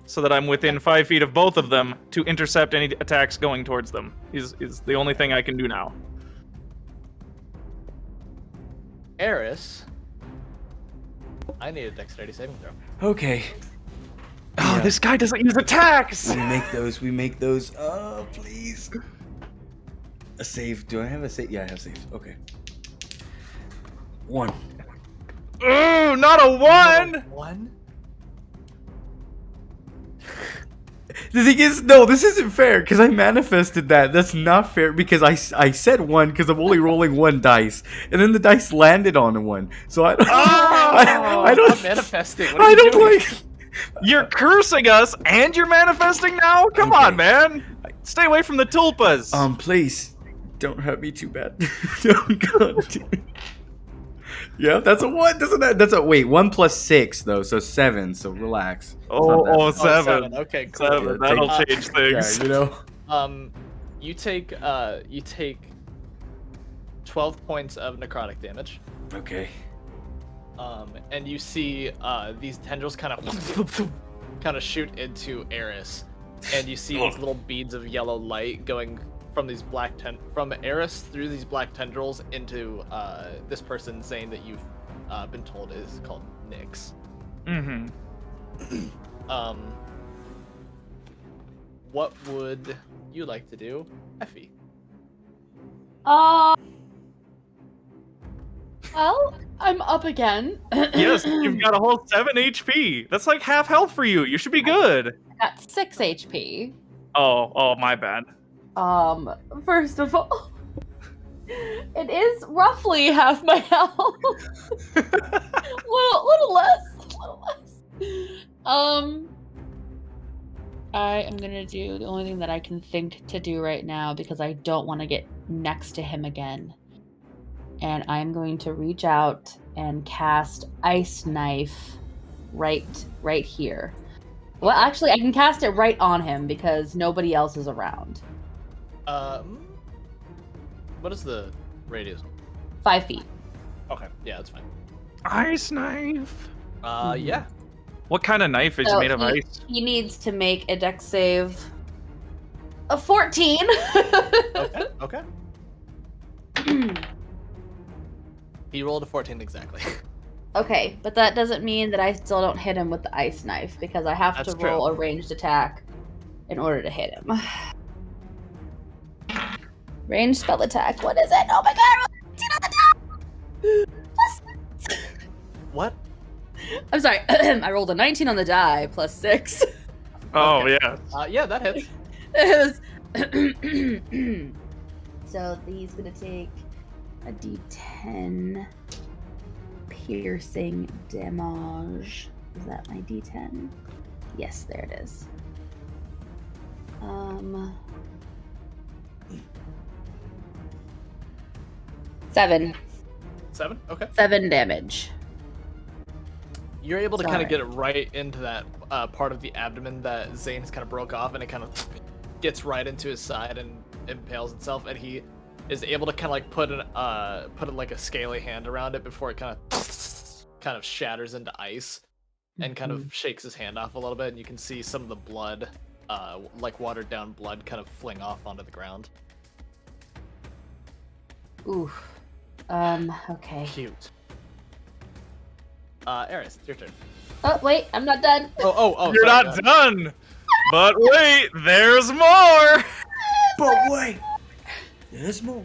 so that I'm within 5 feet of both of them to intercept any attacks going towards them. Is the only thing I can do now. Eris, I need a dexterity saving throw. Okay. Oh, this guy doesn't use attacks! We make those. Oh, please. A save. Do I have a save? Yeah, I have saves. Okay. 1. Ooh, not a 1! 1? The thing is, no, this isn't fair because I manifested that. That's not fair because I said 1 because I'm only rolling 1 dice, and then the dice landed on a 1. So I don't. I don't. I'm manifesting. What are I you don't doing? like. You're cursing us and you're manifesting now? Come Okay. on, man. Stay away from the tulpas. Please, don't hurt me too bad. Don't go. Yeah, that's a 1. Doesn't that? That's a wait. 1 plus 6 though, so 7. So relax. Oh, It's not that 7. Okay, cool. 7. That'll change bad. things. Yeah, you know. You take 12 points of necrotic damage. Okay. And you see these tendrils kind of shoot into Eris, and you see these little beads of yellow light going from these from Eris through these black tendrils into this person Zane that you've been told is called Nyx. Mm-hmm. What would you like to do, Effie? Well, I'm up again. Yes, you've got a whole 7 HP. That's like half health for you. You should be good. I got 6 HP. Oh, my bad. First of all, it is roughly half my health. little less. I am gonna do the only thing that I can think to do right now because I don't want to get next to him again. And I'm going to reach out and cast Ice Knife right here. Well, actually, I can cast it right on him because nobody else is around. What is the radius? 5 feet. Okay, yeah, that's fine. Ice knife. Yeah. What kind of knife is So made of ice? He needs to make a dex save of 14. Okay. He rolled a 14 exactly. Okay, but that doesn't mean that I still don't hit him with the ice knife because I have That's to roll true. a ranged attack in order to hit him. Ranged spell attack. What is it? Oh my god! I rolled a 19 on the die. What? I'm sorry. I rolled a 19 on the die plus 6. Oh Okay. yeah. Yeah, that hits. It was so he's gonna take a d10 piercing damage. Is that my d10? Yes, there it is. 7. 7? Okay. 7 damage. You're able to kind Sorry. of get it right into that part of the abdomen that Zane has kind of broke off, and it kind of gets right into his side and impales itself, and he is able to kind of like put like a scaly hand around it before it kind of shatters into ice, and kind of shakes his hand off a little bit, and you can see some of the blood, like watered down blood, kind of fling off onto the ground. Ooh. Okay. Cute. Eris, it's your turn. Oh, wait, I'm not done. Oh, You're sorry, not done. But wait, there's more. But wait, there's more.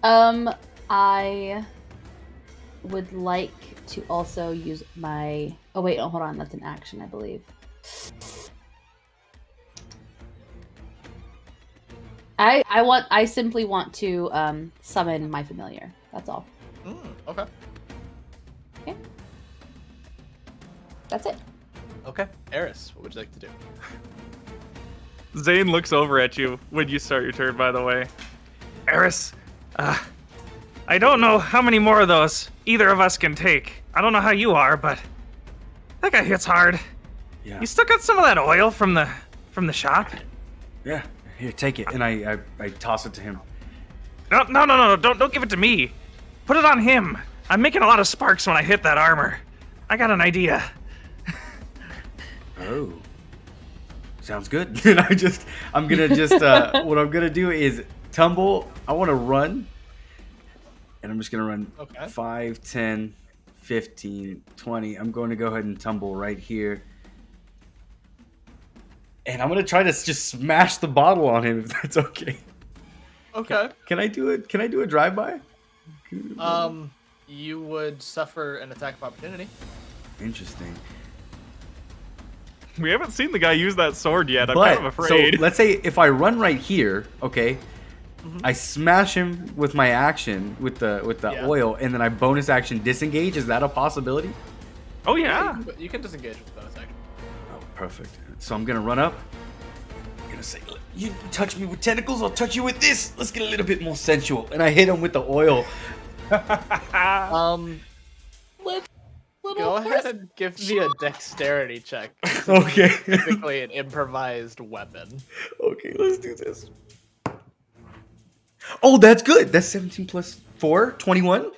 I would like to also use my... Oh, wait, hold on. That's an action, I believe. I simply want to summon my familiar. That's all. Okay. Okay. That's it. Okay. Eris, what would you like to do? Zane looks over at you when you start your turn, by the way. Eris, I don't know how many more of those either of us can take. I don't know how you are, but that guy hits hard. Yeah. You still got some of that oil from the shop? Yeah. Here, take it. And I toss it to him. No, don't give it to me. Put it on him. I'm making a lot of sparks when I hit that armor. I got an idea. Oh. Sounds good. And I'm gonna just what I'm gonna do is tumble. I wanna run. And I'm just gonna run Okay. 5, 10, 15, 20. I'm going to go ahead and tumble right here. And I'm gonna try to just smash the bottle on him if that's okay. Okay. Can I do it? Can I do a drive-by? You would suffer an attack of opportunity. Interesting. We haven't seen the guy use that sword yet. I'm But kind of afraid. so let's say if I run right here, okay, I smash him with my action with the Yeah. oil, and then I bonus action disengage. Is that a possibility? Oh yeah. You can disengage with bonus action. Oh, perfect. So I'm gonna run up. I'm gonna say, "You touch me with tentacles, I'll touch you with this. Let's get a little bit more sensual." And I hit him with the oil. Go ahead and give me a dexterity check. Okay. Typically an improvised weapon. Okay, let's do this. Oh, that's good. That's 17 plus 4, 21.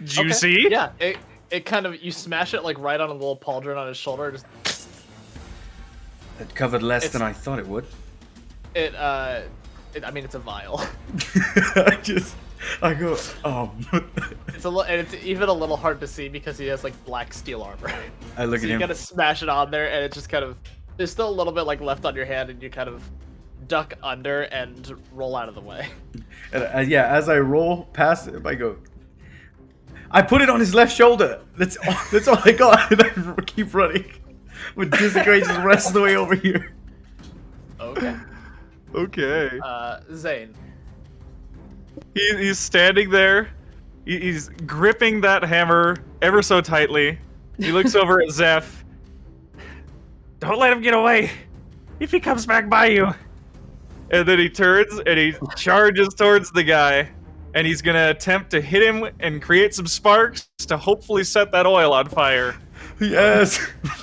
Juicy. Okay. Yeah, it kind of, you smash it like right on a little pauldron on his shoulder. Just That covered less It's- than I thought it would. I mean, it's a vial. I go, It's even a little hard to see because he has like black steel armor. I look So at you him. gotta smash it on there, and it just kind of, there's still a little bit like left on your hand, and you kind of duck under and roll out of the way. And, yeah, as I roll past him, I go. I put it on his left shoulder. That's all I got. And I keep running. With disintegrates the rest of the way over here. Okay. Okay. Zane. He's standing there. He's gripping that hammer ever so tightly. He looks over at Zeph. Don't let him get away. If he comes back by you. And then he turns and he charges towards the guy. And he's gonna attempt to hit him and create some sparks to hopefully set that oil on fire. Yes.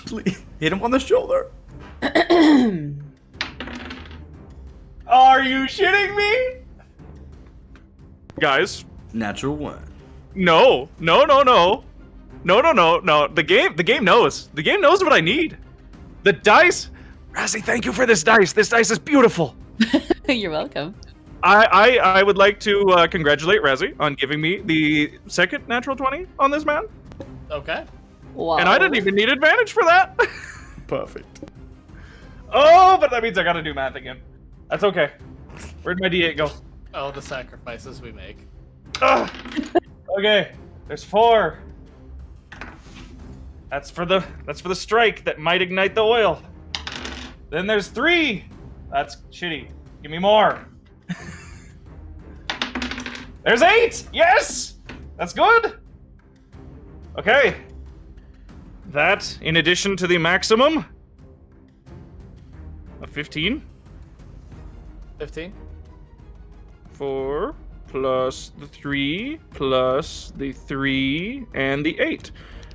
Please. Hit him on the shoulder. Are you shitting me? Guys, Natural 1. no. The game knows. The game knows what I need. The dice. Razzie, thank you for this dice. This dice is beautiful. You're welcome. I would like to congratulate Razzie on giving me the second natural 20 on this man. Okay. Wow. And I didn't even need advantage for that. Perfect. Oh, but that means I gotta do math again. That's okay. Where'd my D8 go? Oh, the sacrifices we make. Ugh. Okay, there's 4. That's for the strike that might ignite the oil. Then there's 3. That's shitty. Give me more. There's 8. Yes, that's good. Okay. That, in addition to the maximum of 15. 15. 4 plus the 3 plus the 3 and the 8.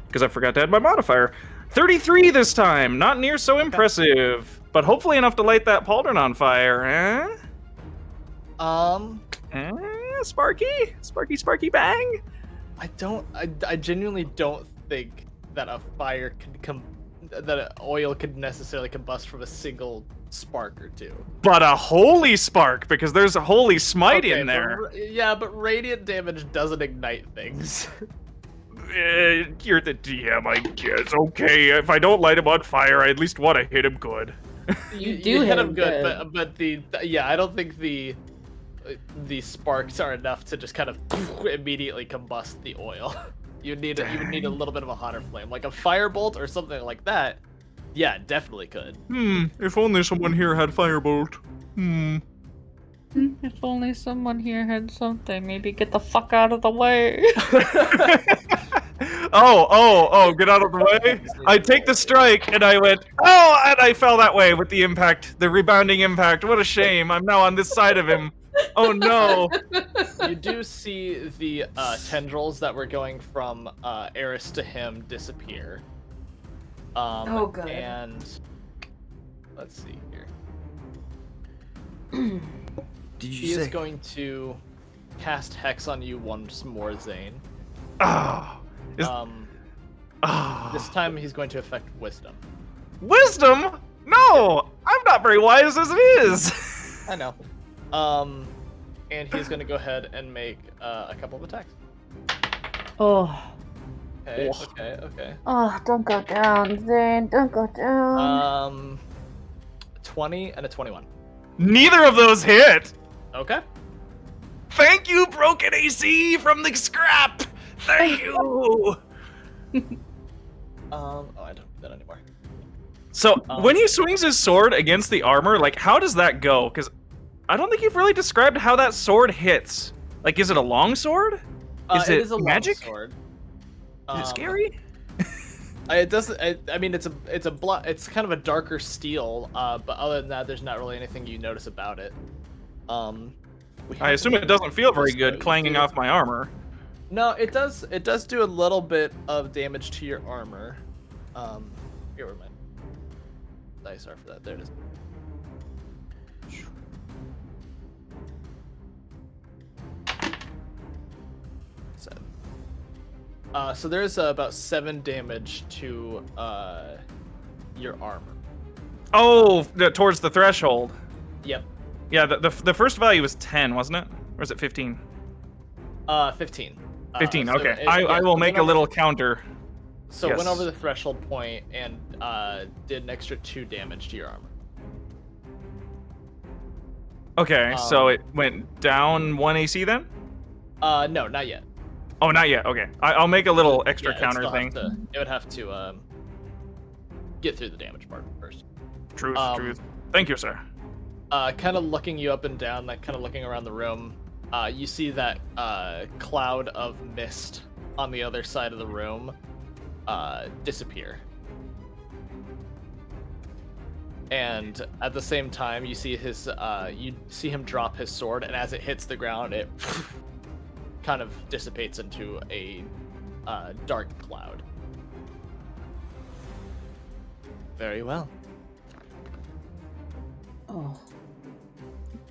Because I forgot to add my modifier. 33 this time. Not near so impressive. But hopefully enough to light that pauldron on fire, Sparky? Sparky bang? I genuinely don't think that a fire could that oil could necessarily combust from a single spark or two. But a holy spark, because there's a holy smite in there. But radiant damage doesn't ignite things. You're the DM, I guess. Okay, if I don't light him on fire, I at least want to hit him good. You do hit hit him him good, but I don't think the sparks are enough to just kind of immediately combust the oil. You would need a little bit of a hotter flame, like a firebolt or something like that. Yeah, definitely could. If only someone here had firebolt. If only someone here had something, maybe get the fuck out of the way. Oh, get out of the way. I take the strike and I went, and I fell that way with the impact, the rebounding impact. What a shame. I'm now on this side of him. Oh no. You do see the tendrils that were going from Eris to him disappear. Oh, good. And let's see here. Did He you is say? going to cast Hex on you once more, Zane. Oh. This time he's going to affect Wisdom. Wisdom? No, I'm not very wise as it is. I know. And he's going to go ahead and make a couple of attacks. Oh. Okay. Oh, don't go down, Zane. Don't go down. 20 and a 21. Neither of those hit. Okay. Thank you, broken AC from the scrap. Thank you. I don't do that anymore. So when he swings his sword against the armor, like how does that go? Because I don't think you've really described how that sword hits. Like, is it a long sword? Is it is a magic? Long sword. Is it scary? It doesn't. I mean, it's kind of a darker steel. But other than that, there's not really anything you notice about it. I assume it doesn't feel very good clanging off my armor. No, it does. It does do a little bit of damage to your armor. Here where my dice are for that. There it is. So there's about 7 damage to your armor. Oh, towards the threshold. Yep. Yeah, the first value was 10, wasn't it? Or is it 15? 15. 15, So okay. I will make a little counter. So it went Yes. over the threshold point and did an extra 2 damage to your armor. Okay, so it went down 1 AC then? No, not yet. Oh, not yet. Okay, I'll make a little extra Yeah, counter thing. It would have to get through the damage part first. Truth. Thank you, sir. Kind of looking you up and down, like kind of looking around the room, you see that cloud of mist on the other side of the room disappear. And at the same time, you see him drop his sword, and as it hits the ground, it kind of dissipates into a dark cloud. Very well. Oh.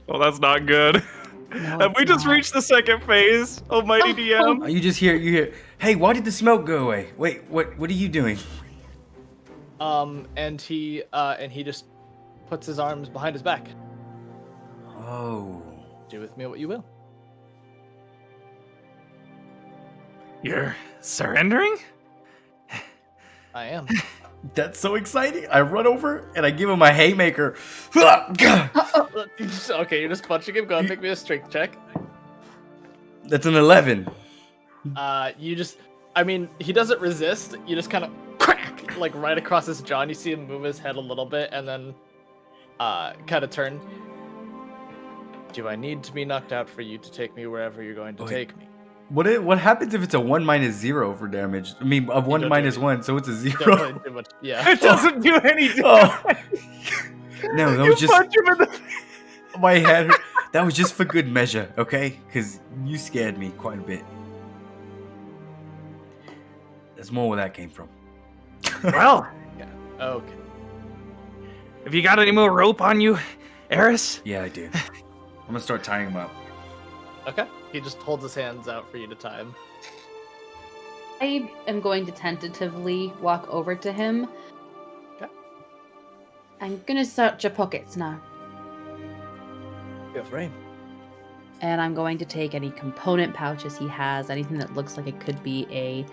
Well, that's not good. No, Have we it's just not. reached the second phase, almighty DM? You just hear. Hey, why did the smoke go away? Wait, what are you doing? And he just puts his arms behind his back. Oh. Do with me what you will. You're surrendering? I am. That's so exciting. I run over and I give him a haymaker. Okay, you're just punching him. Go ahead, make me a strength check. That's an 11. I mean, he doesn't resist. You just kind of crack, like right across his jaw, and you see him move his head a little bit, and then kind of turn. Do I need to be knocked out for you to take me wherever you're going to take me? What happens if it's a 1 - 0 for damage? I mean, a 1 - 1, so it's a 0. Don't play too much. Yeah. It doesn't do any damage. Oh. No, that was just punch him in the my head. That was just for good measure, okay? Because you scared me quite a bit. There's more where that came from. Well, Yeah. Okay. have you got any more rope on you, Eris? Yeah, I do. I'm gonna start tying him up. Okay. He just holds his hands out for you to tie him. I am going to tentatively walk over to him. Okay. I'm gonna search your pockets now. Feel free. And I'm going to take any component pouches he has, anything that looks like it could be a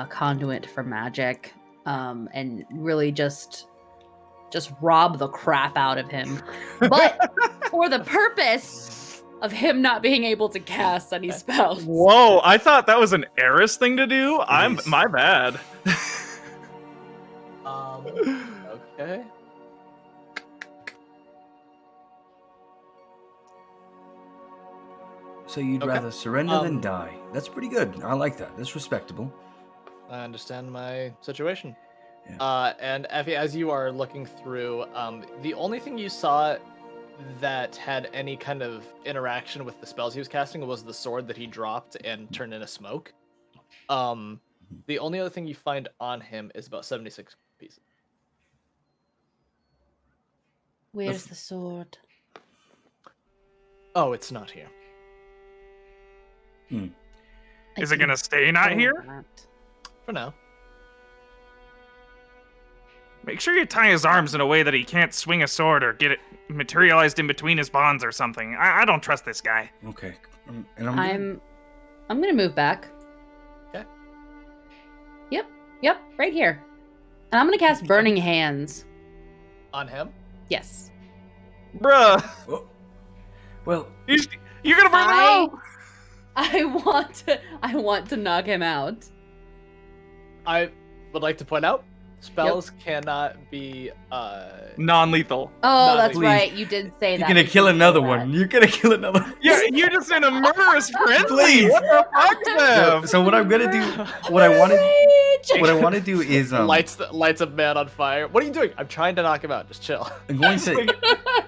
conduit for magic, and really just rob the crap out of him. But for the purpose of him not being able to cast any spells. Whoa, I thought that was an Eris thing to do. is. My bad. Okay. So you'd Okay. rather surrender than die. That's pretty good. I like that. That's respectable. I understand my situation. Yeah. And Effie, as you are looking through, the only thing you saw that had any kind of interaction with the spells he was casting was the sword that he dropped and turned into smoke. The only other thing you find on him is about 76 pieces. Where's the sword? Oh, it's not here. Is it gonna stay not here? For now. Make sure you tie his arms in a way that he can't swing a sword or get it materialized in between his bonds or something. I don't trust this guy. Okay. And I'm gonna move back. Okay. Yep, right here. And I'm gonna cast Burning Hands. On him? Yes. Bruh, Oh. Well, you're gonna burn the rope! I want to knock him out. I would like to point out, spells cannot be Non-lethal. Oh, No, that's please. right. You did say you're that. gonna You kill did say another that. one. You're gonna kill another one. You're just in a murderous frenzy. Please. What the fuck, Zev? So what I'm gonna do, what I want to do is lights a man on fire. What are you doing? I'm trying to knock him out. Just chill. I'm going to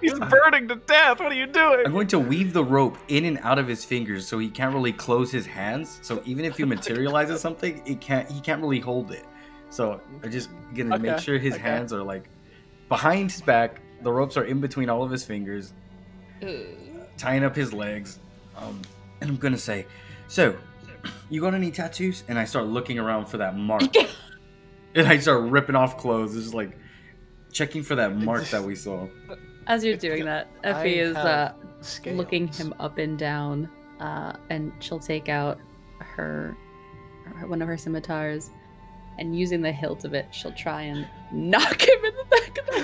He's burning to death. What are you doing? I'm going to weave the rope in and out of his fingers so he can't really close his hands. So even if he materializes something, he can't really hold it. So I'm just gonna make sure his hands are like behind his back. The ropes are in between all of his fingers, tying up his legs. And I'm gonna say, so you got any tattoos? And I start looking around for that mark. And I start ripping off clothes, just like checking for that mark that we saw. As you're doing that, Effie is Scales. looking him up and down, and she'll take out one of her scimitars, and using the hilt of it, she'll try and knock him in the back of the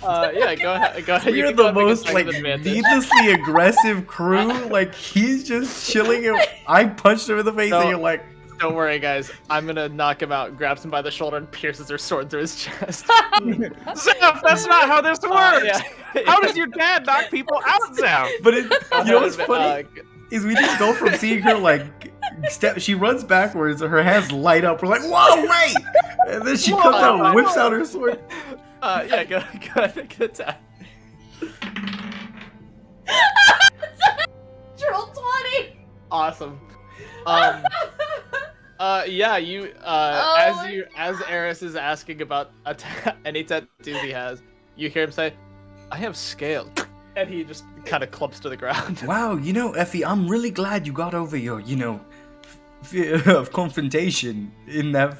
head. Yeah, go ahead. Go ahead. You We're can go the and make a most strength like advantage. needlessly aggressive crew. Like he's just chilling. I punched him in the face, No. and you're like, Don't worry, guys. I'm gonna knock him out, grabs him by the shoulder, and pierces her sword through his chest. Zev, that's not how this works. Yeah. How does your dad knock people out, Zev? but you know what's funny is we just go from seeing her like she runs backwards, and her hands light up. We're like, whoa, wait! And then she comes out, and whips out her sword. Yeah, go ahead, make an attack. Roll 20. Awesome. Yeah, you as Eris is asking about any tattoos he has, you hear him say, "I have scales," and he just kind of clumps to the ground. Wow, you know, Effie, I'm really glad you got over your, fear of confrontation in that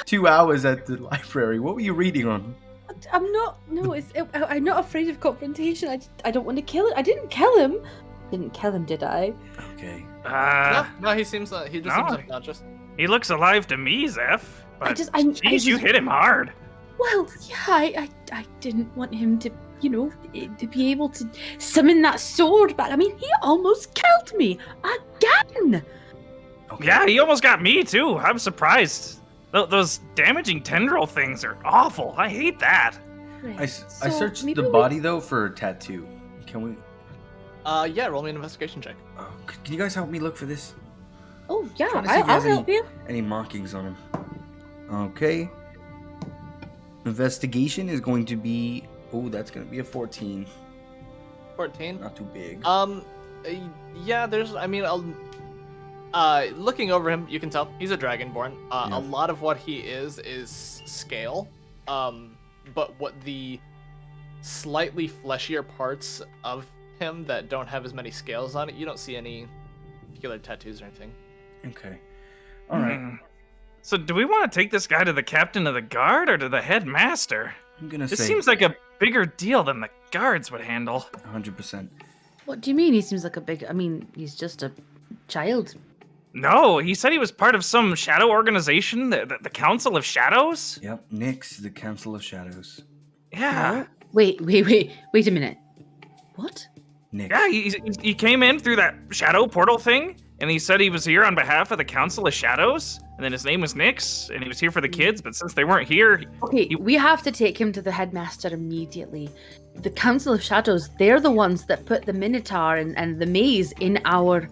2 hours at the library. What were you reading on? I'm not. No, I'm not afraid of confrontation. I don't want to kill it. I didn't kill him. Didn't kill him, did I? Okay. No, he just seems unconscious. He looks alive to me, Zeph. But I jeez, you hit him hard. Well, yeah, I didn't want him to, to be able to summon that sword back. I mean, he almost killed me again. Okay. Yeah, he almost got me too. I'm surprised. Those damaging tendril things are awful. I hate that. I So searched maybe the body though for a tattoo. Can we? Yeah, roll me an investigation check. Can you guys help me look for this? Oh yeah, Trying to see if he I'll has help you. Any markings on him? Okay. Investigation is going to be. Oh, that's going to be a 14. 14. Not too big. Yeah, there's. I mean, looking over him, you can tell he's a dragonborn. Yeah. A lot of what he is scale. But what the slightly fleshier parts of him that don't have as many scales on it, you don't see any particular tattoos or anything. Okay. All right. So do we want to take this guy to the captain of the guard or to the headmaster? I'm going to This say seems like a bigger deal than the guards would handle. 100%. What do you mean? He seems like a big. I mean, he's just a child. No, he said he was part of some shadow organization, the Council of Shadows? Yep. Nyx, the Council of Shadows. Yeah. Wait a minute. What? Nyx. Yeah, he came in through that shadow portal thing, and he said he was here on behalf of the Council of Shadows, and then his name was Nyx, and he was here for the kids, but since they weren't here... Okay, we have to take him to the headmaster immediately. The Council of Shadows, they're the ones that put the Minotaur and the maze in our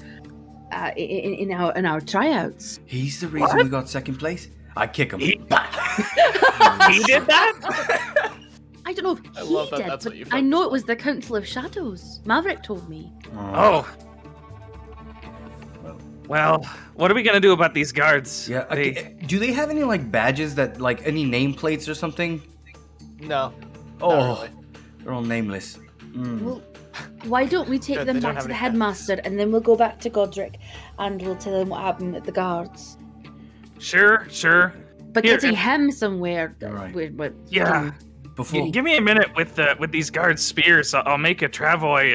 in our tryouts. He's the reason we got second place. I kick him. He did that? I don't know if I he love that did, that's but what you I know focus it was the Council of Shadows. Maverick told me. Oh. Well, what are we gonna do about these guards? Yeah. Do they have any like badges that like any nameplates or something? No. Oh, Not really. they're all nameless. Well, why don't we take Good, them they don't back have to the any headmaster and then we'll go back to Godric and we'll tell him what happened at the guards. Sure. But Here, getting and- him somewhere, You're right. we're Yeah. Before. Give me a minute with these guards' spears. I'll make a travois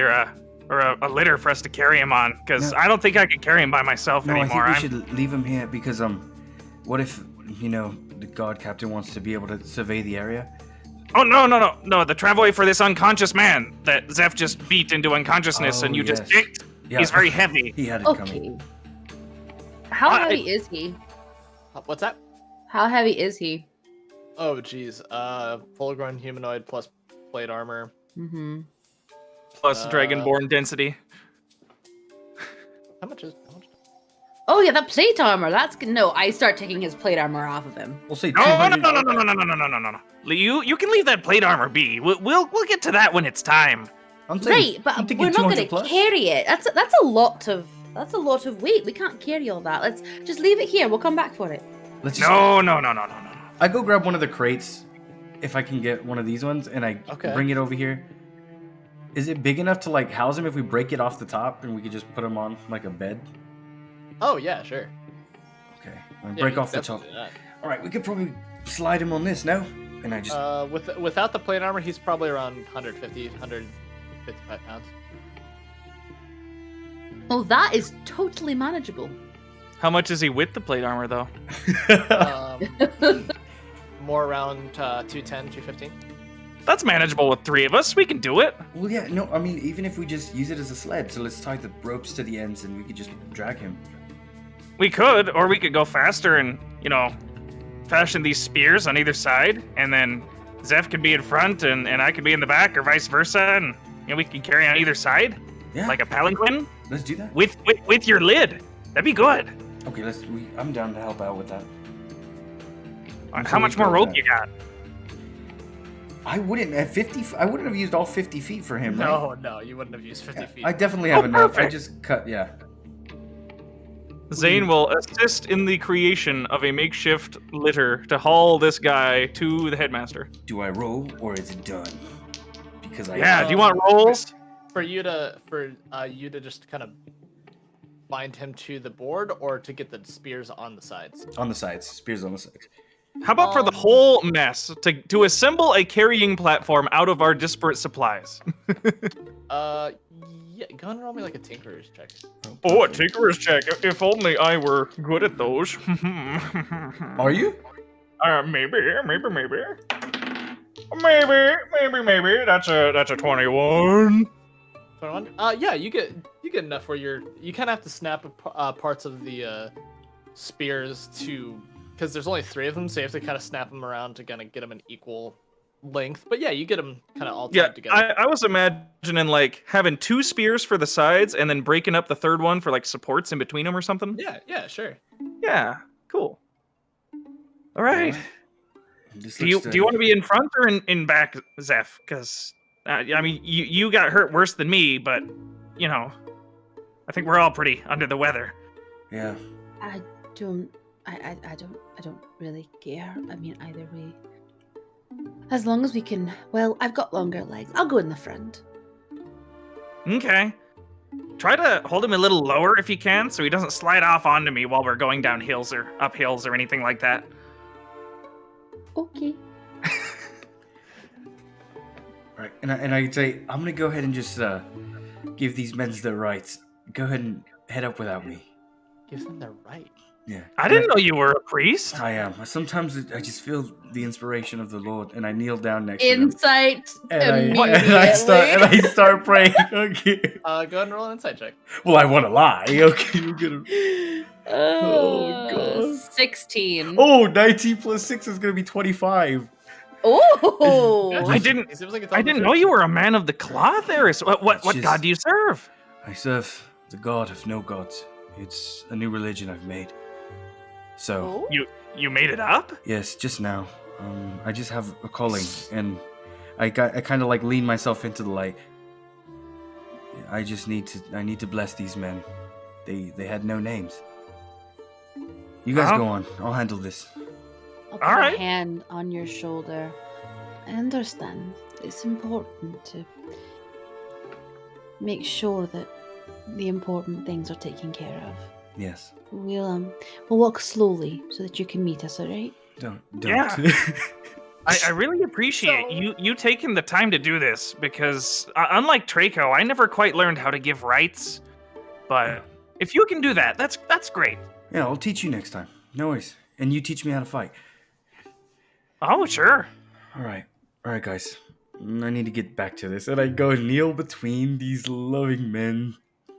or a litter for us to carry him on, because No. I don't think I can carry him by myself No, anymore. I think we should leave him here because what if the guard captain wants to be able to survey the area? Oh no! The travois for this unconscious man that Zeph just beat into unconsciousness, and you just yes. kicked. Yeah. He's very heavy. He had it coming. okay. How I- heavy is he? What's that? How heavy is he? Oh, geez. Full-grown humanoid plus plate armor. Mm-hmm. Plus dragonborn density. How much? Oh yeah, that plate armor. That's no. I start taking his plate armor off of him. We'll say No. 200. You can leave that plate armor be. We'll get to that when it's time. I'm saying, Right, but I'm thinking we're not 200 going to plus. carry it. That's a lot of weight. We can't carry all that. Let's just leave it here. We'll come back for it. Let's just, No. I go grab one of the crates, if I can get one of these ones, and I Okay. bring it over here. Is it big enough to like house him if we break it off the top and we could just put him on like a bed? Oh, yeah, sure. Okay. I Yeah, break we off the can top. definitely do that. All right, we could probably slide him on this, no? And I just Without the plate armor, he's probably around 155 pounds. Oh, that is totally manageable. How much is he with the plate armor, though? More around 210, 215. That's manageable with three of us. We can do it. Well, yeah, no, I mean, even if we just use it as a sled, so let's tie the ropes to the ends and we could just drag him. We could, or we could go faster and, fashion these spears on either side, and then Zeph could be in front and I could be in the back, or vice versa, and we can carry on either side, Yeah, like a palanquin, let's do that. with your lid. That'd be good. Okay, I'm down to help out with that. How much more rope you got? I wouldn't at 50. I wouldn't have used all 50 feet for him, right? No, you wouldn't have used 50 feet. I definitely have enough. I perfect. just cut. Yeah. Zane will assist in the creation of a makeshift litter to haul this guy to the headmaster. Do I roll or is it done? Because I Yeah, do you want rolls? For you to just kind of bind him to the board, or to get the spears on the sides. on the sides, spears on the sides. How about for the whole mess, to assemble a carrying platform out of our disparate supplies? Yeah, go ahead and roll me like a tinkerer's check. Oh, a tinkerer's check. If only I were good at those. Are you? Maybe. That's a 21. 21. Yeah, you get enough where you kind of have to snap parts of the spears because there's only 3 of them, so you have to kind of snap them around to kind of get them an equal length. But yeah, you get them kind of all tied together. I was imagining like having 2 spears for the sides and then breaking up the third one for like supports in between them or something. Yeah, sure. Yeah, cool. All right. Do you want to be in front or in back, Zeph? Because I mean, you got hurt worse than me, but you know, I think we're all pretty under the weather. Yeah. I don't really care. I mean, either way. As long as we can. Well, I've got longer legs. I'll go in the front. Okay. Try to hold him a little lower if you can, so he doesn't slide off onto me while we're going down hills or up hills or anything like that. Okay. Right, and I'd say I'm gonna go ahead and just give these men their rights. Go ahead and head up without me. Gives them their right. Yeah. I didn't know you were a priest. I am. Sometimes I just feel the inspiration of the Lord, and I kneel down next to him. Insight And immediately. I start praying. Okay. Go ahead and roll an insight check. Well, I want to lie. Okay, you're gonna. Oh, God. 16. Oh, 19 plus 6 is gonna be 25. Oh. I didn't know you were a man of the cloth, Eris. What Just- god do you serve? I serve the God of no gods. It's a new religion I've made. So, You made it up? yes, just now. I just have a calling, and I kind of like lean myself into the light. I need to bless these men. They had no names. You guys go on. I'll handle this. I'll put All right. a hand on your shoulder. I understand. It's important to make sure that the important things are taken care of. Yes. We'll walk slowly so that you can meet us, alright? Don't. Yeah. I really appreciate you taking the time to do this because unlike Traco, I never quite learned how to give rights. But if you can do that, that's great. Yeah, I'll teach you next time. No worries. And you teach me how to fight. Oh, sure. All right, guys. I need to get back to this. And I go kneel between these loving men. I'm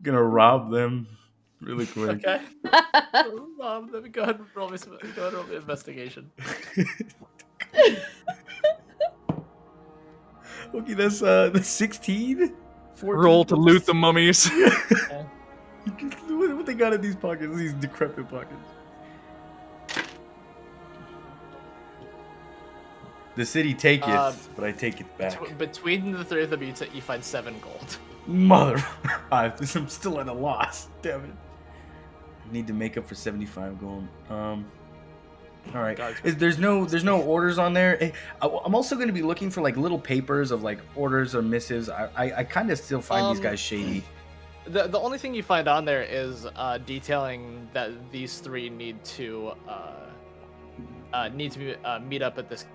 gonna rob them really quick. Okay. Let me go ahead and roll the investigation. Okay, that's 16. 14. Roll to loot the mummies. What they got in these pockets? These decrepit pockets. The city taketh, but I take it back. Between the 3 of them, you find 7 gold. Mother, I'm still at a loss. Damn it. I need to make up for 75 gold. All right. There's no orders on there. I'm also going to be looking for like little papers of like orders or missives. I kind of still find these guys shady. The only thing you find on there is detailing that these 3 need to meet up at this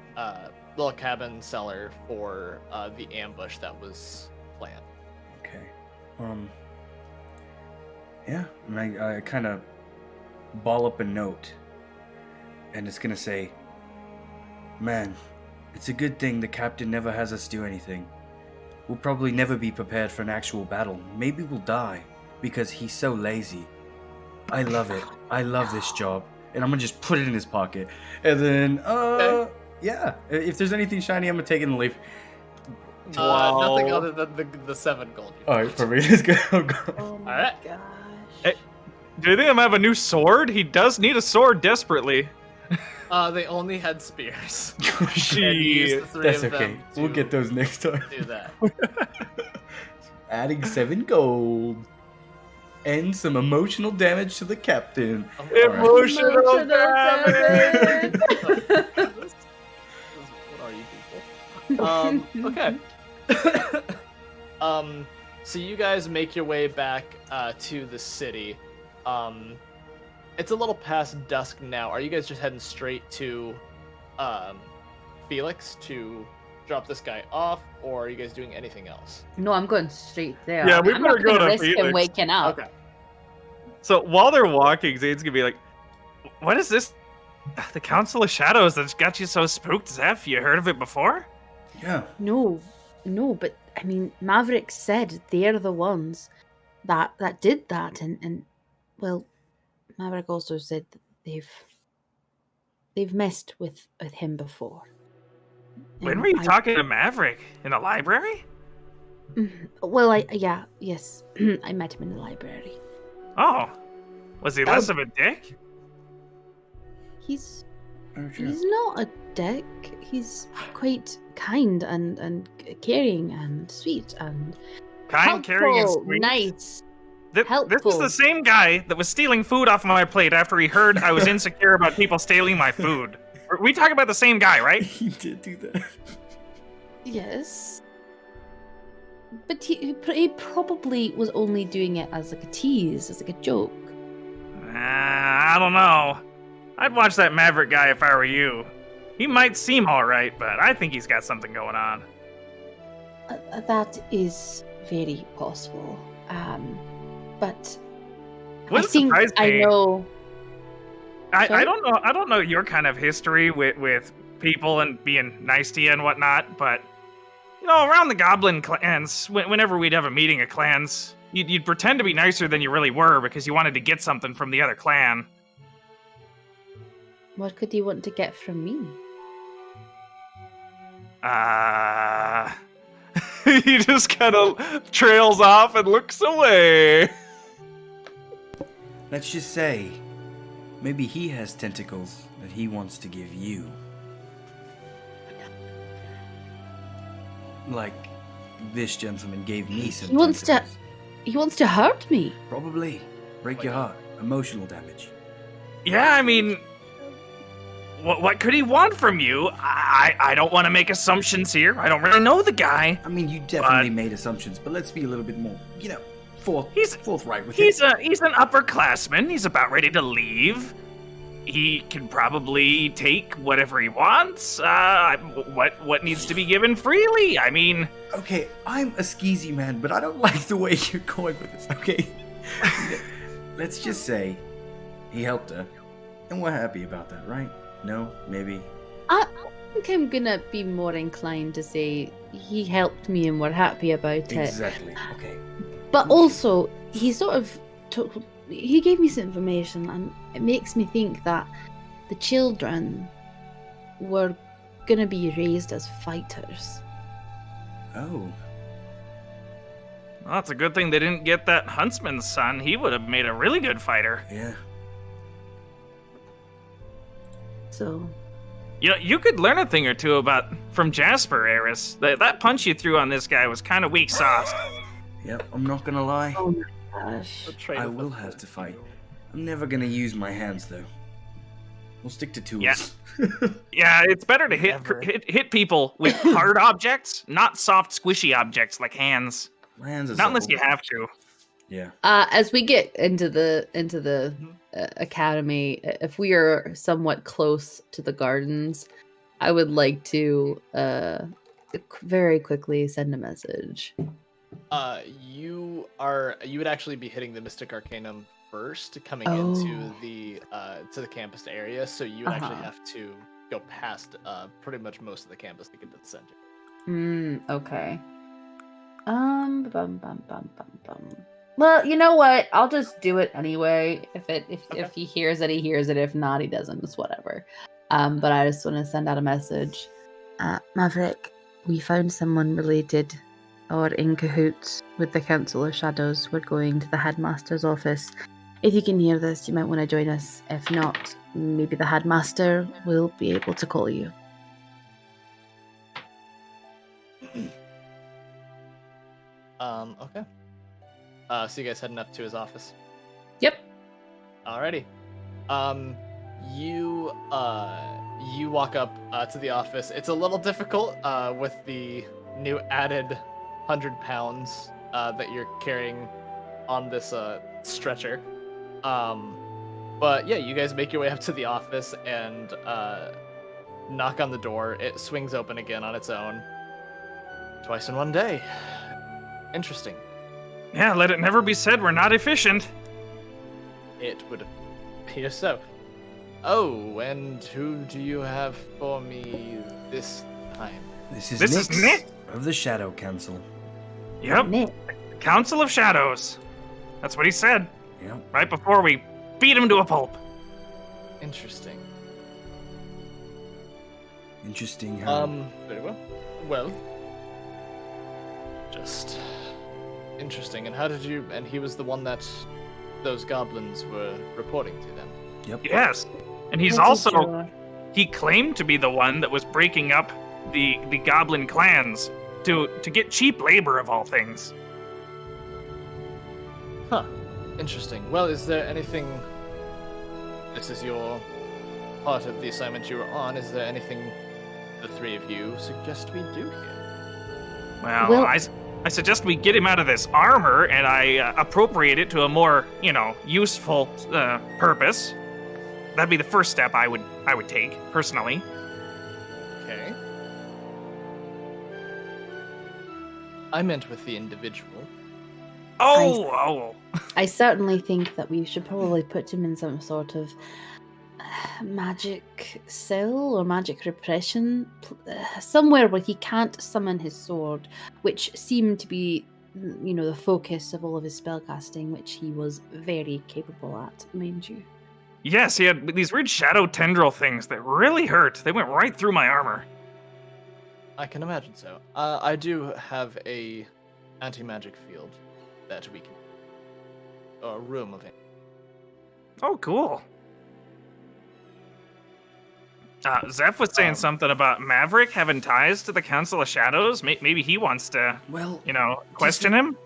little cabin cellar for the ambush that was planned. Okay. Yeah, and I kind of ball up a note, and it's gonna say, "Man, it's a good thing the captain never has us do anything. We'll probably never be prepared for an actual battle. Maybe we'll die because he's so lazy. I love it. I love this job." And I'm gonna just put it in his pocket, and then Okay. yeah, if there's anything shiny, I'm gonna take it and leave. Nothing other than the 7 gold. All right, perfect. Let's go. Oh my Alright. gosh. Hey, do you think I'm gonna have a new sword? He does need a sword desperately. They only had spears. Shit. And you used the 3 That's of okay. them We'll to get those next time. do that. Adding 7 gold. And some emotional damage to the captain. Emotional damage. What are you people? Okay. So you guys make your way back to the city. It's a little past dusk now. Are you guys just heading straight to Felix to drop this guy off, or are you guys doing anything else? No, I'm going straight there. Yeah, we I'm better not go gonna to risk him Felix. waking up. Okay. So while they're walking, Zane's gonna be like, "What is this The Council of Shadows that's got you so spooked, Zeph. You heard of it before? Yeah. No, but I mean, Maverick said they're the ones that did that, and well, Maverick also said that they've messed with him before. When And were you talking to Maverick? In the library? Well, yes, I met him in the library. Oh. Was he less of a dick? He's Oh, sure. He's not a dick. He's quite kind and caring and sweet and Kind, helpful, caring, and sweet? nice. This is helpful. the same guy that was stealing food off my plate after he heard I was insecure about people stealing my food. We talking about the same guy, right? He did do that. Yes. But he probably was only doing it as like a tease, as like a joke. I don't know. I'd watch that Maverick guy if I were you. He might seem alright, but I think he's got something going on. That is very possible. But Wouldn't I think surprise I me. know. I Sorry? don't know your kind of history with people and being nice to you and whatnot, but you know, around the Goblin clans, whenever we'd have a meeting of clans, you'd pretend to be nicer than you really were because you wanted to get something from the other clan. What could you want to get from me? He just kind of trails off and looks away. Let's just say, maybe he has tentacles that he wants to give you. Like this gentleman gave me some. He wants to. tentacles. He wants to hurt me. Probably break your heart, emotional damage. Yeah, I mean, what could he want from you? I don't want to make assumptions here. I don't really know the guy. I mean, you definitely made assumptions, but let's be a little bit more, forthright with it. He's an upperclassman. He's about ready to leave. He can probably take whatever he wants. What needs to be given freely? I mean, Okay, I'm a skeezy man, but I don't like the way you're going with this, okay? Let's just say he helped her, and we're happy about that, right? No? Maybe? I think I'm gonna be more inclined to say he helped me and we're happy about it. Exactly, okay. But also, he sort of he gave me some information, and it makes me think that the children were gonna be raised as fighters. Oh. well, that's a good thing they didn't get that huntsman's son. He would have made a really good fighter. Yeah. So You know, you could learn a thing or two from Jasper, Eris. That punch you threw on this guy was kind of weak sauce. Yep, I'm not gonna lie. oh my gosh. I will have to fight. I'm never gonna use my hands, though. We'll stick to tools. Yeah. Yeah, it's better to Never. hit people with hard objects, not soft, squishy objects like hands. My hands are Not unless supple. you have to. Yeah. As we get into the academy, if we are somewhat close to the gardens, I would like to very quickly send a message. You would actually be hitting the Mystic Arcanum first, coming Oh. into the to the campus area, so you would actually Uh-huh. have to go past pretty much most of the campus to get to the center. Okay. Well, you know what? I'll just do it anyway. If he hears it, he hears it. If not, he doesn't. It's whatever. But I just want to send out a message. Maverick, we found someone related or in cahoots with the Council of Shadows. We're going to the headmaster's office. If you can hear this, you might want to join us. If not, maybe the headmaster will be able to call you. Okay. So you guys heading up to his office? Yep. Alrighty. You walk up to the office. It's a little difficult with the new added 100 pounds that you're carrying on this stretcher. But yeah, you guys make your way up to the office and knock on the door. It swings open again on its own. Twice in one day. Interesting. Yeah, let it never be said we're not efficient. It would appear so. Oh, and who do you have for me this time? This is This is Nyx Nick. of the Shadow Council. Yep. Nick. Council of Shadows. That's what he said Yep. right before we beat him to a pulp. Interesting. Interesting how. Very well. Well, just interesting. And how did you? And he was the one that those goblins were reporting to them. Yep. Yes. And he's also he claimed to be the one that was breaking up the goblin clans to get cheap labor of all things. Huh. Interesting. Well, is there anything? This is your part of the assignment you were on. Is there anything the three of you suggest we do here? Well, I suggest we get him out of this armor and I appropriate it to a more, useful purpose. That'd be the first step I would take personally. Okay. I meant with the individual. Oh. I certainly think that we should probably put him in some sort of magic cell or magic repression, somewhere where he can't summon his sword, which seemed to be, the focus of all of his spellcasting, which he was very capable at, mind you. Yes, he had these weird shadow tendril things that really hurt. They went right through my armor. I can imagine so. I do have a anti-magic field that we can... a room of it. Oh, cool. Zeph was saying something about Maverick having ties to the Council of Shadows. Maybe he wants to, Well, question him?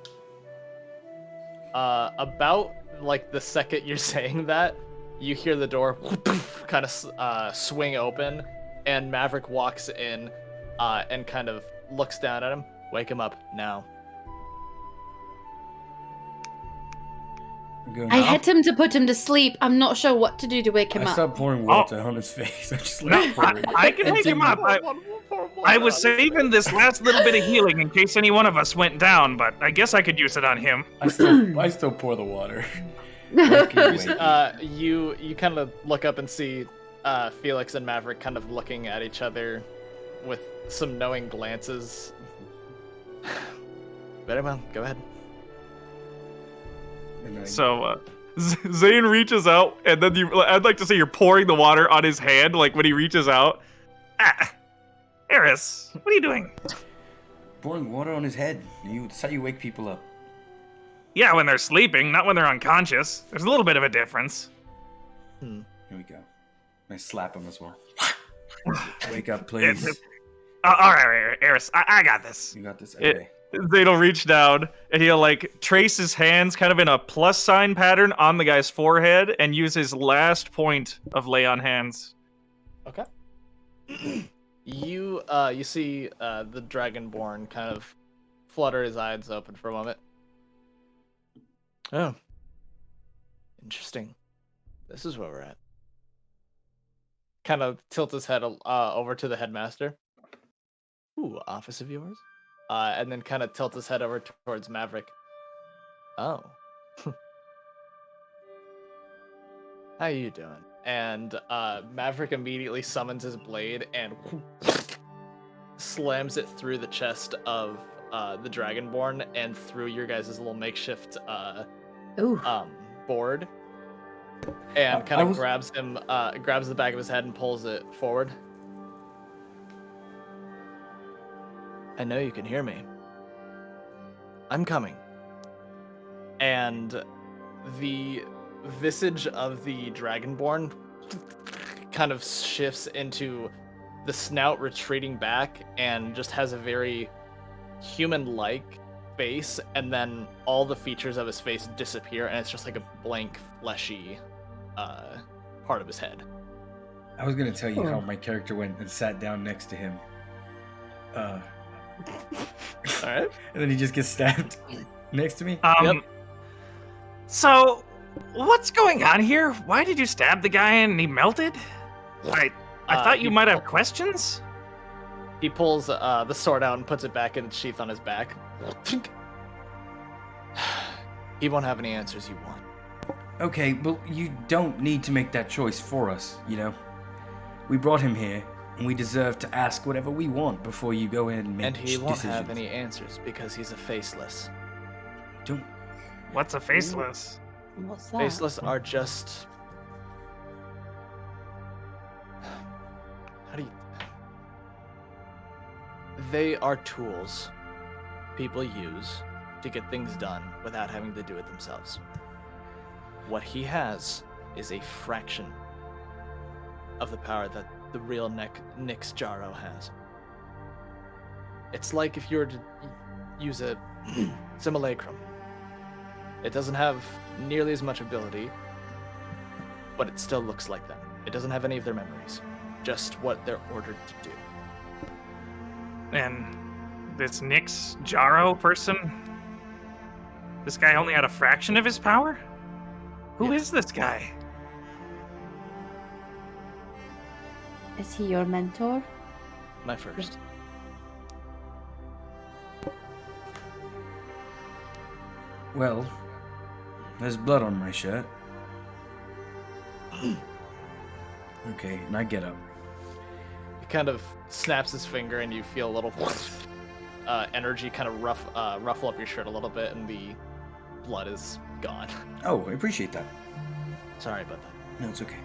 About, like, the second you're saying that, you hear the door kind of swing open, and Maverick walks in and kind of looks down at him. Wake him up now. I hit him to put him to sleep. I'm not sure what to do to wake him I up. stopped pouring water on his face. I just let it pour. I can wake him up. I was saving this last little bit of healing in case any one of us went down, but I guess I could use it on him. I still pour the water. Wakey. You kind of look up and see Felix and Maverick kind of looking at each other with some knowing glances. Very well, go ahead. So, Zane reaches out, and then I'd like to say you're pouring the water on his hand, like when he reaches out. Eris, what are you doing? Pouring water on his head. That's how you wake people up. Yeah, when they're sleeping, not when they're unconscious. There's a little bit of a difference. Here we go. I slap him as well. Wake up, please. All right, Eris, I got this. You got this. Okay. Zane will reach down, and he'll, trace his hands kind of in a plus sign pattern on the guy's forehead and use his last point of lay on hands. Okay. You see the Dragonborn kind of flutter his eyes open for a moment. Oh. Interesting. This is where we're at. Kind of tilt his head over to the headmaster. Ooh, office of yours? And then kind of tilt his head over towards Maverick. Oh. How you doing? And Maverick immediately summons his blade and slams it through the chest of the Dragonborn and through your guys' little makeshift board. And kind of grabs the back of his head and pulls it forward. I know you can hear me. I'm coming. And the visage of the Dragonborn kind of shifts into the snout retreating back and just has a very human-like face, and then all the features of his face disappear, and it's just like a blank, fleshy part of his head. I was gonna tell you how my character went and sat down next to him. Alright. And then he just gets stabbed next to me. Yep. So, what's going on here? Why did you stab the guy and he melted? I thought you might have questions? He pulls the sword out and puts it back in its sheath on his back. He won't have any answers you want. Okay, well, you don't need to make that choice for us, you know? We brought him here, and we deserve to ask whatever we want before you go in and make And he won't decisions. have any answers because he's a faceless. Don't... What's a faceless? What's that? Faceless are just... How do you... They are tools people use to get things done without having to do it themselves. What he has is a fraction of the power that the real Nyx Jaro has. It's like if you were to use a simulacrum. It doesn't have nearly as much ability, but it still looks like them. It doesn't have any of their memories, just what they're ordered to do. And this Nyx Jaro person, this guy only had a fraction of his power? Who is this guy? Is he your mentor? My first. Well, there's blood on my shirt. Okay, and I get up. He kind of snaps his finger, and you feel a little energy kind of ruffle up your shirt a little bit, and the blood is gone. Oh, I appreciate that. Sorry about that. No, it's okay.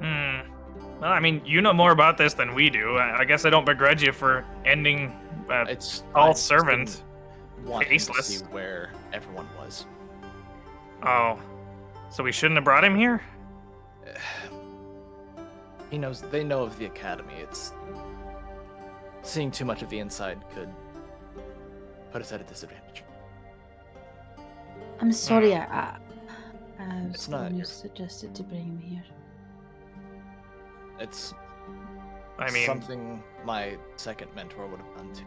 Well, I mean, you know more about this than we do. I guess I don't begrudge you for ending It's all I just servant. didn't want him to faceless. see where everyone was. Oh, so we shouldn't have brought him here? He knows. They know of the academy. It's seeing too much of the inside could put us at a disadvantage. I'm sorry, I was It's the not one who your- suggested to bring him here. It's I mean, something my second mentor would have done too.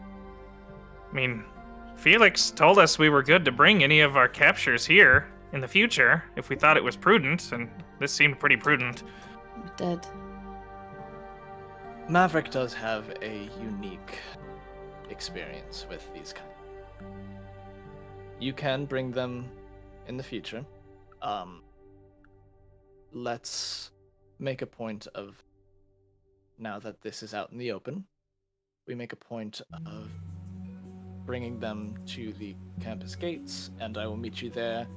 I mean, Felix told us we were good to bring any of our captures here in the future if we thought it was prudent, and this seemed pretty prudent. We did. Maverick does have a unique experience with these kind. You can bring them in the future. Let's make a point of, now that this is out in the open, we make a point of bringing them to the campus gates, and I will meet you there.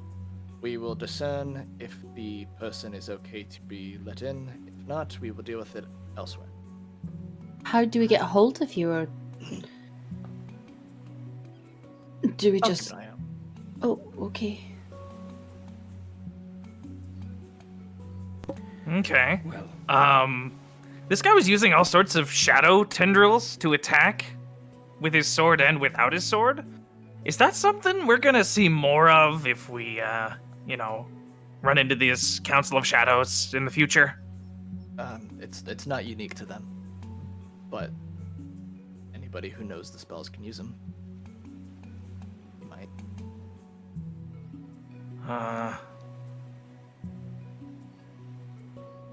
We will discern if the person is okay to be let in. If not, we will deal with it elsewhere. How do we get a hold of you, or do we I'll just? keep an eye out. Oh, okay. Okay. Well, This guy was using all sorts of shadow tendrils to attack with his sword and without his sword. Is that something we're gonna see more of if we, run into this Council of Shadows in the future? It's not unique to them, but anybody who knows the spells can use them. You might.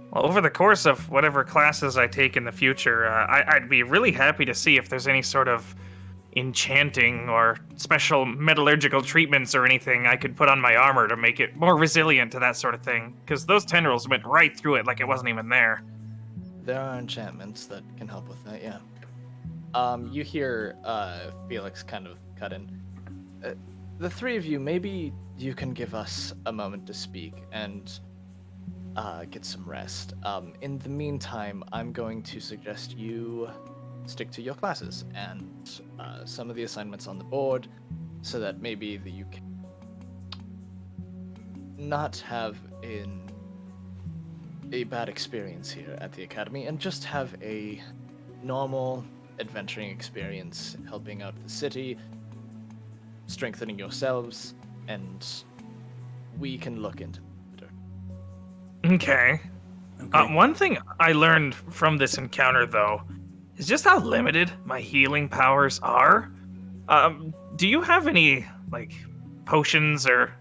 Well, over the course of whatever classes I take in the future, I'd be really happy to see if there's any sort of enchanting or special metallurgical treatments or anything I could put on my armor to make it more resilient to that sort of thing. Because those tendrils went right through it like it wasn't even there. There are enchantments that can help with that, yeah. You hear Felix kind of cut in. The three of you, maybe you can give us a moment to speak and get some rest. In the meantime, I'm going to suggest you stick to your classes and some of the assignments on the board so that maybe you can not have a bad experience here at the academy and just have a normal adventuring experience, helping out the city, strengthening yourselves, and we can look into it. Okay. okay. One thing I learned from this encounter, though, is just how limited my healing powers are. Do you have any, like, potions or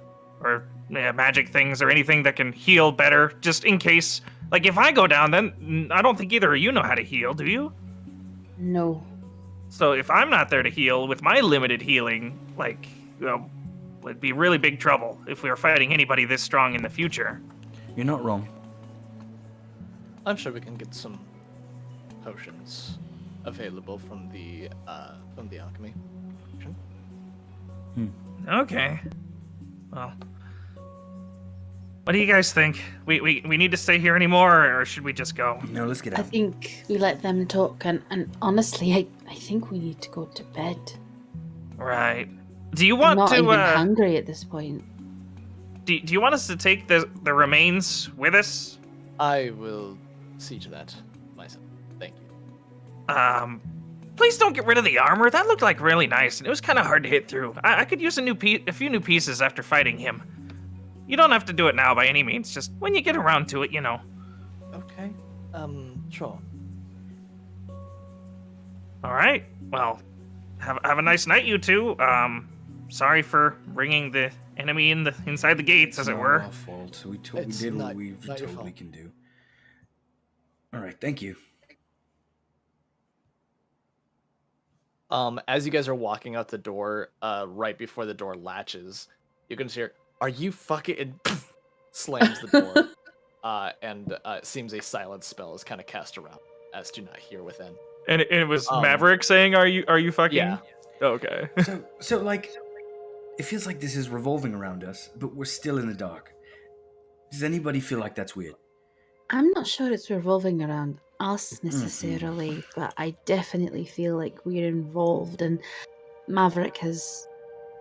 magic things or anything that can heal better, just in case? Like, if I go down, then I don't think either of you know how to heal, do you? No. So if I'm not there to heal with my limited healing, It'd be really big trouble if we were fighting anybody this strong in the future. You're not wrong. I'm sure we can get some potions available from the alchemy. Okay. Well, what do you guys think? We need to stay here anymore, or should we just go? No, let's get I out. think we let them talk, and honestly, I think we need to go to bed. Right. Do you I'm want not to? even hungry at this point. Do you want us to take the remains with us? I will see to that myself. Thank you. Please don't get rid of the armor. That looked like really nice, and it was kind of hard to hit through. I could use a few new pieces after fighting him. You don't have to do it now by any means. Just when you get around to it, you know. Okay. Sure. All right. Well, have a nice night, you two. Sorry for bringing the enemy inside the gates, as it Not were. our fault. We It's did not- what we not your totally fault. can do. All right, thank you. As you guys are walking out the door, right before the door latches, you can hear, "Are you fucking?" And slams the door, and it seems a silence spell is kind of cast around, as do not hear within. And it was Um, Maverick saying, "Are you fucking?" Yeah. Okay. So like, it feels like this is revolving around us, but we're still in the dark. Does anybody feel like that's weird? I'm not sure it's revolving around us necessarily, but I definitely feel like we're involved. And Maverick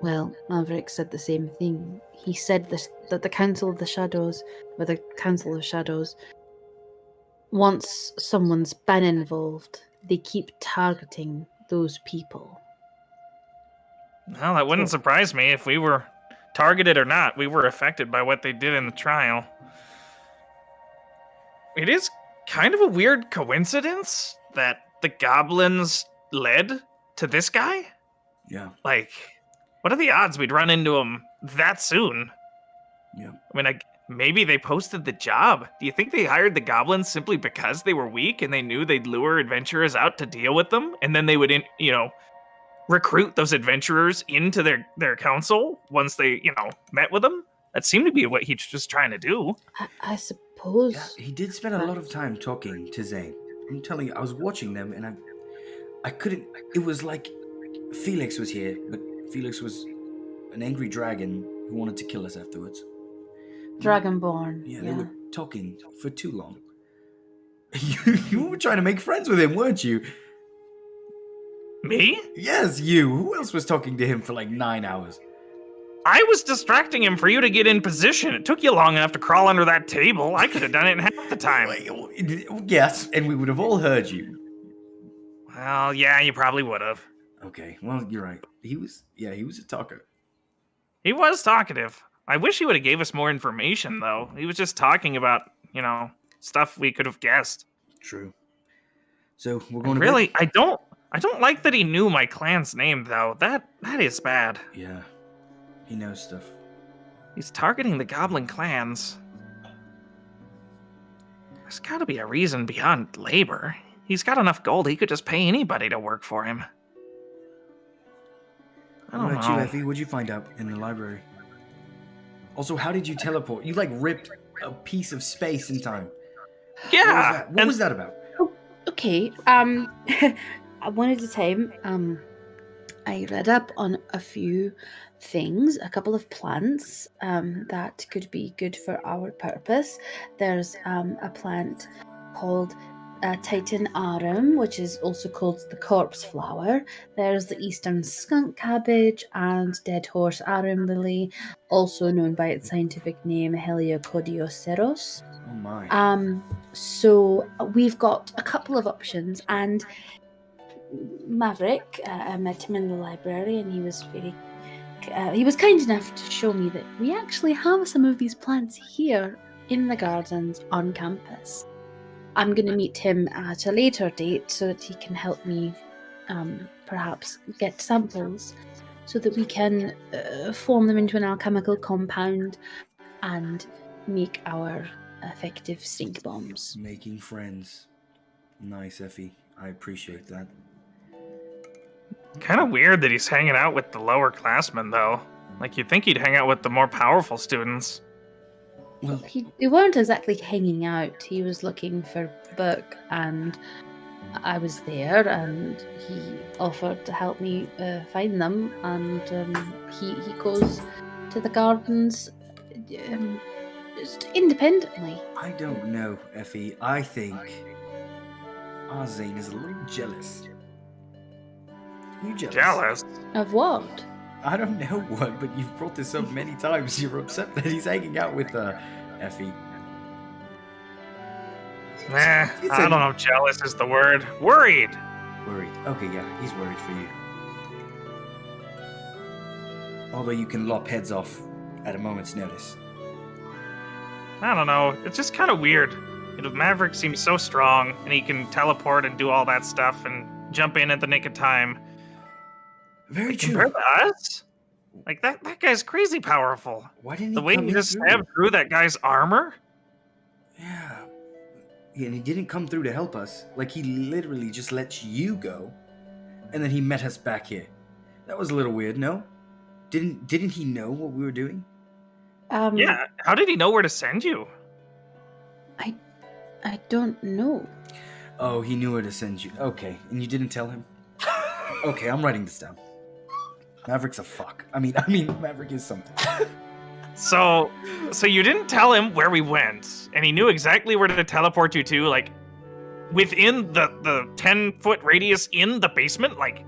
Maverick said the same thing. He said this, that the Council of the Shadows, or the Council of Shadows, once someone's been involved, they keep targeting those people. Well, that wouldn't surprise me if we were targeted or not. We were affected by what they did in the trial. It is kind of a weird coincidence that the goblins led to this guy. Yeah, Like, what are the odds we'd run into him that soon? yeah. I mean, maybe they posted the job. Do you think they hired the goblins simply because they were weak and they knew they'd lure adventurers out to deal with them, and then they would, recruit those adventurers into their council once they, met with them? That seemed to be what he was trying to do. I suppose. Yeah, he did spend a lot of time talking to Zane. I'm telling you, I was watching them and I couldn't. It was like Felix was here, but Felix was an angry dragon who wanted to kill us afterwards. Dragonborn. Yeah, they were talking for too long. You were trying to make friends with him, weren't you? Me? Yes, you. Who else was talking to him for like 9 hours? I was distracting him for you to get in position. It took you long enough to crawl under that table. I could have done it in half the time. Yes, and we would have all heard you. Well, yeah, you probably would have. Okay, well, you're right. He was a talker. He was talkative. I wish he would have gave us more information, though. He was just talking about, stuff we could have guessed. True. So we're going to Really, I don't like that he knew my clan's name, though. That is bad. bed? Yeah, he knows stuff. He's targeting the goblin clans. There's gotta be a reason beyond labor. He's got enough gold, he could just pay anybody to work for him. I What don't about know. you, Effie? What'd you find out in the library? Also, how did you teleport? You like ripped a piece of space and time. Yeah! What was that about? Okay. One at a time. I read up on a few things, a couple of plants that could be good for our purpose. There's a plant called Titan arum, which is also called the corpse flower. There's the eastern skunk cabbage and dead horse arum lily, also known by its scientific name Heliocodioceros. Oh my. So we've got a couple of options, and Maverick, I met him in the library, and he was kind enough to show me that we actually have some of these plants here in the gardens on campus. I'm going to meet him at a later date so that he can help me perhaps get samples so that we can form them into an alchemical compound and make our effective stink bombs. Making friends. Nice, Effie. I appreciate that. Kind of weird that he's hanging out with the lower classmen, though. Like, you'd think he'd hang out with the more powerful students. Well, He weren't exactly hanging out. He was looking for a book, and I was there, and he offered to help me find them. And he goes to the gardens just independently. I don't know, Effie. I think Arzane is a little jealous. Are you jealous? Jealous? Of what? I don't know what, but you've brought this up many times. You're upset that he's hanging out with Effie. Nah, You I said- don't know if jealous is the word. Worried. Worried. Okay, yeah, he's worried for you. Although you can lop heads off at a moment's notice. I don't know. It's just kind of weird. You know, Maverick seems so strong, and he can teleport and do all that stuff and jump in at the nick of time. Very But true. compared to us, like that guy's crazy powerful. Why didn't he The way come he in just through? stabbed through that guy's armor. Yeah. And he didn't come through to help us. Like, he literally just let you go, and then he met us back here. That was a little weird, no? Didn't he know what we were doing? Yeah. How did he know where to send you? I don't know. Oh, he knew where to send you. Okay, and you didn't tell him? Okay, I'm writing this down. Maverick's a fuck. I mean, Maverick is something. So you didn't tell him where we went, and he knew exactly where to teleport you to, like within the 10-foot radius in the basement. Like,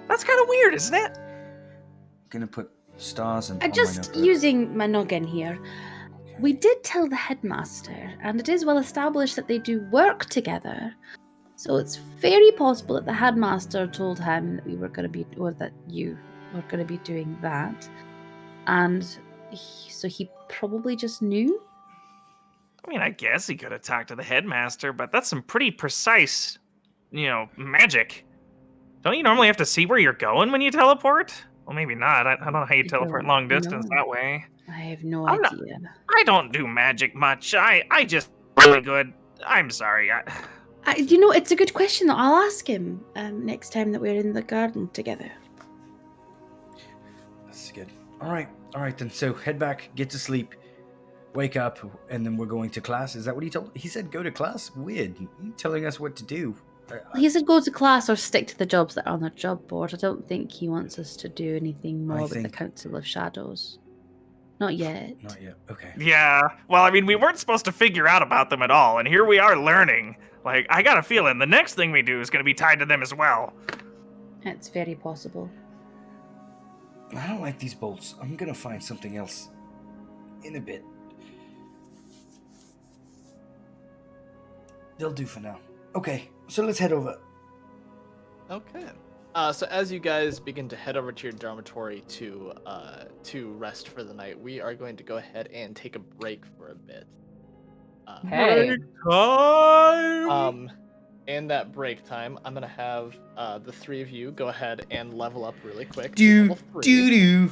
that's kind of weird, isn't it? I'm gonna put stars and. Just using my noggin here. We did tell the headmaster, and it is well established that they do work together. So it's very possible that the headmaster told him that we were going to be, or that you were going to be doing that, and so he probably just knew. I mean, I guess he could have talked to the headmaster, but that's some pretty precise, magic. Don't you normally have to see where you're going when you teleport? Well, maybe not. I don't know how you teleport long distance that way. I have no I'm not- idea. I don't do magic much. I just really good. I'm sorry. It's a good question that I'll ask him next time that we're in the garden together. That's good. All right then. So head back, get to sleep, wake up, and then we're going to class. Is that what he told? He said go to class. Weird. He telling us what to do. He said go to class or stick to the jobs that are on the job board. I don't think he wants us to do anything more with the Council of Shadows. Not yet. Not yet. Okay. Yeah. Well, I mean, we weren't supposed to figure out about them at all, and here we are learning. Like, I got a feeling the next thing we do is going to be tied to them as well. It's very possible. I don't like these bolts. I'm gonna find something else in a bit. They'll do for now. Okay, so let's head over. Okay. So as you guys begin to head over to your dormitory to rest for the night, we are going to go ahead and take a break for a bit. Hey. In that break time, I'm gonna have the three of you go ahead and level up really quick. to Do level 3.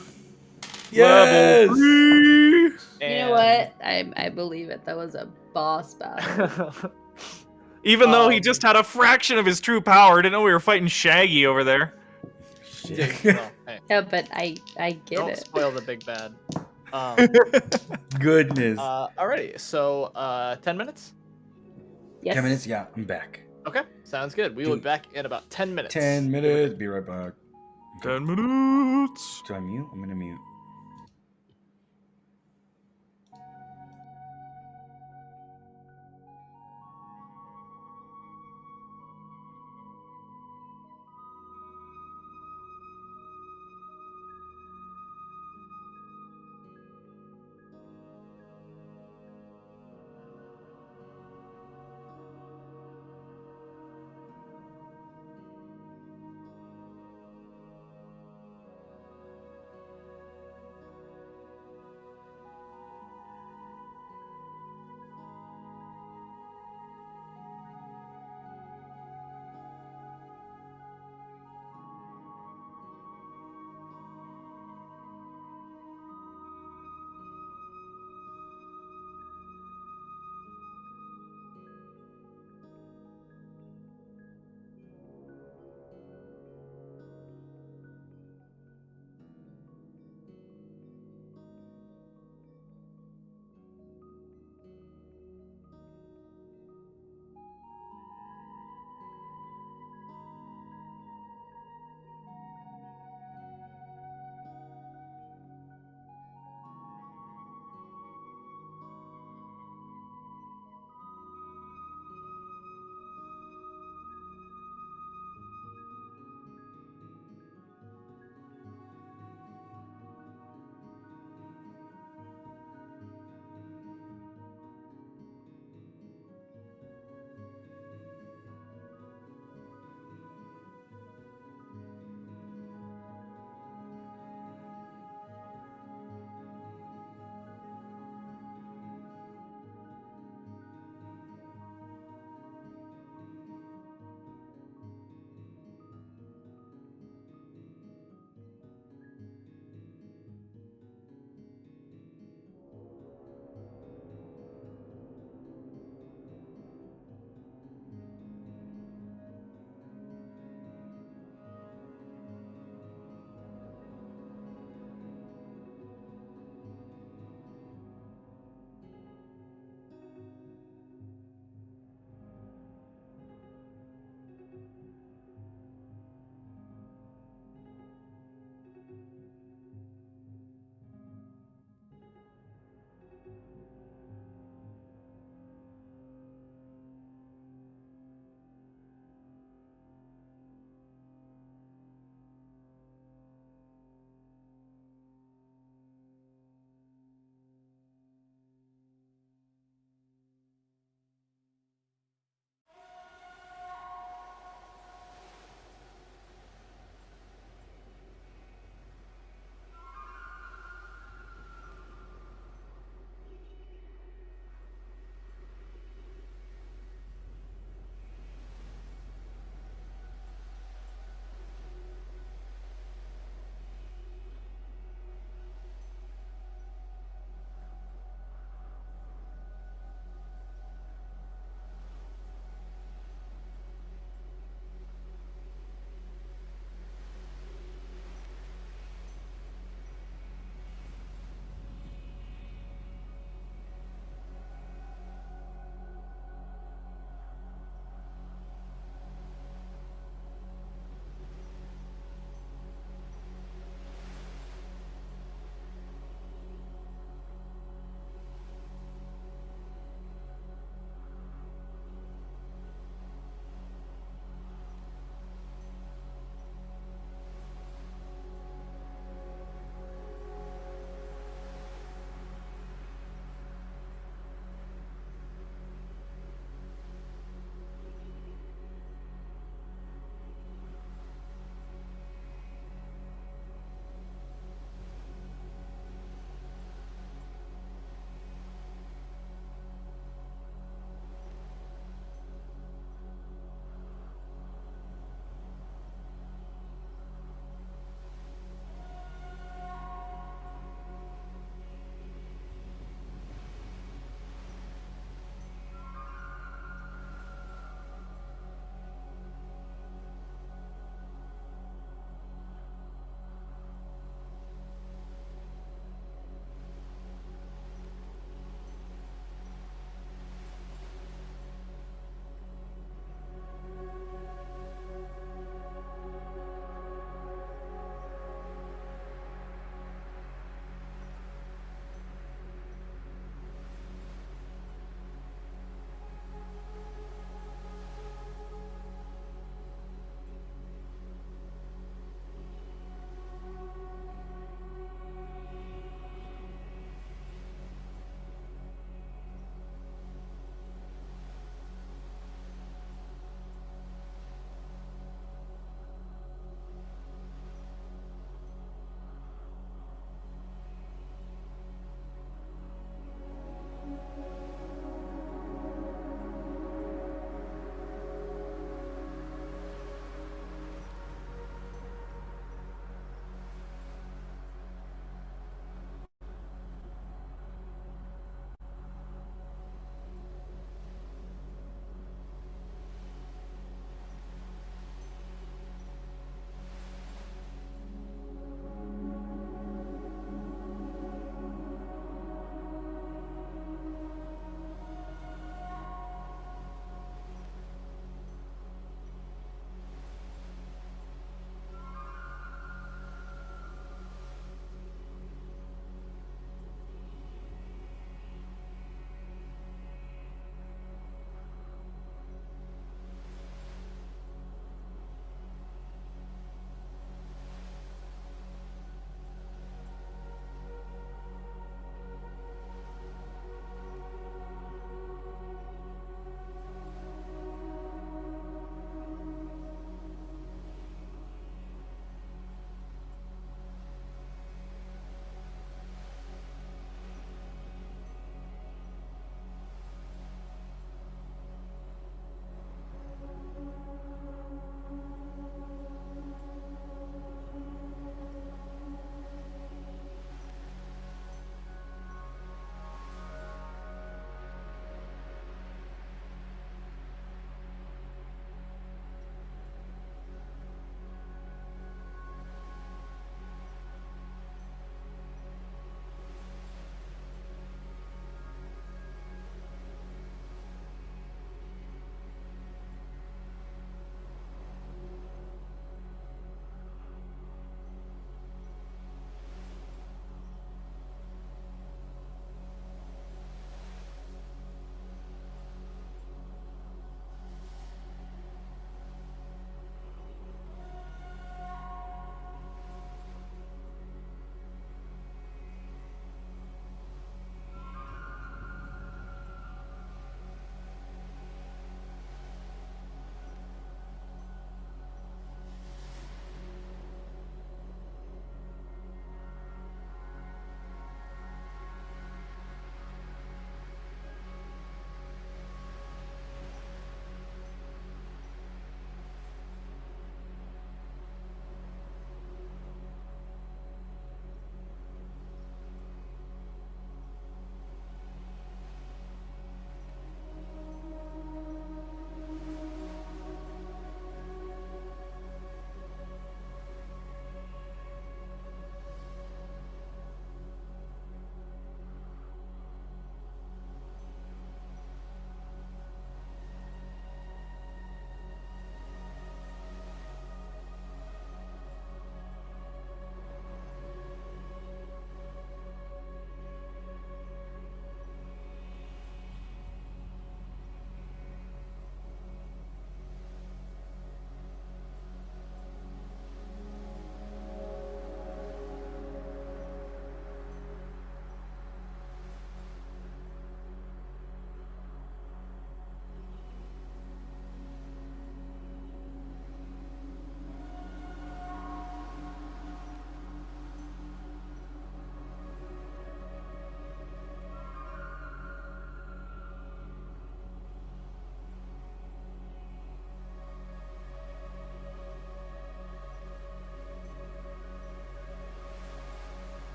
Yes. You know what? I believe it. That was a boss battle. Even though he just had a fraction of his true power, didn't know we were fighting Shaggy over there. Yeah, well, hey, Yeah, but I get don't it. spoil the big bad. Goodness. Alrighty, so 10 minutes? Yes. 10 minutes? Yeah, I'm back. Okay, sounds good. We will be back in about 10 minutes. 10 minutes. Be right back. 10 minutes. Do I mute? I'm gonna mute.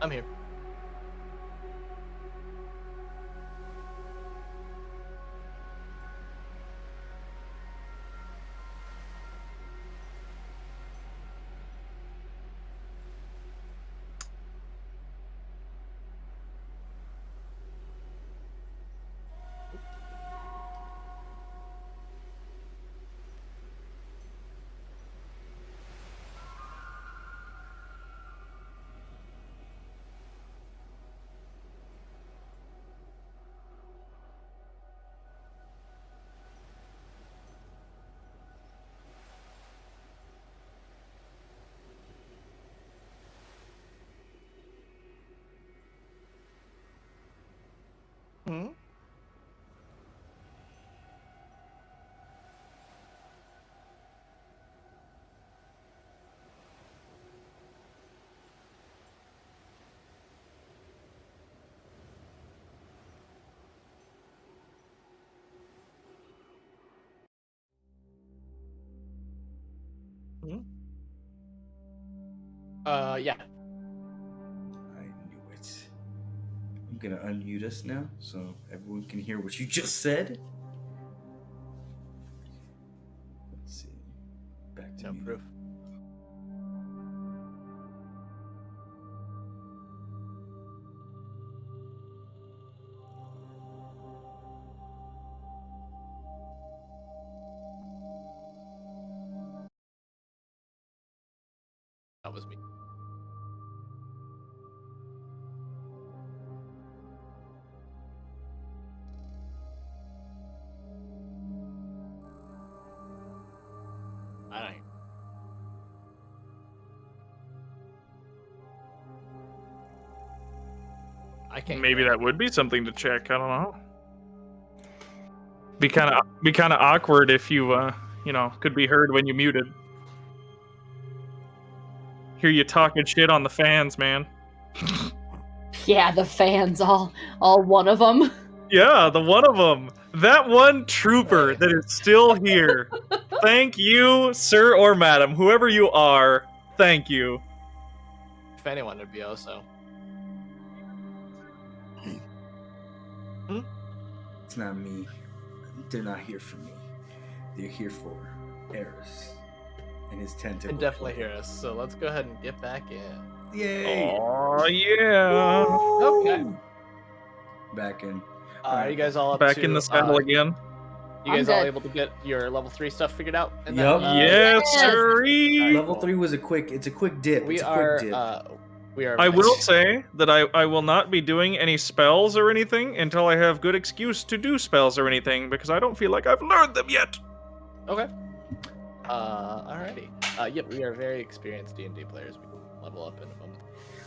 I'm here. Hmm? Hmm? Yeah. I knew it. I'm gonna unmute us now so everyone can hear what you just said. Let's see. Back to No muting. proof. That was me. I don't hear. I can't hear Maybe it. that would be something to check. I don't know. Be kind of awkward if you could be heard when you muted. Hear you talking shit on the fans, man. Yeah, the fans, all one of them. Yeah, the one of them. That one trooper Hey. that is still here. Thank you, sir or madam, whoever you are. Thank you. If anyone would be also. It's not me. They're not here for me. They're here for Eris and his tentacle. Can definitely hear us. So let's go ahead and get back in. Yay! Oh yeah. Okay. Back in. Are you guys all up Back to? in the saddle again. You guys I'm all good. able to get your level 3 stuff figured out? in Yup. that, Yes, yes. sirree. Alright, Level cool. 3 was a quick. It's a quick dip. We It's a are. quick dip. We are. I will say that I will not be doing any spells or anything until I have good excuse to do spells or anything, because I don't feel like I've learned them yet. Okay. Alrighty. Yep, we are very experienced D&D players. We can level up in a moment.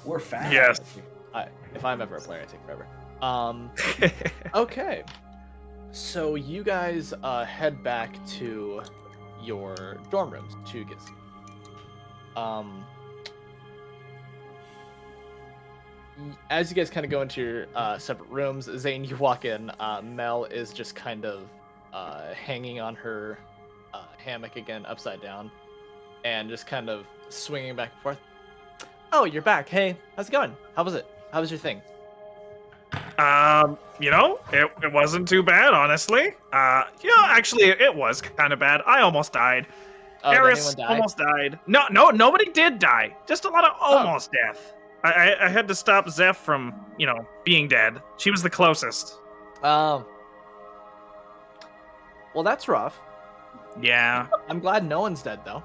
We're fast. Yes. If I'm ever a player, I take forever. Okay. So you guys head back to your dorm rooms to get sleep. As you guys kind of go into your separate rooms, Zane, you walk in. Mel is just kind of hanging on her hammock again, upside down, and just kind of swinging back and forth. Oh, you're back. Hey, how's it going? How was it? How was your thing? It wasn't too bad, honestly. Actually, it was kind of bad. I almost died. Oh, did Eris anyone die? almost died. No, nobody did die. Just a lot of almost death. I had to stop Zeph from, being dead. She was the closest. Well, that's rough. Yeah. I'm glad no one's dead though.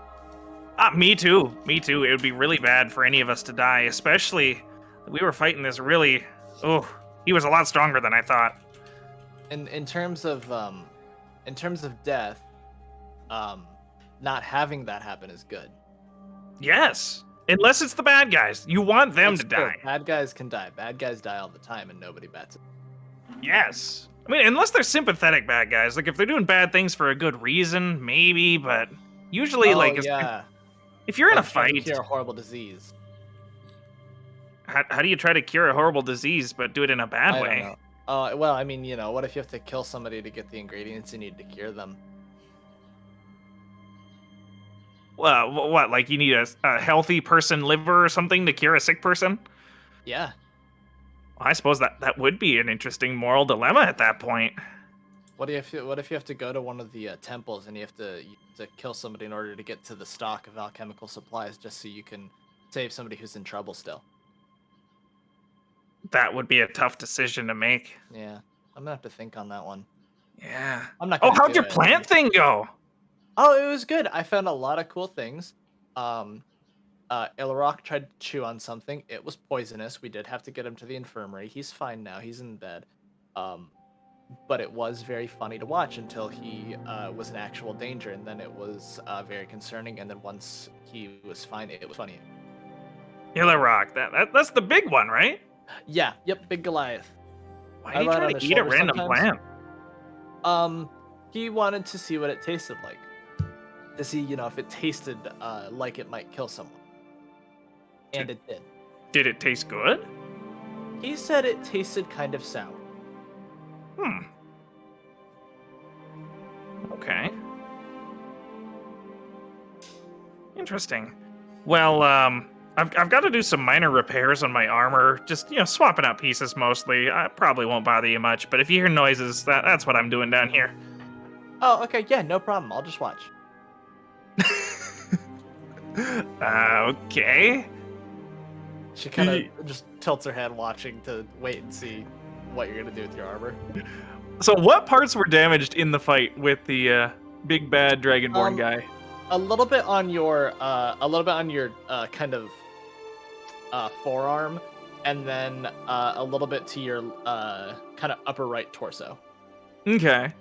Me too. Me too. It would be really bad for any of us to die, especially we were fighting this really. Oh, he was a lot stronger than I thought. In terms of death, not having that happen is good. Yes. Unless it's the bad guys. You want them That's to true. die. Bad guys can die. Bad guys die all the time, and nobody bats it. Yes. I mean, unless they're sympathetic bad guys. Like, if they're doing bad things for a good reason, maybe, but usually, if you're in a trying to fight, cure a horrible disease. how do you try to cure a horrible disease but do it in a bad I way? don't know. Well, I mean, what if you have to kill somebody to get the ingredients you need to cure them? Well, what? Like, you need a healthy person liver or something to cure a sick person? Yeah. I suppose that would be an interesting moral dilemma at that point. What if you have to go to one of the temples and you have to kill somebody in order to get to the stock of alchemical supplies just so you can save somebody who's in trouble still? That would be a tough decision to make. Yeah, I'm gonna have to think on that one. Yeah. I'm not Oh, gonna how'd do your it. plant thing go? Oh, it was good. I found a lot of cool things. Ilrock tried to chew on something. It was poisonous. We did have to get him to the infirmary. He's fine now. He's in bed. But it was very funny to watch until he was in actual danger, and then it was very concerning. And then once he was fine, it was funny. Illarok, that's the big one, right? Yeah. Yep. Big Goliath. Why did he try to eat a random plant? He wanted to see what it tasted like. To see, if it tasted like it might kill someone. And it did. Did it taste good? He said it tasted kind of sour. Okay. Interesting. Well, I've got to do some minor repairs on my armor. Just, swapping out pieces mostly. I probably won't bother you much, but if you hear noises, that's what I'm doing down here. Oh, okay. Yeah, no problem. I'll just watch. Okay. She kind of just tilts her head watching to wait and see what you're going to do with your armor. So what parts were damaged in the fight with the big bad dragonborn guy? A little bit on your kind of forearm, and then a little bit to your kind of upper right torso. Okay.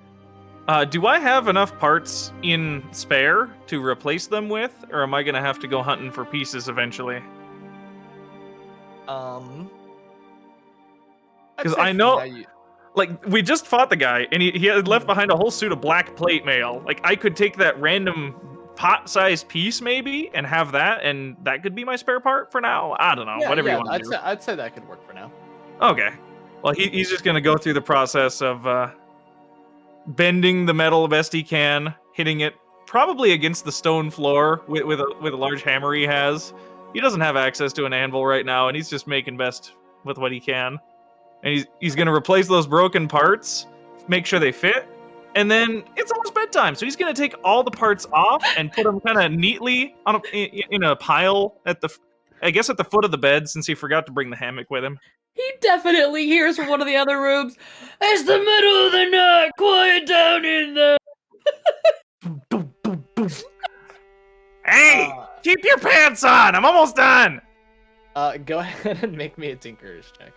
Do I have enough parts in spare to replace them with, or am I gonna have to go hunting for pieces eventually? Because I know, like, we just fought the guy, and he had left behind a whole suit of black plate mail. Like, I could take that random pot-sized piece, maybe, and have that, and that could be my spare part for now? I don't know, whatever you want to do. I'd say that could work for now. Okay. Well, he's just going to go through the process of bending the metal best he can, hitting it probably against the stone floor with a large hammer he has. He doesn't have access to an anvil right now, and he's just making best with what he can. And he's going to replace those broken parts, make sure they fit, and then it's almost bedtime. So he's going to take all the parts off and put them kind of neatly in a pile at the foot of the bed, since he forgot to bring the hammock with him. He definitely hears from one of the other rooms, "It's the middle of the night, quiet down in there." Hey, keep your pants on. I'm almost done. Go ahead and make me a Tinker's check.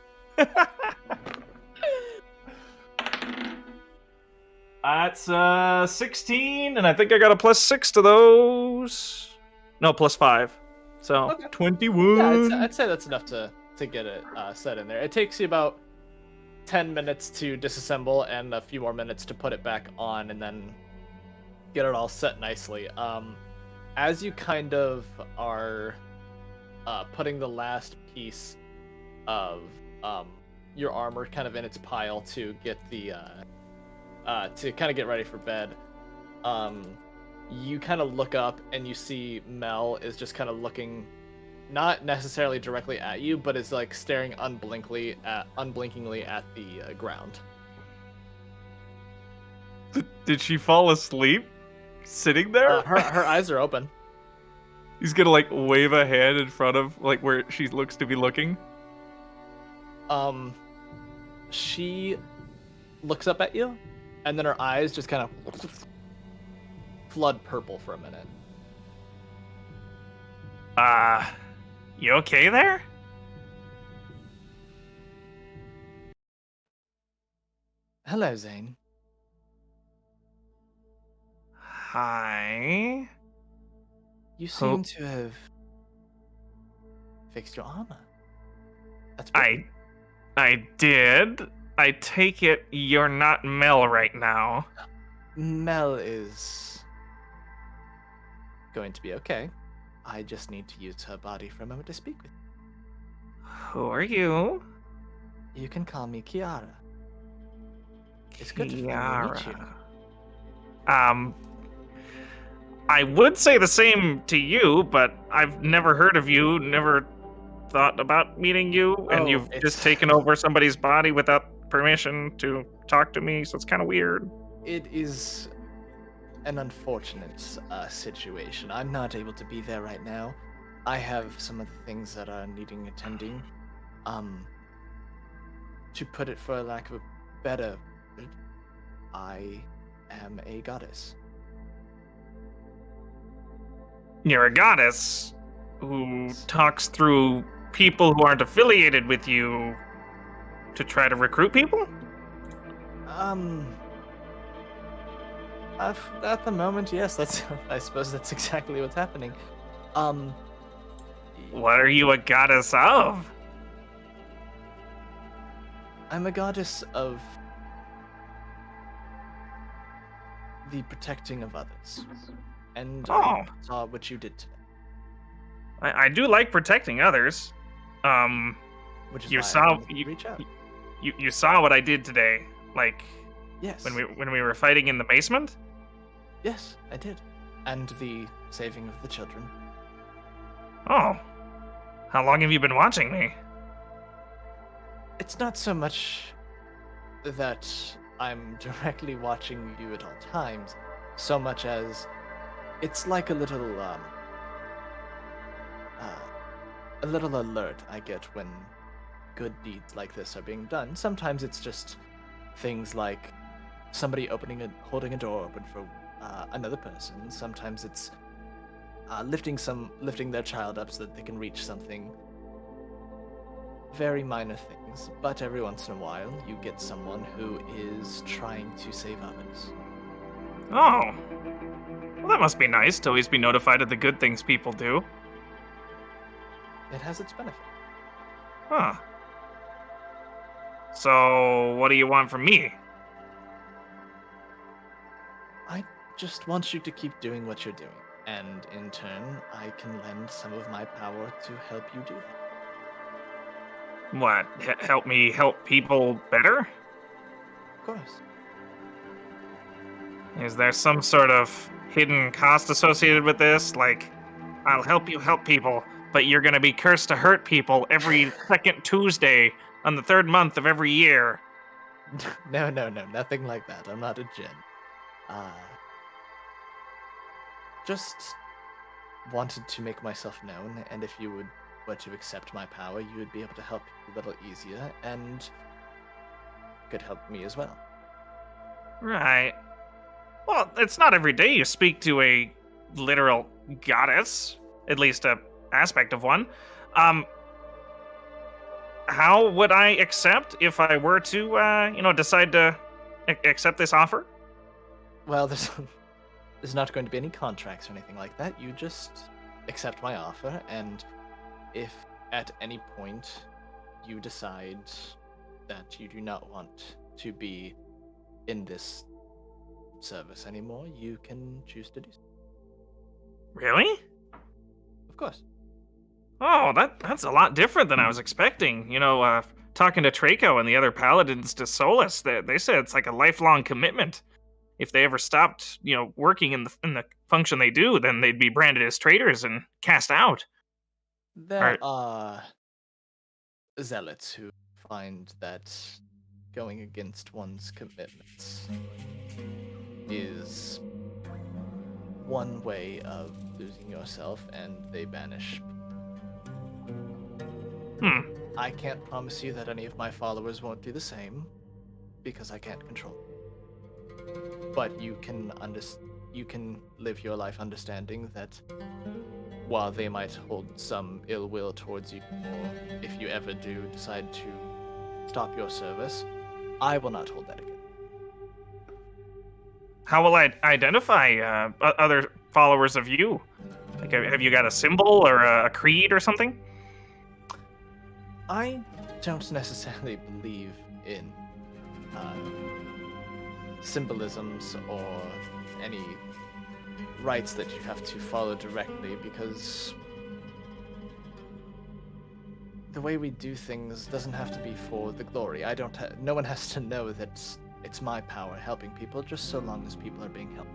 That's 16, and I think I got a +6 to those. No, +5. So okay. 21. Yeah, I'd say that's enough to get it set in there. It takes you about 10 minutes to disassemble and a few more minutes to put it back on and then get it all set nicely. As you kind of are putting the last piece of your armor kind of in its pile to get the to kind of get ready for bed, you kind of look up and you see Mel is just kind of looking, not necessarily directly at you, but is like staring unblinkingly at the ground. Did she fall asleep sitting there? Her eyes are open. He's gonna like wave a hand in front of like where she looks to be looking. She looks up at you, and then her eyes just kind of flood purple for a minute. You okay there? Hello, Zane. Hi. You seem to have fixed your armor. That's pretty. I did. I take it you're not Mel right now. Mel is going to be okay. I just need to use her body for a moment to speak with you. Who are you? You can call me Kiara. It's good to meet you. I would say the same to you, but I've never heard of you, never thought about meeting you, and Oh, you've it's- just taken over somebody's body without permission to talk to me, so it's kind of weird. It is an unfortunate situation. I'm not able to be there right now. I have some of the things that are needing attending. To put it for lack of a better word, I am a goddess. You're a goddess who talks through people who aren't affiliated with you to try to recruit people? At the moment, yes, that's I suppose that's exactly what's happening. Um, What are you a goddess of? I'm a goddess of the protecting of others. And I saw what you did today. I do like protecting others. Which is You why saw- I wanted to you- reach out. You saw what I did today, like Yes. when we were fighting in the basement? Yes, I did. And the saving of the children. Oh. How long have you been watching me? It's not so much that I'm directly watching you at all times, so much as it's like a little alert I get when good deeds like this are being done. Sometimes it's just things like somebody holding a door open for another person. Sometimes it's lifting their child up so that they can reach something. Very minor things, but every once in a while you get someone who is trying to save others. Oh. Well, that must be nice to always be notified of the good things people do. It has its benefit. Huh. So, what do you want from me? I just want you to keep doing what you're doing, and in turn, I can lend some of my power to help you do that. What? Help me help people better? Of course. Is there some sort of hidden cost associated with this? Like, I'll help you help people, but you're gonna be cursed to hurt people every second Tuesday on the third month of every year. No, nothing like that. I'm not a djinn. Just wanted to make myself known, and if you were to accept my power, you would be able to help a little easier, and could help me as well. Right. Well, it's not every day you speak to a literal goddess, at least a aspect of one. How would I accept if I were to, decide to accept this offer? Well, there's not going to be any contracts or anything like that. You just accept my offer, and if at any point you decide that you do not want to be in this service anymore, you can choose to do so. Really? Of course. Oh, that's a lot different than I was expecting. Talking to Traco and the other paladins to Solus, they said it's like a lifelong commitment. If they ever stopped, working in the function they do, then they'd be branded as traitors and cast out. There are zealots who find that going against one's commitments is one way of losing yourself, and they banish. I can't promise you that any of my followers won't do the same, because I can't control them. But you can live your life understanding that while they might hold some ill will towards you, or if you ever do decide to stop your service, I will not hold that against. How will I identify other followers of you? Like, have you got a symbol or a creed or something? I don't necessarily believe in symbolisms or any rites that you have to follow directly, because the way we do things doesn't have to be for the glory. No one has to know that it's my power helping people, just so long as people are being helped.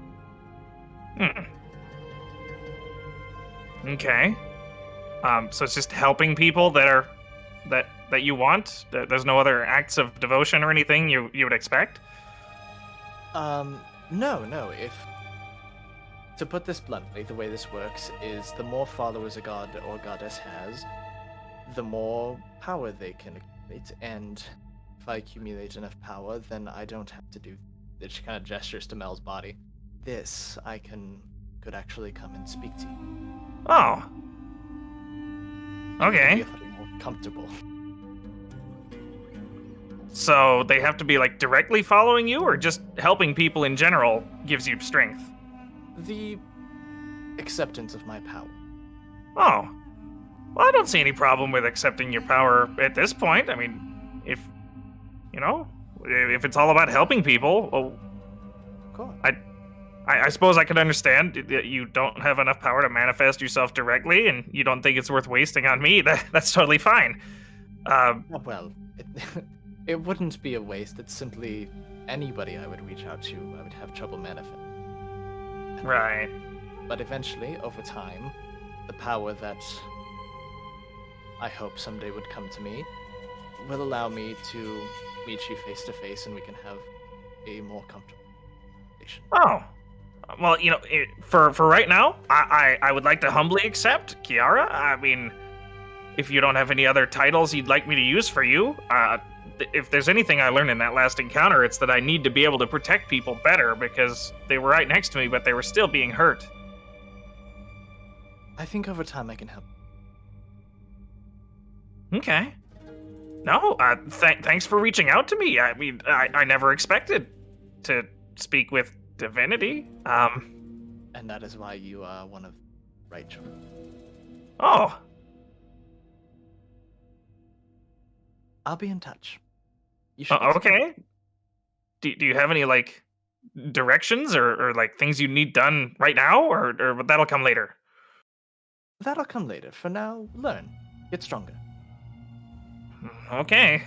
Okay. So it's just helping people that you want. There's no other acts of devotion or anything you would expect. No. If to put this bluntly, the way this works is the more followers a god or goddess has, the more power they can accumulate, and if I accumulate enough power, then I don't have to do. It just kind of gestures to Mel's body. This could actually come and speak to you. Oh. Make Okay. you feel more comfortable. So they have to be like directly following you, or just helping people in general gives you strength? The acceptance of my power. Oh. Well, I don't see any problem with accepting your power at this point. I mean, if it's all about helping people, well, Of course. I suppose I could understand that you don't have enough power to manifest yourself directly, and you don't think it's worth wasting on me. That's totally fine. Well, it wouldn't be a waste. It's simply anybody I would reach out to, I would have trouble manifesting. Right. But eventually, over time, the power that I hope someday would come to me will allow me to meet you face to face, and we can have a more comfortable conversation. Oh. Well, for right now, I would like to humbly accept Kiara. I mean, if you don't have any other titles you'd like me to use for you, if there's anything I learned in that last encounter, it's that I need to be able to protect people better, because they were right next to me, but they were still being hurt. I think over time I can help. Okay. No, thanks for reaching out to me. I mean, I never expected to speak with divinity. And that is why you are one of the right choice. Oh. I'll be in touch. You should get Okay. Do you have any, like, directions or like things you need done right now, or that'll come later? That'll come later. For now, learn. Get stronger. Okay.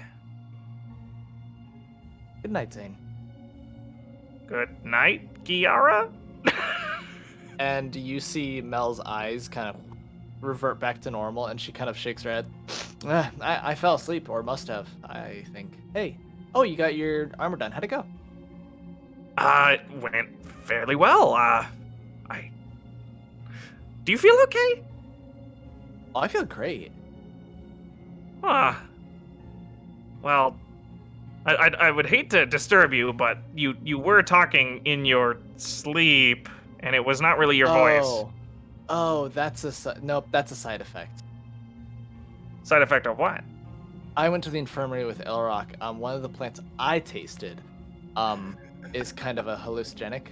Good night, Zane. Good night, Kiara. And you see Mel's eyes kind of revert back to normal, and she kind of shakes her head. I fell asleep, or must have, I think. Hey, oh, you got your armor done. How'd it go? It went fairly well. Do you feel okay? Oh, I feel great. Well, I would hate to disturb you, but you were talking in your sleep, and it was not really your voice. Oh, nope, that's a side effect. Side effect of what? I went to the infirmary with Elrock. One of the plants I tasted, is kind of a hallucinogenic.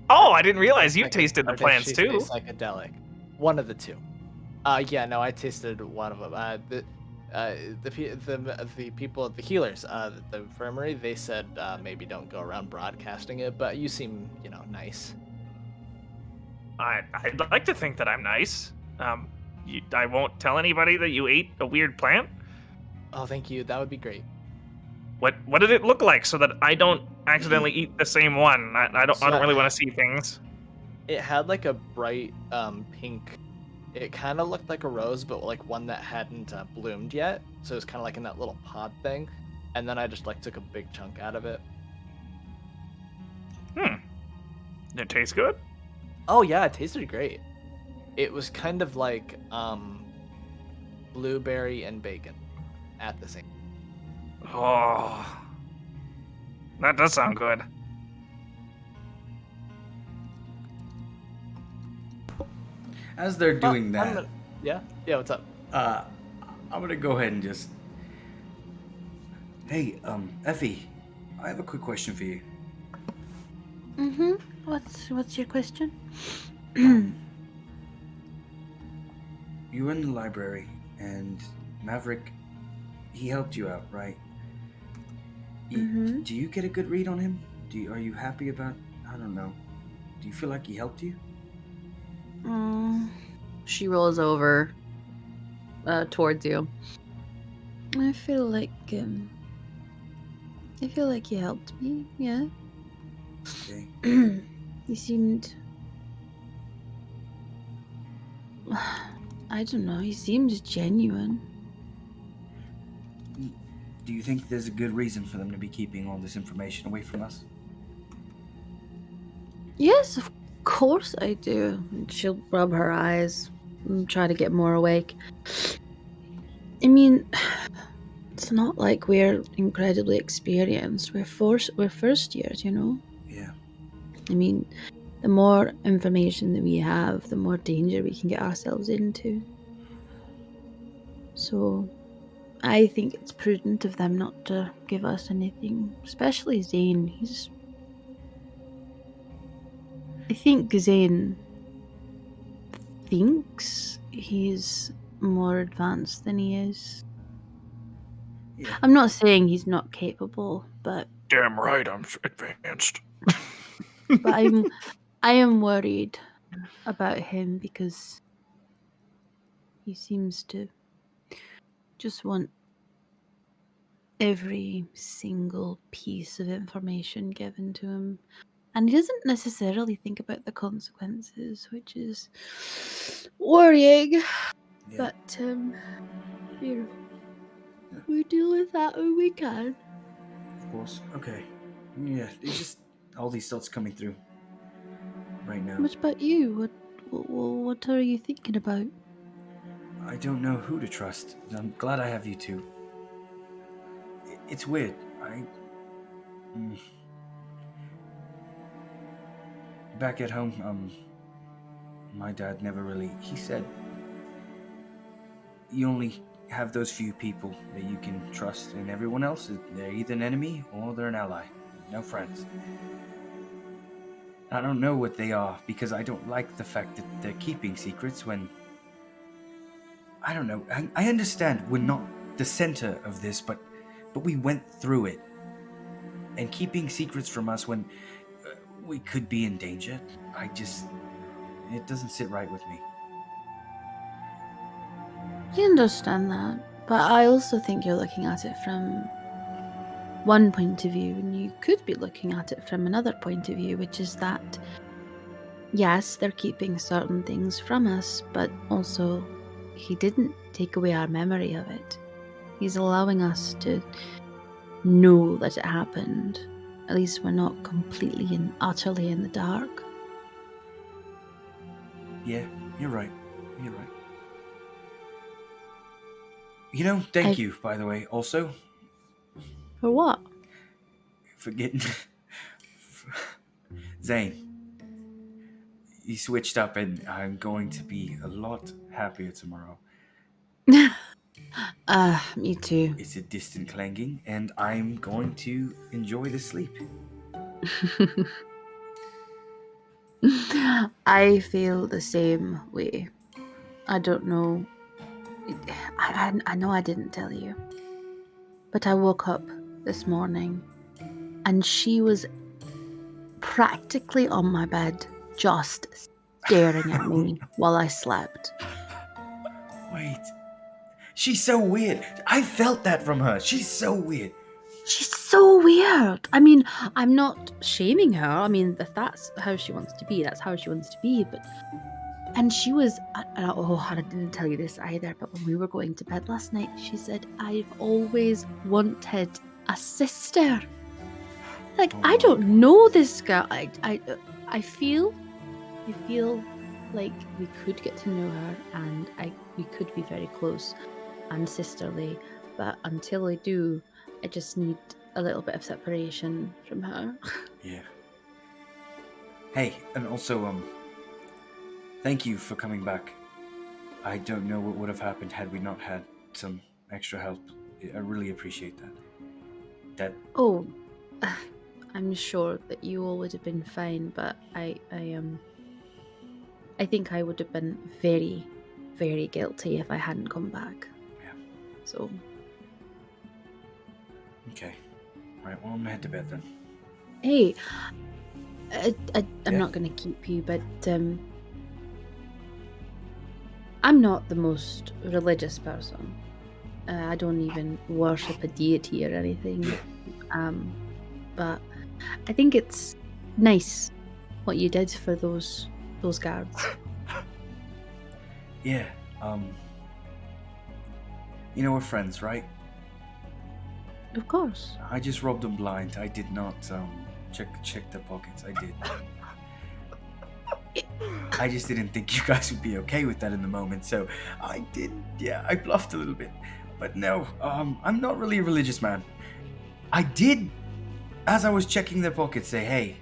Oh, I didn't realize you tasted the or did plants she too. say psychedelic? One of the two. Yeah, no, I tasted one of them. The people, the healers, the infirmary, they said maybe don't go around broadcasting it, but you seem, nice. I'd like to think that I'm nice. I won't tell anybody that you ate a weird plant. Oh, thank you. That would be great. What did it look like, so that I don't accidentally eat the same one? I don't really want to see things. It had like a bright pink. It kind of looked like a rose, but like one that hadn't bloomed yet. So it was kind of like in that little pod thing. And then I just like took a big chunk out of it. Did it taste good? Oh yeah, it tasted great. It was kind of like blueberry and bacon at the same time. Oh, that does sound good. As they're doing that, Yeah, what's up? I'm gonna go ahead and just. Hey, Effie, I have a quick question for you. Mm-hmm. What's your question? You were in the library, and Maverick, he helped you out, right? Mhm. Do you get a good read on him? Are you happy about? I don't know. Do you feel like he helped you? She rolls over towards you. I feel like he helped me. Yeah. Okay. He seemed I don't know. He seems genuine. Do you think there's a good reason for them to be keeping all this information away from us? Yes, of course I do. And she'll rub her eyes and try to get more awake. I mean, it's not like we're incredibly experienced. We're first years, you know? Yeah. I mean, the more information that we have, the more danger we can get ourselves into. So, I think it's prudent of them not to give us anything, especially Zane. I think Zane thinks he's more advanced than he is. Yeah. I'm not saying he's not capable, but Damn right, I'm advanced. I am worried about him because he seems to just want every single piece of information given to him. And he doesn't necessarily think about the consequences, which is worrying. Yeah. But, we deal with that when we can. Of course. Okay. Yeah, it's just all these thoughts coming through right now. What about you? What are you thinking about? I don't know who to trust. I'm glad I have you two. It's weird. Back at home, my dad never really. He said you only have those few people that you can trust, and everyone else they're either an enemy or they're an ally. No friends. I don't know what they are because I don't like the fact that they're keeping secrets when. I don't know. I understand we're not the center of this, but we went through it. And keeping secrets from us when we could be in danger, it doesn't sit right with me. I understand that, but I also think you're looking at it from one point of view, and you could be looking at it from another point of view, which is that, yes, they're keeping certain things from us, but also he didn't take away our memory of it. He's allowing us to know that it happened. At least we're not completely and utterly in the dark. Yeah, you're right. You're right. You know, thank you, by the way, also. For what? For getting... Zane. You switched up and I'm going to be a lot happier tomorrow. Me too. It's a distant clanging and I'm going to enjoy the sleep. I feel the same way. I don't know. I know I didn't tell you. But I woke up this morning and she was practically on my bed, just staring at me while I slept. Wait. She's so weird. I felt that from her. She's so weird. She's so weird. I mean, I'm not shaming her. I mean, if that's how she wants to be, that's how she wants to be. And she was, and I didn't tell you this either, but when we were going to bed last night, she said, "I've always wanted a sister." Like, I don't know this girl. I feel like we could get to know her, and we could be very close and sisterly. But until I do, I just need a little bit of separation from her. Yeah. Hey, and also, thank you for coming back. I don't know what would have happened had we not had some extra help. I really appreciate that. Oh, I'm sure that you all would have been fine, but I think I would have been very, very guilty if I hadn't come back. Yeah. So. Okay. Right, well, I'm gonna head to bed then. Hey, I'm not going to keep you, but I'm not the most religious person. I don't even worship a deity or anything. But I think it's nice what you did for those guards. Yeah, you know we're friends, right? Of course. I just robbed them blind. I did not, check their pockets. I did. I just didn't think you guys would be okay with that in the moment, so I did, yeah, I bluffed a little bit. But no, I'm not really a religious man. I did, as I was checking their pockets, say, hey,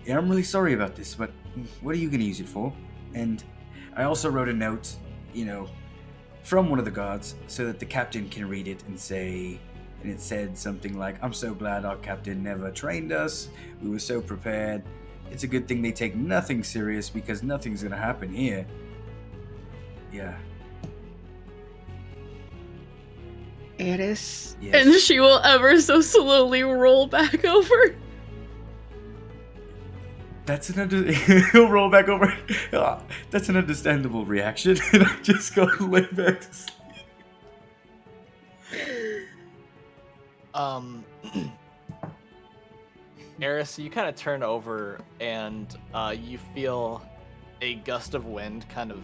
yeah, I'm really sorry about this, but what are you going to use it for? And I also wrote a note, from one of the guards so that the captain can read it and say, and it said something like, I'm so glad our captain never trained us. We were so prepared. It's a good thing they take nothing serious because nothing's going to happen here. Yeah. Eris. Yes. And she will ever so slowly roll back over. That's he'll roll back over. Ah, that's an understandable reaction. And I just go lay back to sleep. Eris, you kind of turn over and you feel a gust of wind kind of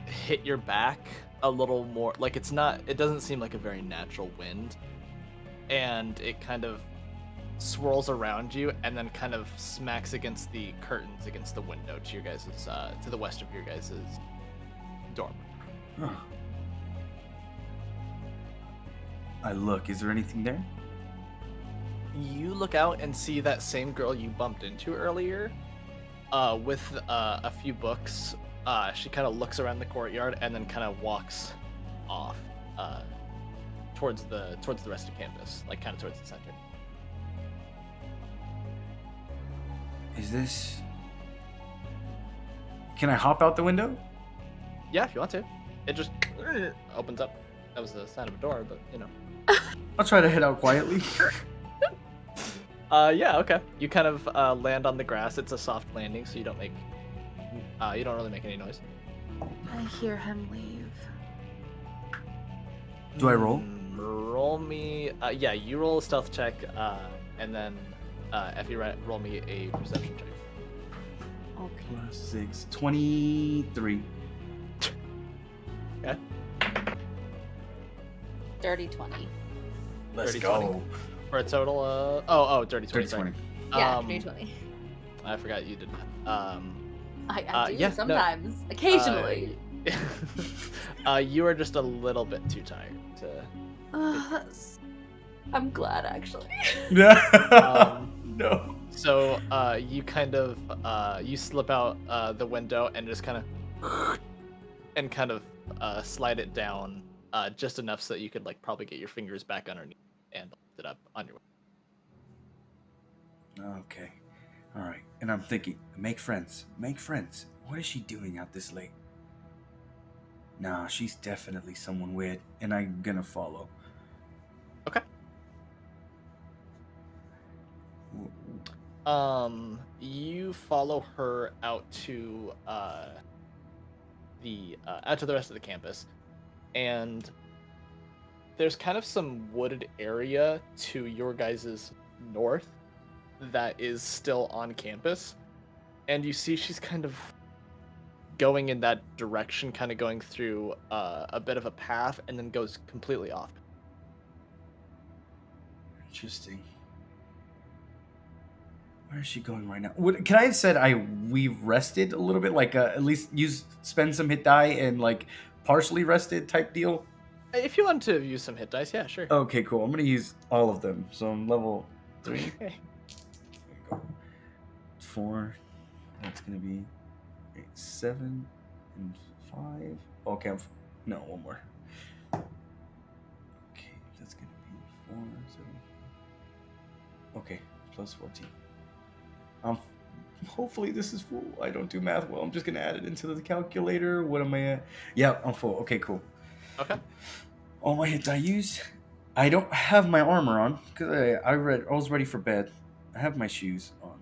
hit your back a little more. Like it doesn't seem like a very natural wind. And it kind of swirls around you and then kind of smacks against the curtains against the window to your guys's to the west of your guys's dorm. Huh. I look, is there anything there? You look out and see that same girl you bumped into earlier with a few books. She kind of looks around the courtyard and then kind of walks off towards the rest of campus, like kind of towards the center. Is this... Can I hop out the window? Yeah, if you want to. It just opens up. That was the sign of a door, but I'll try to head out quietly. Yeah, okay. You kind of land on the grass. It's a soft landing, so you don't really make any noise. I hear him leave. Do I roll? Roll me. Yeah, you roll a stealth check, and then if you roll me a perception check. Okay. Plus 6, 23. Okay. Dirty 20. Let's 30, go. 20. For a total dirty 20. 30, 20. Yeah, dirty 20. I forgot you did that. I do yeah, no. sometimes. Occasionally. You are just a little bit too tired to. I'm glad, actually. No. So you kind of you slip out the window and just kind of slide it down just enough so that you could probably get your fingers back underneath and lift it up on your way. Okay. All right. And I'm thinking, make friends. Make friends. What is she doing out this late? Nah, she's definitely someone weird, and I'm gonna follow. Okay. You follow her out to the rest of the campus, and there's kind of some wooded area to your guys' north that is still on campus, and you see she's kind of going in that direction, kind of going through a bit of a path, and then goes completely off. Interesting. Where is she going right now? Can I have said we rested a little bit, at least spend some hit die and partially rested type deal? If you want to use some hit dice, yeah, sure. Okay, cool. I'm gonna use all of them. So I'm level 3. Okay. 4. That's gonna be 8, 7, and 5. Okay, no, one more. Okay, that's gonna be 4, 7. Okay, plus 14. Hopefully this is full. I don't do math well. I'm just gonna add it into the calculator. What am I at? Yeah, I'm full. Okay, cool. Okay. All my hit die used. I don't have my armor on because I was ready for bed. I have my shoes on.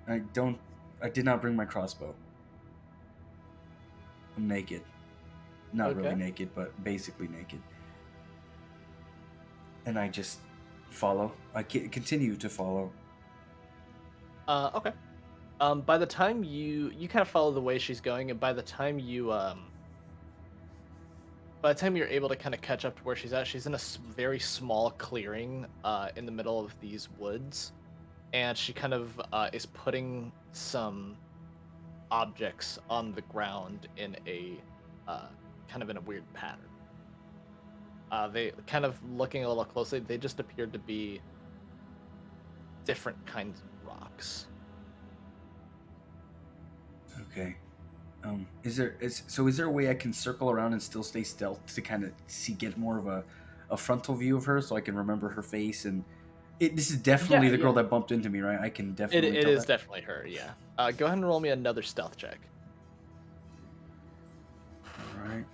I did not bring my crossbow. I'm naked. Not really naked, but basically naked. And I just follow. I continue to follow. Okay. By the time you kind of follow the way she's going, and by the time you're able to kind of catch up to where she's at, she's in a very small clearing in the middle of these woods, and she kind of is putting some objects on the ground in a kind of in a weird pattern. They kind of looking a little closely, they just appeared to be different kinds of rocks. Okay. Is there a way I can circle around and still stay stealth to kind of get more of a frontal view of her so I can remember her face and this is definitely Yeah, the girl yeah. that bumped into me, right? I can It, definitely it tell is that. definitely her, yeah. Go ahead and roll me another stealth check. All right.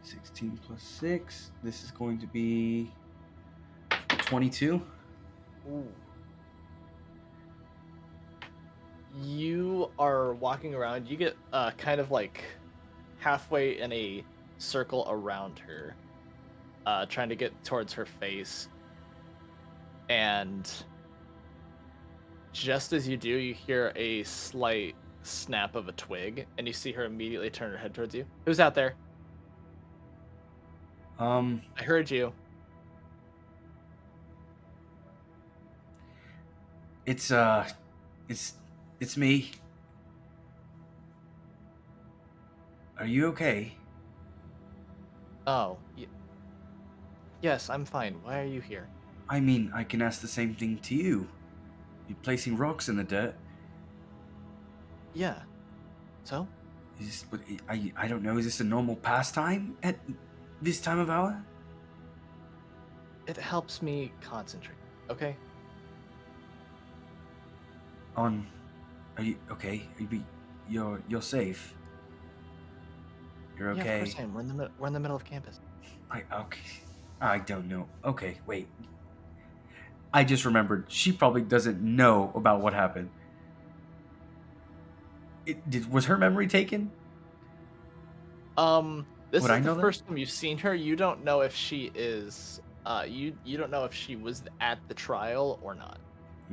16 plus 6. This is going to be 22. Ooh. You are walking around, you get kind of like halfway in a circle around her, trying to get towards her face. And just as you do, you hear a slight snap of a twig, and you see her immediately turn her head towards you. Who's out there? I heard you. It's it's me. Are you okay? Oh, yes, I'm fine. Why are you here? I mean, I can ask the same thing to you. You're placing rocks in the dirt. Yeah. So? Is this, what, I don't know. Is this a normal pastime at this time of hour? It helps me concentrate, okay? Are you okay? You're safe. You're okay. Yeah, of course I am. We're in the middle of campus. Okay. I don't know. Okay, wait. I just remembered. She probably doesn't know about what happened. Was her memory taken? This Would is I the know that? first time you've seen her. You don't know if she is you don't know if she was at the trial or not.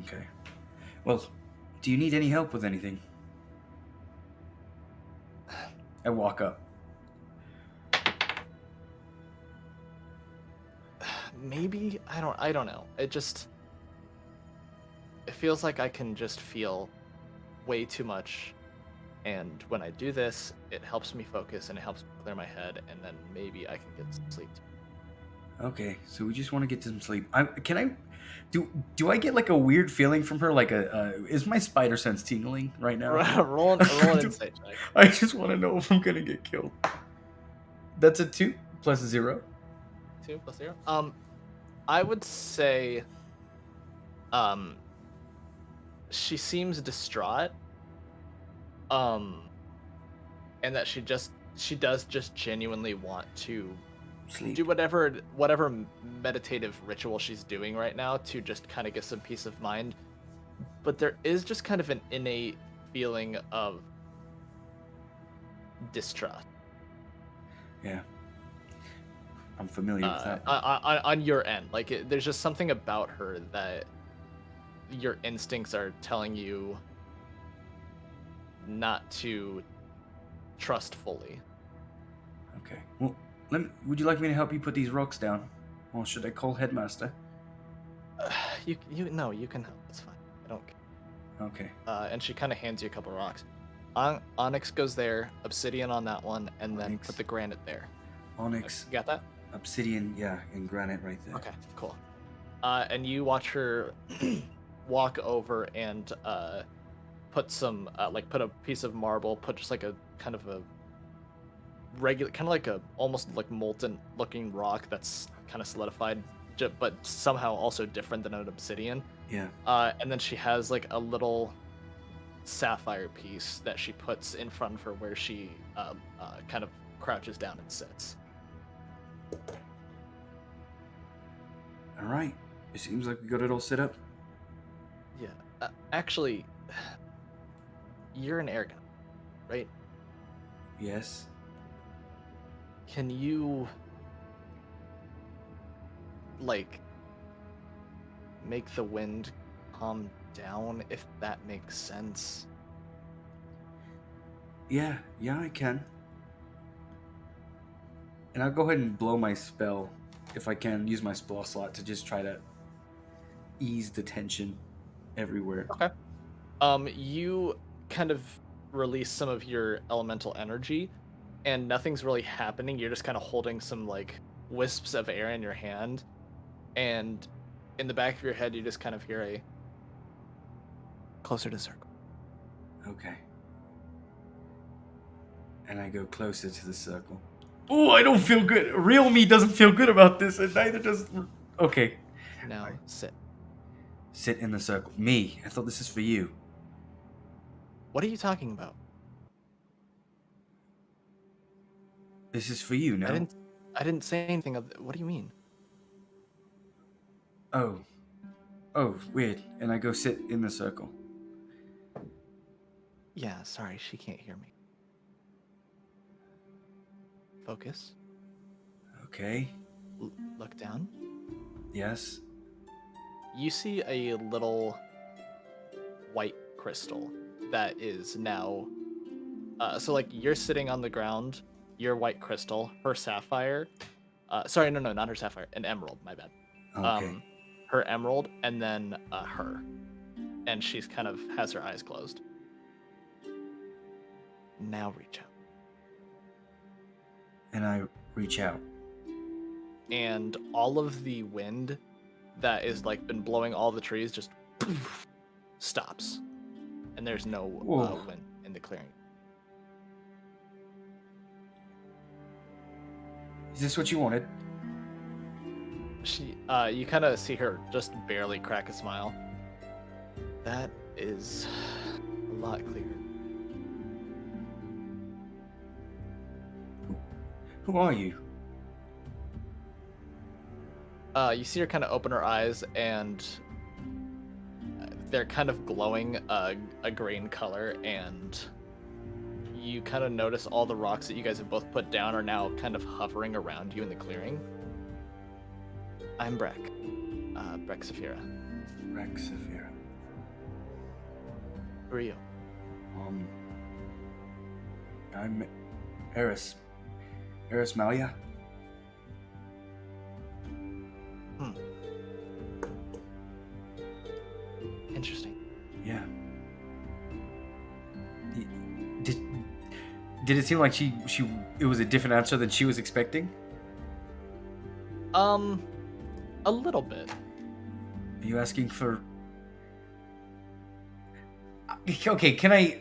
Okay. Well, do you need any help with anything? I walk up. Maybe I don't know. It feels like I can just feel way too much, and when I do this, it helps me focus and it helps me clear my head, and then maybe I can get some sleep. Okay, so we just want to get some sleep. Do I get like a weird feeling from her? Like is my spider sense tingling right now? roll an insight check. I just want to know if I'm gonna get killed. That's a 2 plus 0. 2 plus 0. I would say, um, she seems distraught. And that she does just genuinely want to Sleep. do whatever meditative ritual she's doing right now to just kind of get some peace of mind. But there is just kind of an innate feeling of distrust. Yeah. I'm familiar with that. On your end, like there's just something about her that your instincts are telling you not to trust fully. Okay. Well, would you like me to help you put these rocks down? Or should I call headmaster? You can help. It's fine. I don't care. Okay. And she kind of hands you a couple rocks. Onyx goes there, obsidian on that one, and then Onyx. put the granite there. Onyx, You got that? obsidian, yeah, and granite right there. Okay, cool. And you watch her walk over and put some put a piece of marble, put just like a kind of a regular, kind of like a almost like molten looking rock that's kind of solidified, but somehow also different than an obsidian. Yeah. And then she has like a little sapphire piece that she puts in front of her where she kind of crouches down and sits. All right. It seems like we got it all set up. Yeah. Actually, you're an Aragon, right? Yes. Can you like make the wind calm down, if that makes sense. Yeah, I can. And I'll go ahead and blow my spell, if I can, use my spell slot to just try to ease the tension everywhere. Okay. You kind of release some of your elemental energy, and nothing's really happening. You're just kind of holding some like wisps of air in your hand, and in the back of your head, you just kind of hear a closer to circle. Okay. And I go closer to the circle. Oh, I don't feel good. Real me doesn't feel good about this, and neither does... Okay. Now Alright. sit. Sit in the circle. Me. I thought this is for you. What are you talking about? This is for you, no? I didn't say anything of. What do you mean? Oh. Oh, weird. And I go sit in the circle. Yeah, sorry, she can't hear me. Focus. Okay. Look down. Yes. You see a little white crystal that is now. So like you're sitting on the ground, your white crystal, her sapphire. Sorry, no, not her sapphire, an emerald. My bad. Okay. Her emerald, and then her, and she's kind of has her eyes closed. Now reach out. And I reach out. And all of the wind that is like been blowing all the trees just stops, and there's no wind in the clearing. Is this what you wanted? You kind of see her just barely crack a smile. That is a lot clearer. Who are you? You see her kind of open her eyes, and they're kind of glowing a green color, and you kind of notice all the rocks that you guys have both put down are now kind of hovering around you in the clearing. I'm Breck. Breck Saphira. Breck Saphira. Who are you? I'm Eris. Eris Malia. Interesting. Yeah. Did it seem like it was a different answer than she was expecting? A little bit. Are you asking for... Okay, can I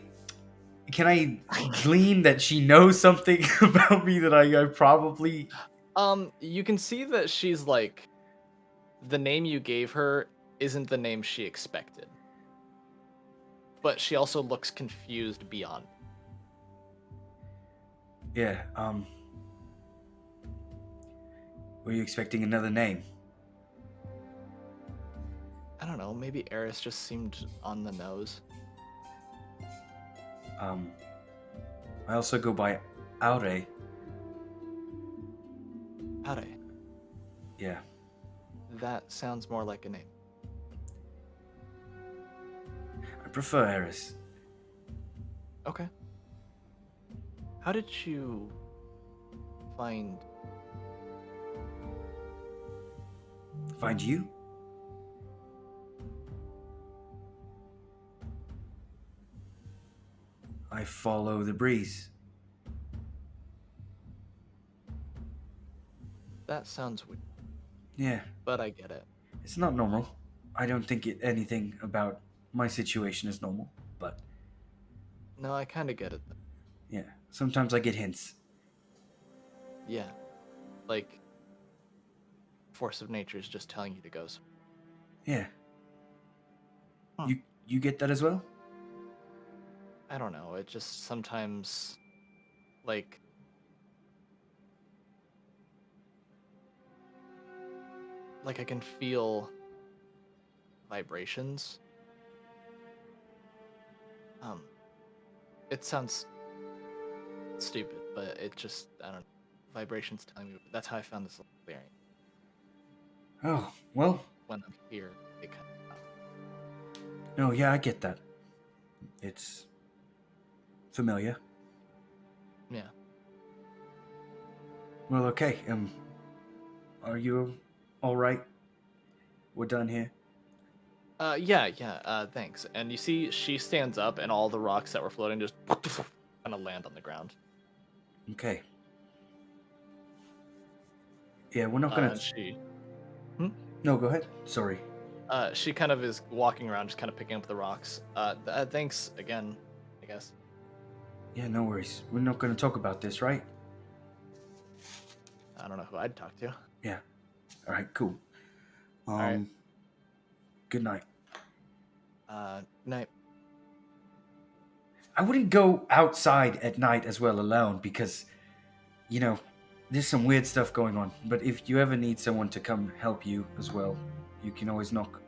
glean that she knows something about me that I probably... You can see that she's like, the name you gave her isn't the name she expected. But she also looks confused beyond. Yeah, were you expecting another name? I don't know, maybe Eris just seemed on the nose. I also go by Aure. Aure. Yeah. That sounds more like a name. I prefer Eris. Okay. How did you find... Find you? I follow the breeze. That sounds weird, Yeah, but I get it. it's not normal. I don't think anything about my situation is normal, but No, I kind of get it. yeah, sometimes I get hints. Yeah. Like, force of nature is just telling you to go. Yeah. Huh. You get that as well? I don't know. It just sometimes, like, I can feel vibrations. It sounds stupid, but it just, I don't know. Vibrations telling me. That's how I found this little clearing. Oh, well, When I'm here, it kind of... No, yeah, I get that. It's familiar. Yeah. Well, okay. Are you all right? We're done here. Yeah. Thanks. And you see, she stands up, and all the rocks that were floating just kind of land on the ground. Okay. Yeah, we're not gonna. And she, No, go ahead. Sorry. she kind of is walking around, just kind of picking up the rocks. Thanks again, I guess. Yeah, no worries. We're not gonna talk about this, right? I don't know who I'd talk to. Yeah. All right. Cool. right. Good night. Night. I wouldn't go outside at night as well alone because, there's some weird stuff going on. But if you ever need someone to come help you as well, you can always knock.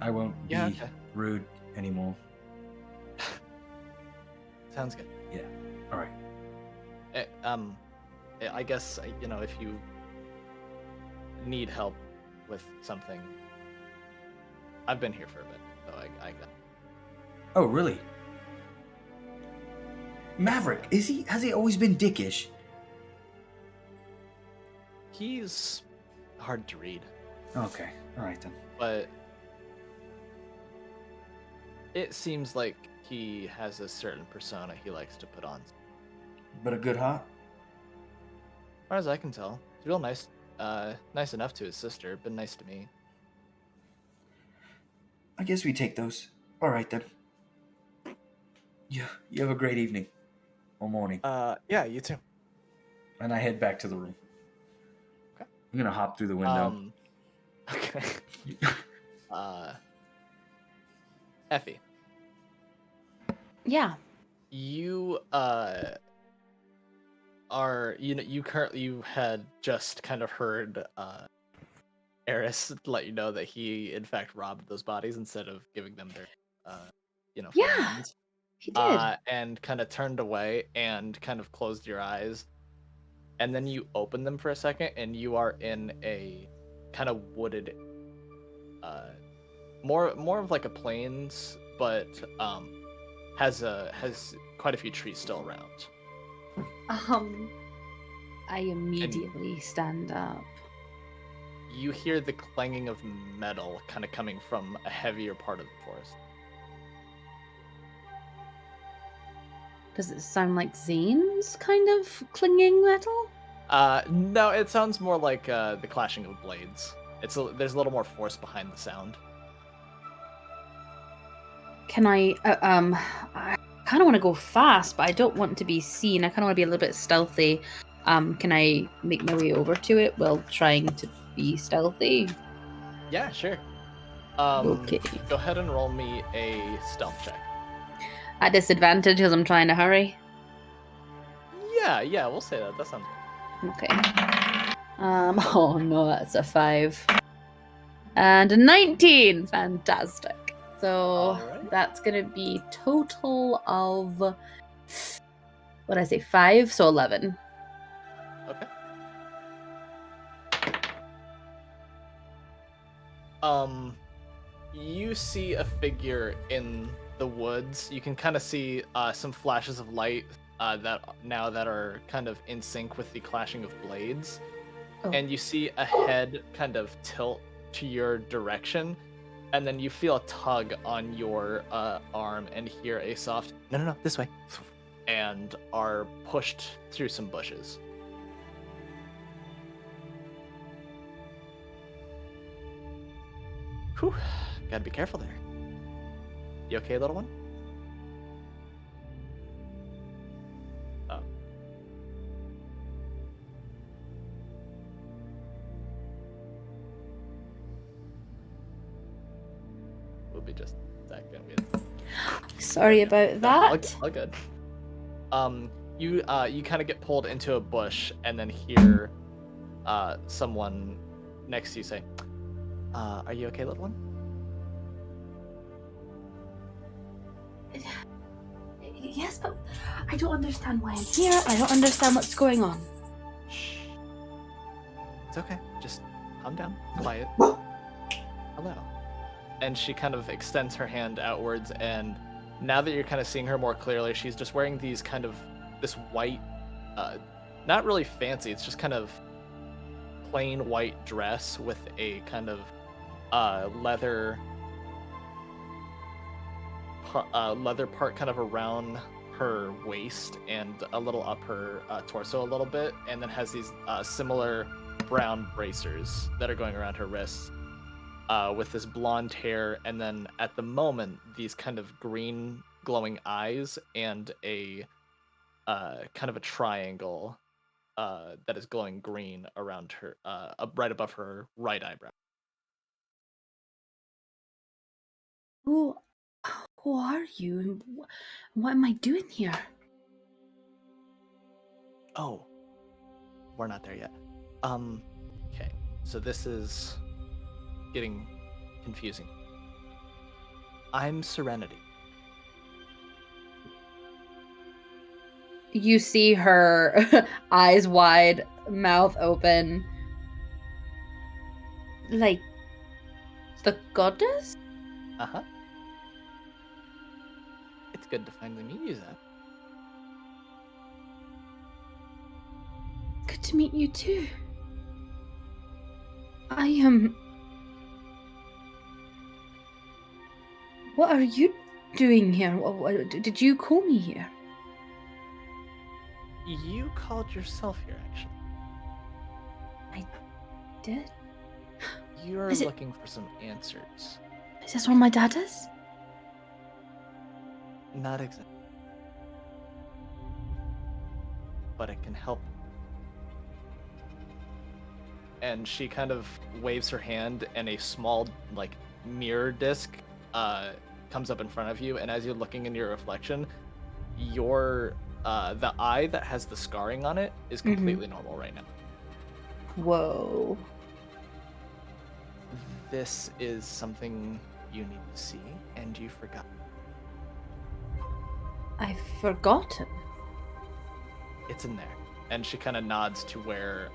I won't be Yeah, okay. rude anymore. Sounds good. Yeah. All right. I guess, if you need help with something, I've been here for a bit, so I got. Oh, really? Maverick, has he always been dickish? He's hard to read, Okay. All right then. but it seems like he has a certain persona he likes to put on. But a good heart? As far as I can tell, he's real nice. Nice enough to his sister, been nice to me. I guess we take those. All right then. Yeah, you have a great evening. Or morning. Yeah, you too. And I head back to the room. Okay. I'm gonna hop through the window. Okay. Effie, Yeah. you you had just kind of heard Eris let you know that he in fact robbed those bodies instead of giving them their Yeah. pheromones. He did. And kind of turned away and kind of closed your eyes, and then you open them for a second, and you are in a kind of wooded, more of like a plains, but has quite a few trees still around. I immediately stand up. You hear the clanging of metal kind of coming from a heavier part of the forest. Does it sound like Zane's kind of clinging metal? No, it sounds more like the clashing of blades. There's a little more force behind the sound. Can I kind of want to go fast, but I don't want to be seen. I kind of want to be a little bit stealthy. Can I make my way over to it while trying to be stealthy? Yeah, sure. Okay. Go ahead and roll me a stealth check. At disadvantage because I'm trying to hurry. Yeah, we'll say that. That sounds good. Okay. Oh no, that's a 5. And a 19! Fantastic. So Alright. that's gonna be total of what did I say, 5? So 11. Okay. You see a figure in the woods. You can kind of see some flashes of light that are kind of in sync with the clashing of blades. Oh. And you see a head kind of tilt to your direction, and then you feel a tug on your arm and hear a soft no, this way, and are pushed through some bushes. Whew, gotta be careful there. You okay, little one? Oh. We'll be just a second. Sorry about that. All good. You kind of get pulled into a bush and then hear someone next to you say, "Are you okay, little one?" Yes, but I don't understand why I'm here. I don't understand what's going on. Shh. It's okay. Just calm down. Quiet. Hello. and she kind of extends her hand outwards, and now that you're kind of seeing her more clearly, she's just wearing this white, not really fancy, it's just kind of plain white dress with a kind of leather part kind of around her waist and a little up her torso a little bit, and then has these similar brown bracers that are going around her wrists, with this blonde hair, and then at the moment these kind of green glowing eyes and a kind of a triangle that is glowing green around her, right above her right eyebrow. Who, who are you? And what am I doing here? Oh, we're not there yet. Okay, so this is getting confusing. I'm Serenity. You see her eyes wide, mouth open. Like the goddess? Uh-huh. It's good to finally meet you, Zach. Good to meet you too. I am. What are you doing here? Did you call me here? You called yourself here, actually. I did. You're Is it- looking for some answers. Is this where my dad is? Not exactly. But it can help. And she kind of waves her hand, and a small, like, mirror disc comes up in front of you, and as you're looking in your reflection, the eye that has the scarring on it is completely normal right now. Whoa. This is something you need to see, and you forgot. I've forgotten. It's in there. And she kind of nods to where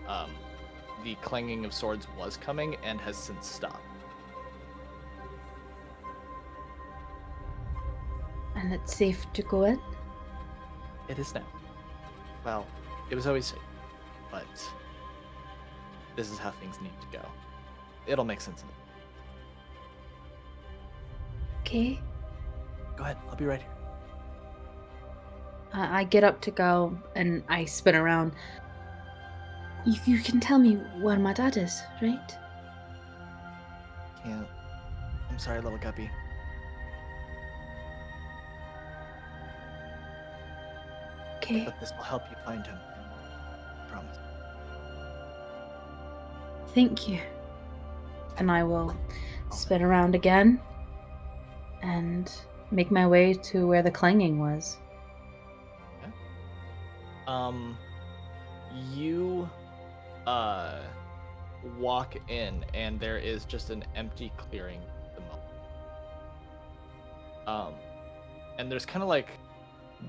the clanging of swords was coming and has since stopped. And it's safe to go in? It is now. Well, it was always safe, but this is how things need to go. It'll make sense. Okay. Go ahead, I'll be right here. I get up to go and I spin around. You can tell me where my dad is, right? Can't. I'm sorry, little guppy. Okay. But this will help you find him. Promise. Thank you. And I will spin around again and make my way to where the clanging was. You walk in, and there is just an empty clearing at the moment. And there's kind of like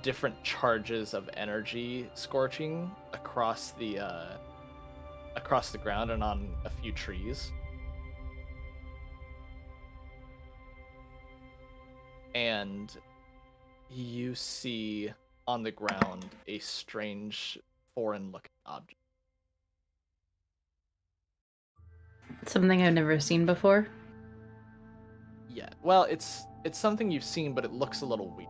different charges of energy scorching across the ground and on a few trees. And you see on the ground a strange, foreign-looking object. Something I've never seen before. Yeah, well, it's something you've seen, but it looks a little weird.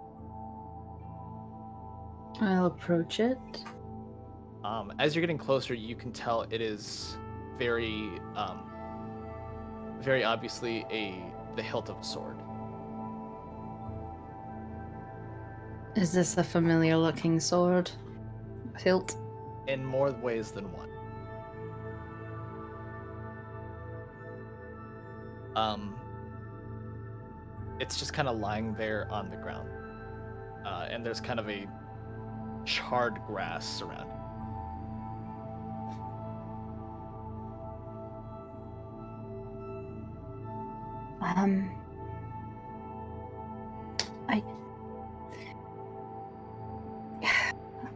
I'll approach it. As you're getting closer, you can tell it is very obviously the hilt of a sword. Is this a familiar looking sword? Hilt? In more ways than one. It's just kind of lying there on the ground. And there's kind of a charred grass surrounding it.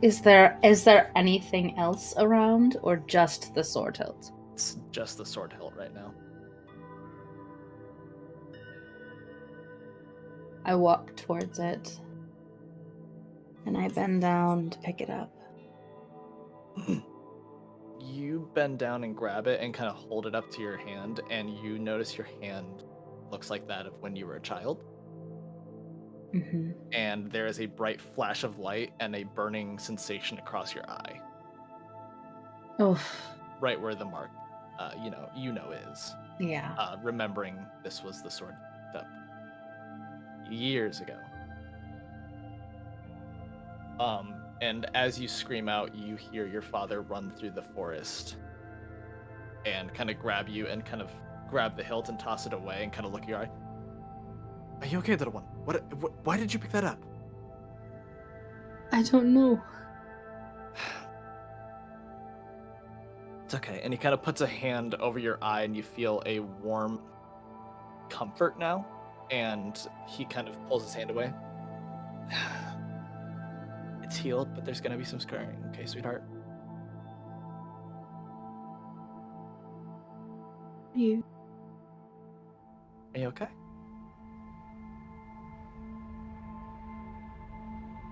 Is there anything else around, or just the sword hilt? It's just the sword hilt right now. I walk towards it. And I bend down to pick it up. You bend down and grab it and kind of hold it up to your hand, and you notice your hand looks like that of when you were a child. Mm-hmm. And there is a bright flash of light and a burning sensation across your eye, Oh, right where the mark, you know is. yeah. Remembering this was the sword up years ago. And as you scream out, you hear your father run through the forest and kind of grab you and kind of grab the hilt and toss it away and kind of look at your eye. Are you okay, little one? Why did you pick that up? I don't know. It's okay. And he kind of puts a hand over your eye and you feel a warm comfort now. And he kind of pulls his hand away. It's healed, but there's gonna be some scarring, okay, sweetheart? You. Are you okay?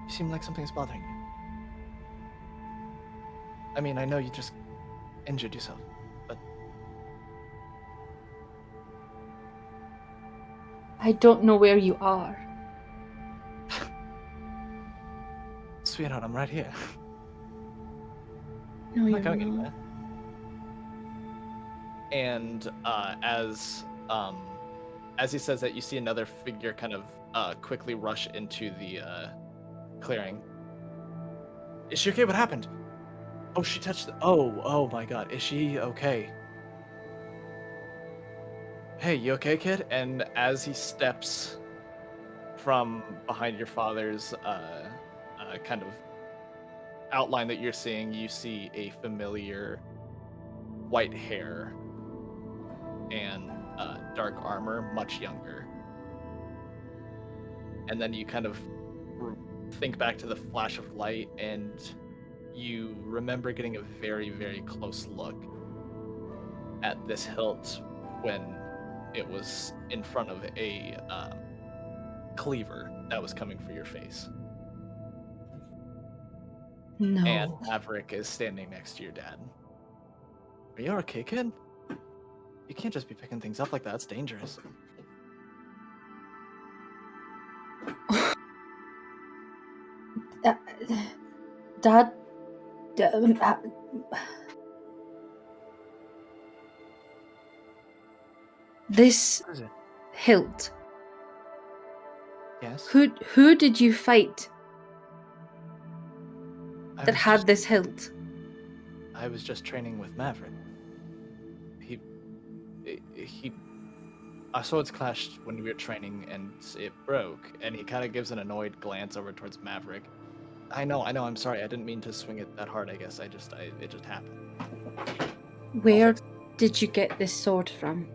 You seem like something's bothering you. I mean, I know you just injured yourself, but I don't know where you are. sweetheart, I'm right here. No, I'm you're not going not. anywhere. And as he says that, you see another figure kind of quickly rush into the clearing. Is she okay? What happened? Oh, she touched the... Oh my god. Is she okay? Hey, you okay, kid? And as he steps from behind your father's kind of outline that you're seeing, you see a familiar white hair and dark armor, much younger. And then you kind of think back to the flash of light, and you remember getting a very, very close look at this hilt when it was in front of a cleaver that was coming for your face. No. And Maverick is standing next to your dad. Are you okay, kid? You can't just be picking things up like that. It's dangerous. Dad. This What is it? hilt. Yes. Who did you fight I that was had just- this hilt? I was just training with Maverick. Our swords clashed when we were training, and it broke. And he kind of gives an annoyed glance over towards Maverick. I know. I'm sorry. I didn't mean to swing it that hard. I guess it just happened. Where fix did you get this sword from?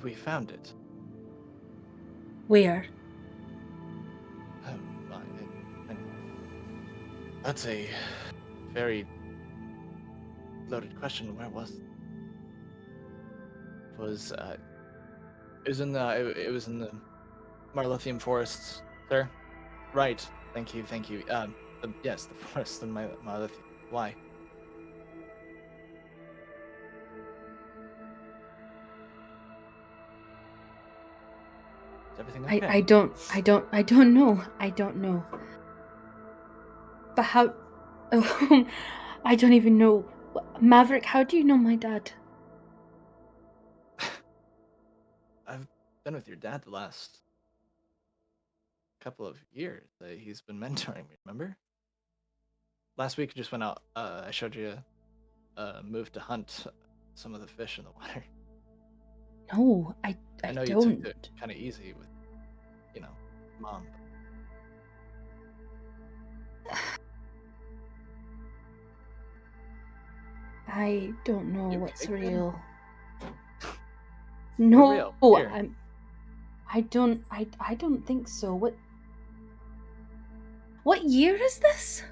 We found it. Where? That's a very loaded question. Where was it? It was in the Marlothian forests, sir. Right. Thank you. Yes, the forest in Marlothian. Why? Is everything okay? I don't know. I don't know. But how? Oh, I don't even know. Maverick, how do you know my dad? I've been with your dad the last couple of years. He's been mentoring me, remember? Last week, I just went out. I showed you a move to hunt some of the fish in the water. No, I I know don't. you took it kind of easy with, Mom. I don't know You what's okay, kid? real. For No, real, here. I don't think so. What year is this?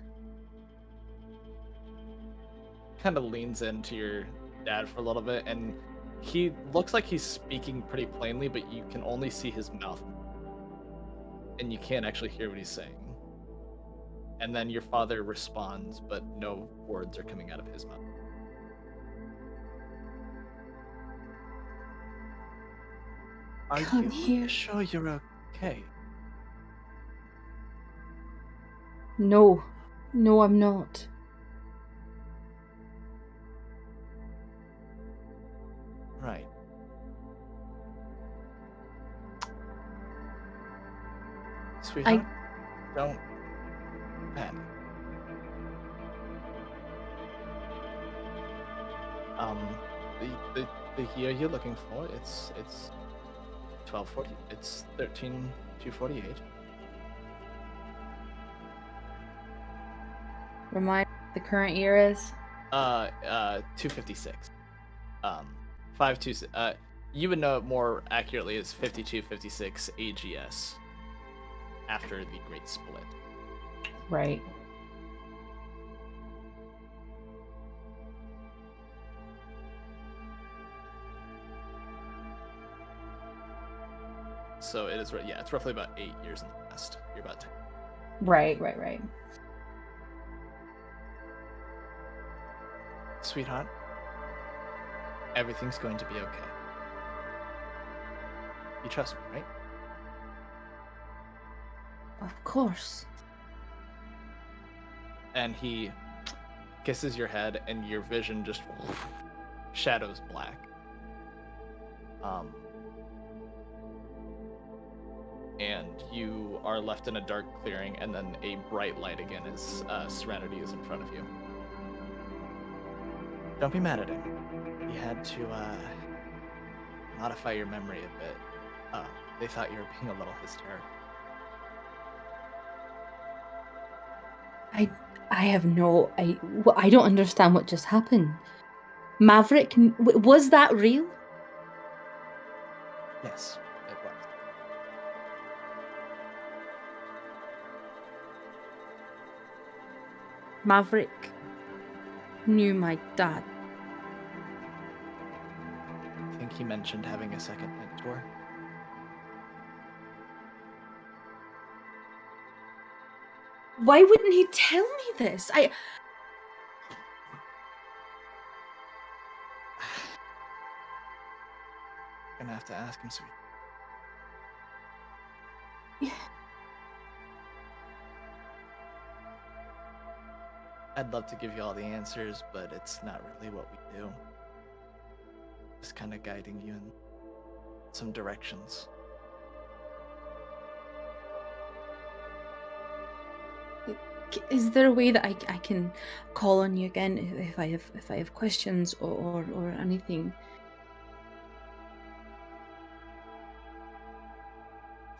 Kind of leans into your dad for a little bit, and He looks like he's speaking pretty plainly, but you can only see his mouth. And you can't actually hear what he's saying. And then your father responds, but no words are coming out of his mouth. Are Can't you hear. sure you're okay? No. No, I'm not. Right. Sweetheart, don't panic. The year you're looking for, it's 1240. It's 13248. Remind me what the current year is. 256. 526. You would know it more accurately as 5256 AGS after the Great Split. Right. So it is, yeah, it's roughly about 8 years in the past. You're about 10. Right. Sweetheart, everything's going to be okay. You trust me, right? Of course. And he kisses your head, and your vision just shadows black. And you are left in a dark clearing, and then a bright light again as Serenity is in front of you. Don't be mad at him. You had to modify your memory a bit. They thought you were being a little hysterical. I have no. I don't understand what just happened. Maverick, was that real? Yes, it was. Maverick knew my dad. I think he mentioned having a second mentor. Why wouldn't he tell me this? Gonna have to ask him, sweet. I'd love to give you all the answers, but it's not really what we do. Just kind of guiding you in some directions. Is there a way that I can call on you again if I have questions or anything?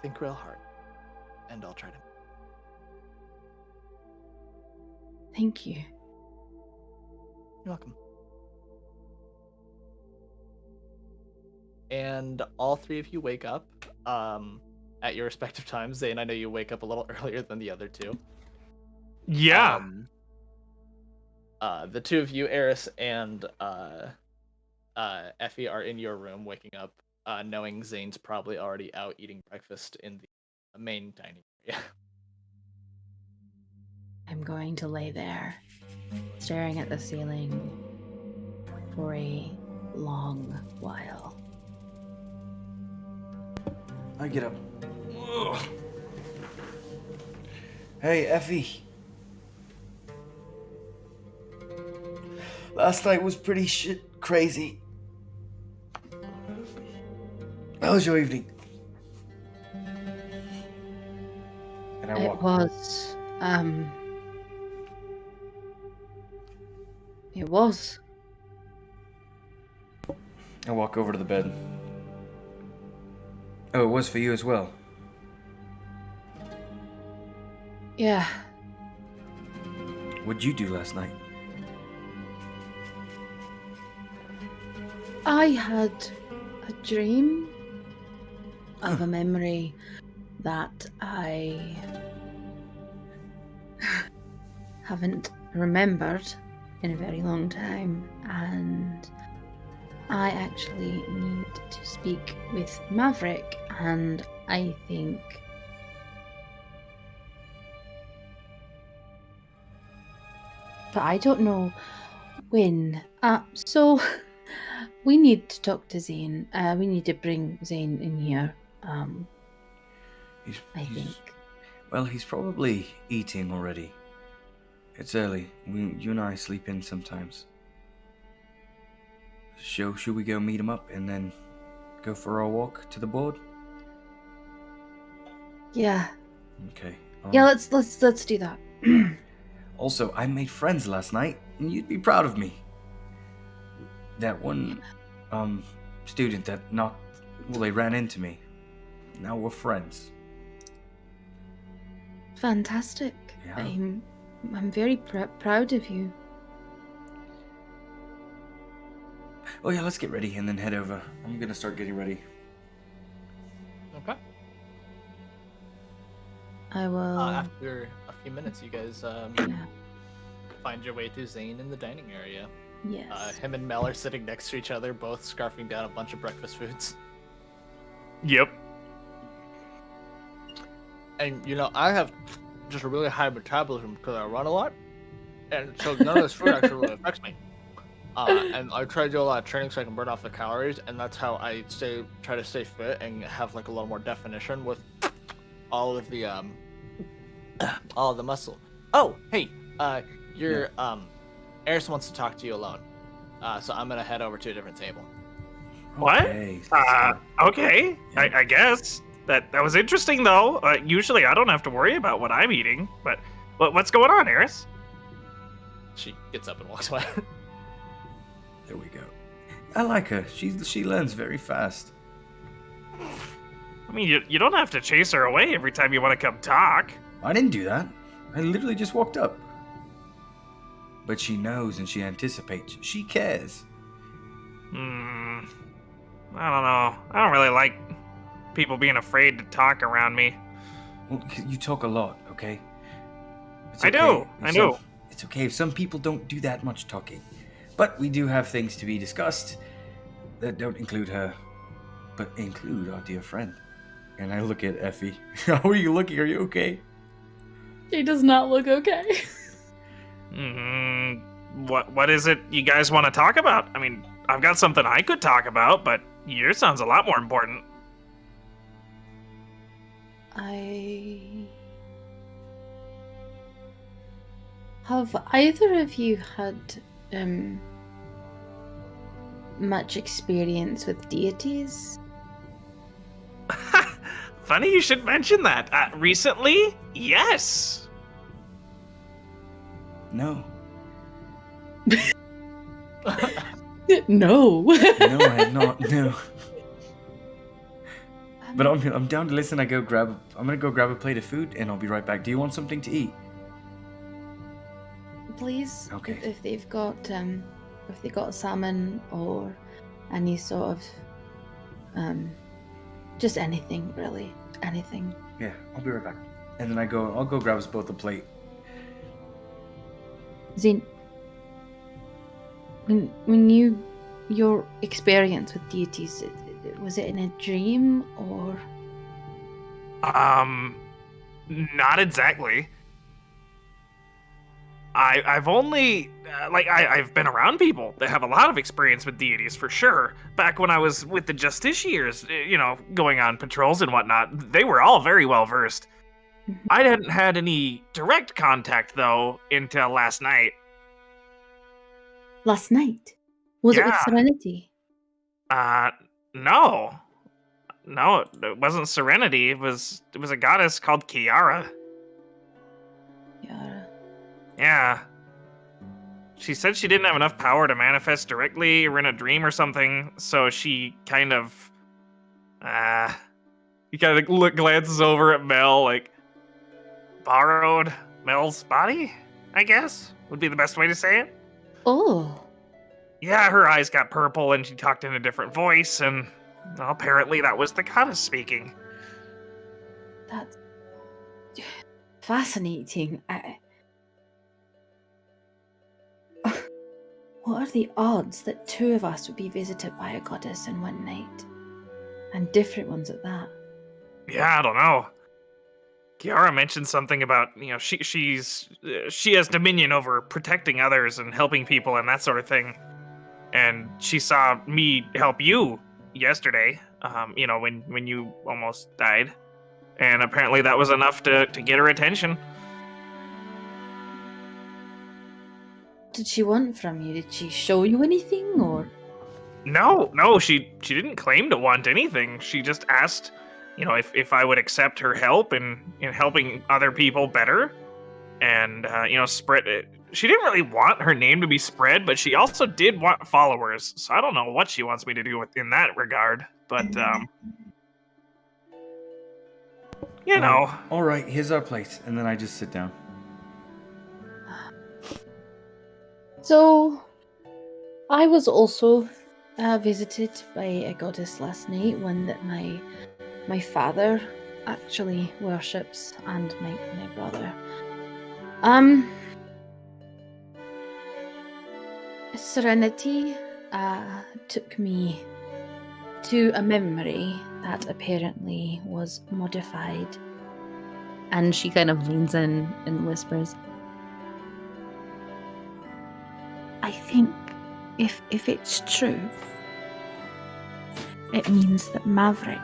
Think real hard, and I'll try to. Thank you. You're welcome. And all three of you wake up at your respective times. Zane, I know you wake up a little earlier than the other two. Yeah. The two of you, Eris and Effie, are in your room waking up, knowing Zane's probably already out eating breakfast in the main dining area. I'm going to lay there, staring at the ceiling for a long while. I get up. Ugh. Hey, Effie. Last night was pretty crazy. How was your evening? And I It walk. was, It was. I walk over to the bed. Oh, it was for you as well. Yeah. What'd you do last night? I had a dream of a memory that I haven't remembered in a very long time, and I actually need to speak with Maverick, and I think but I don't know when. So we need to talk to Zane. We need to bring Zane in here. I think. Well, he's probably eating already. It's early. You and I sleep in sometimes. Should we go meet him up and then go for our walk to the board? Yeah. Okay. Yeah, let's do that. Also, I made friends last night, and you'd be proud of me. That one, student they ran into me. Now we're friends. Fantastic. Yeah. I'm very proud of you. Oh yeah, let's get ready and then head over. I'm gonna start getting ready. Okay. I will. After a few minutes, you guys Yeah. find your way to Zane in the dining area. Yes. Him and Mel are sitting next to each other, both scarfing down a bunch of breakfast foods. Yep. And I have just a really high metabolism because I run a lot, and so none of this food actually really affects me. And I try to do a lot of training so I can burn off the calories, and that's how I try to stay fit and have like a little more definition with all of the muscle. Oh, hey, Eris wants to talk to you alone, so I'm gonna head over to a different table. What? Okay. Okay. Yeah. I guess that was interesting though. Usually I don't have to worry about what I'm eating, but what's going on, Eris? She gets up and walks away. There we go. I like her. She learns very fast. I mean, you don't have to chase her away every time you want to come talk. I didn't do that. I literally just walked up. But she knows and she anticipates. She cares. I don't know. I don't really like people being afraid to talk around me. Well, you talk a lot, okay? It's I do. It's okay if some people don't do that much talking. But we do have things to be discussed that don't include her, but include our dear friend. And I look at Effie. How are you looking? Are you okay? She does not look okay. What is it you guys want to talk about? I mean, I've got something I could talk about, but yours sounds a lot more important. Have either of you had much experience with deities? Funny you should mention that. Recently, yes. No. No. No, I have not. No. But I'm down to listen. I'm gonna go grab a plate of food and I'll be right back. Do you want something to eat? Please. Okay. If they've got salmon or any sort of just anything really. Anything. Yeah, I'll be right back. And then I'll go grab us both a plate. Zane, when your experience with deities, was it in a dream or? Not exactly. I've only I've been around people that have a lot of experience with deities for sure. Back when I was with the Justiciars, going on patrols and whatnot, they were all very well versed. I hadn't had any direct contact though until last night. Last night? Was it with Yeah. Serenity? No, it wasn't Serenity. It was a goddess called Kiara. Yeah. Yeah. She said she didn't have enough power to manifest directly or in a dream or something, so she kind of... he kind of glances over at Mel, like, borrowed Mel's body, I guess, would be the best way to say it. Oh. Yeah, her eyes got purple and she talked in a different voice, and well, apparently that was the goddess speaking. That's fascinating. What are the odds that two of us would be visited by a goddess in one night? And different ones at that. Yeah, I don't know. Kiara mentioned something about, she has dominion over protecting others and helping people and that sort of thing. And she saw me help you yesterday, when you almost died. And apparently that was enough to get her attention. Did she want from you? Did she show you anything, or? No, she didn't claim to want anything. She just asked, if I would accept her help in helping other people better, and spread it. She didn't really want her name to be spread, but she also did want followers. So I don't know what she wants me to do in that regard, but All right, here's our plate, and then I just sit down. So, I was also visited by a goddess last night, one that my father actually worships, and my brother. Serenity took me to a memory that apparently was modified. And she kind of leans in and whispers, I think if it's true, it means that Maverick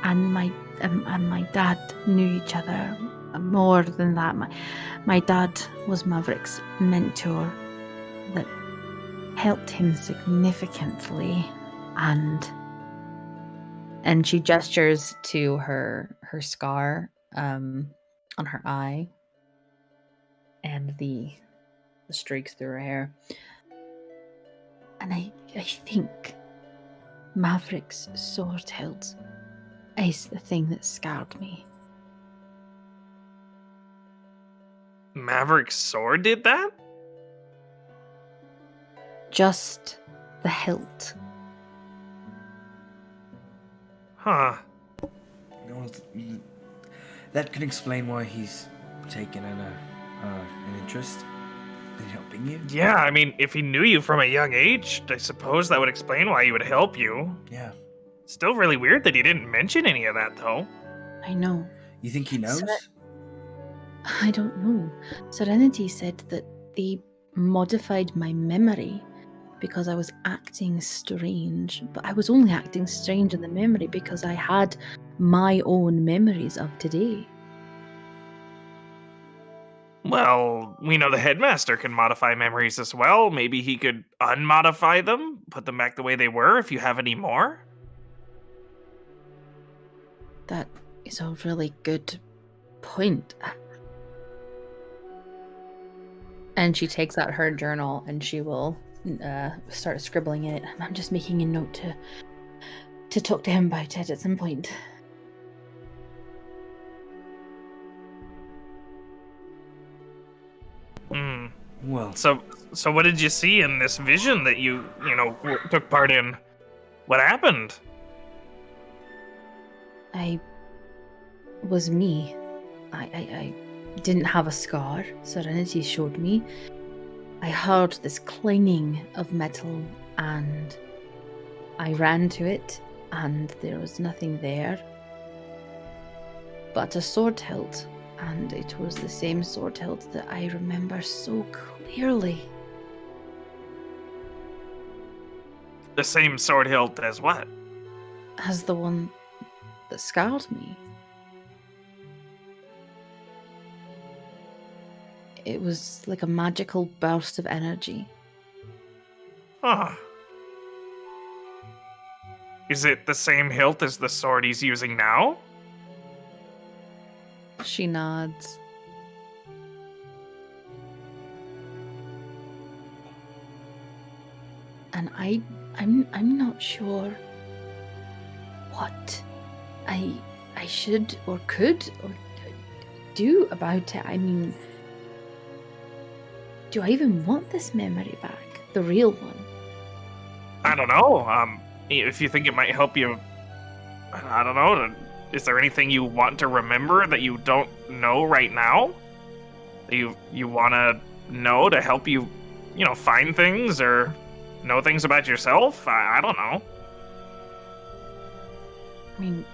and my dad knew each other. More than that, my dad was Maverick's mentor that helped him significantly, and she gestures to her scar on her eye and the streaks through her hair. And I think Maverick's sword hilt is the thing that scarred me. Maverick's sword did that? Just the hilt. Huh. Well, that could explain why he's taken an interest in helping you. Yeah, I mean, if he knew you from a young age, I suppose that would explain why he would help you. Yeah. Still really weird that he didn't mention any of that, though. I know. You think he knows? I don't know. Serenity said that they modified my memory because I was acting strange. But I was only acting strange in the memory because I had my own memories of today. Well, we know the headmaster can modify memories as well. Maybe he could unmodify them, put them back the way they were if you have any more. That is a really good point. and she takes out her journal and she will start scribbling in it. I'm just making a note to talk to him about it at some point. Well, So what did you see in this vision that you took part in? What happened? I was me. I didn't have a scar. Serenity showed me. I heard this clanging of metal and I ran to it and there was nothing there but a sword hilt, and it was the same sword hilt that I remember so clearly. The same sword hilt as what? As the one that scarred me. It was like a magical burst of energy. Huh. Is it the same hilt as the sword he's using now? She nods. And I'm not sure what I should or could or do about it. I mean, do I even want this memory back? The real one? I don't know. If you think it might help you, I don't know. Is there anything you want to remember that you don't know right now? That you want to know to help you find things or know things about yourself? I don't know. I mean,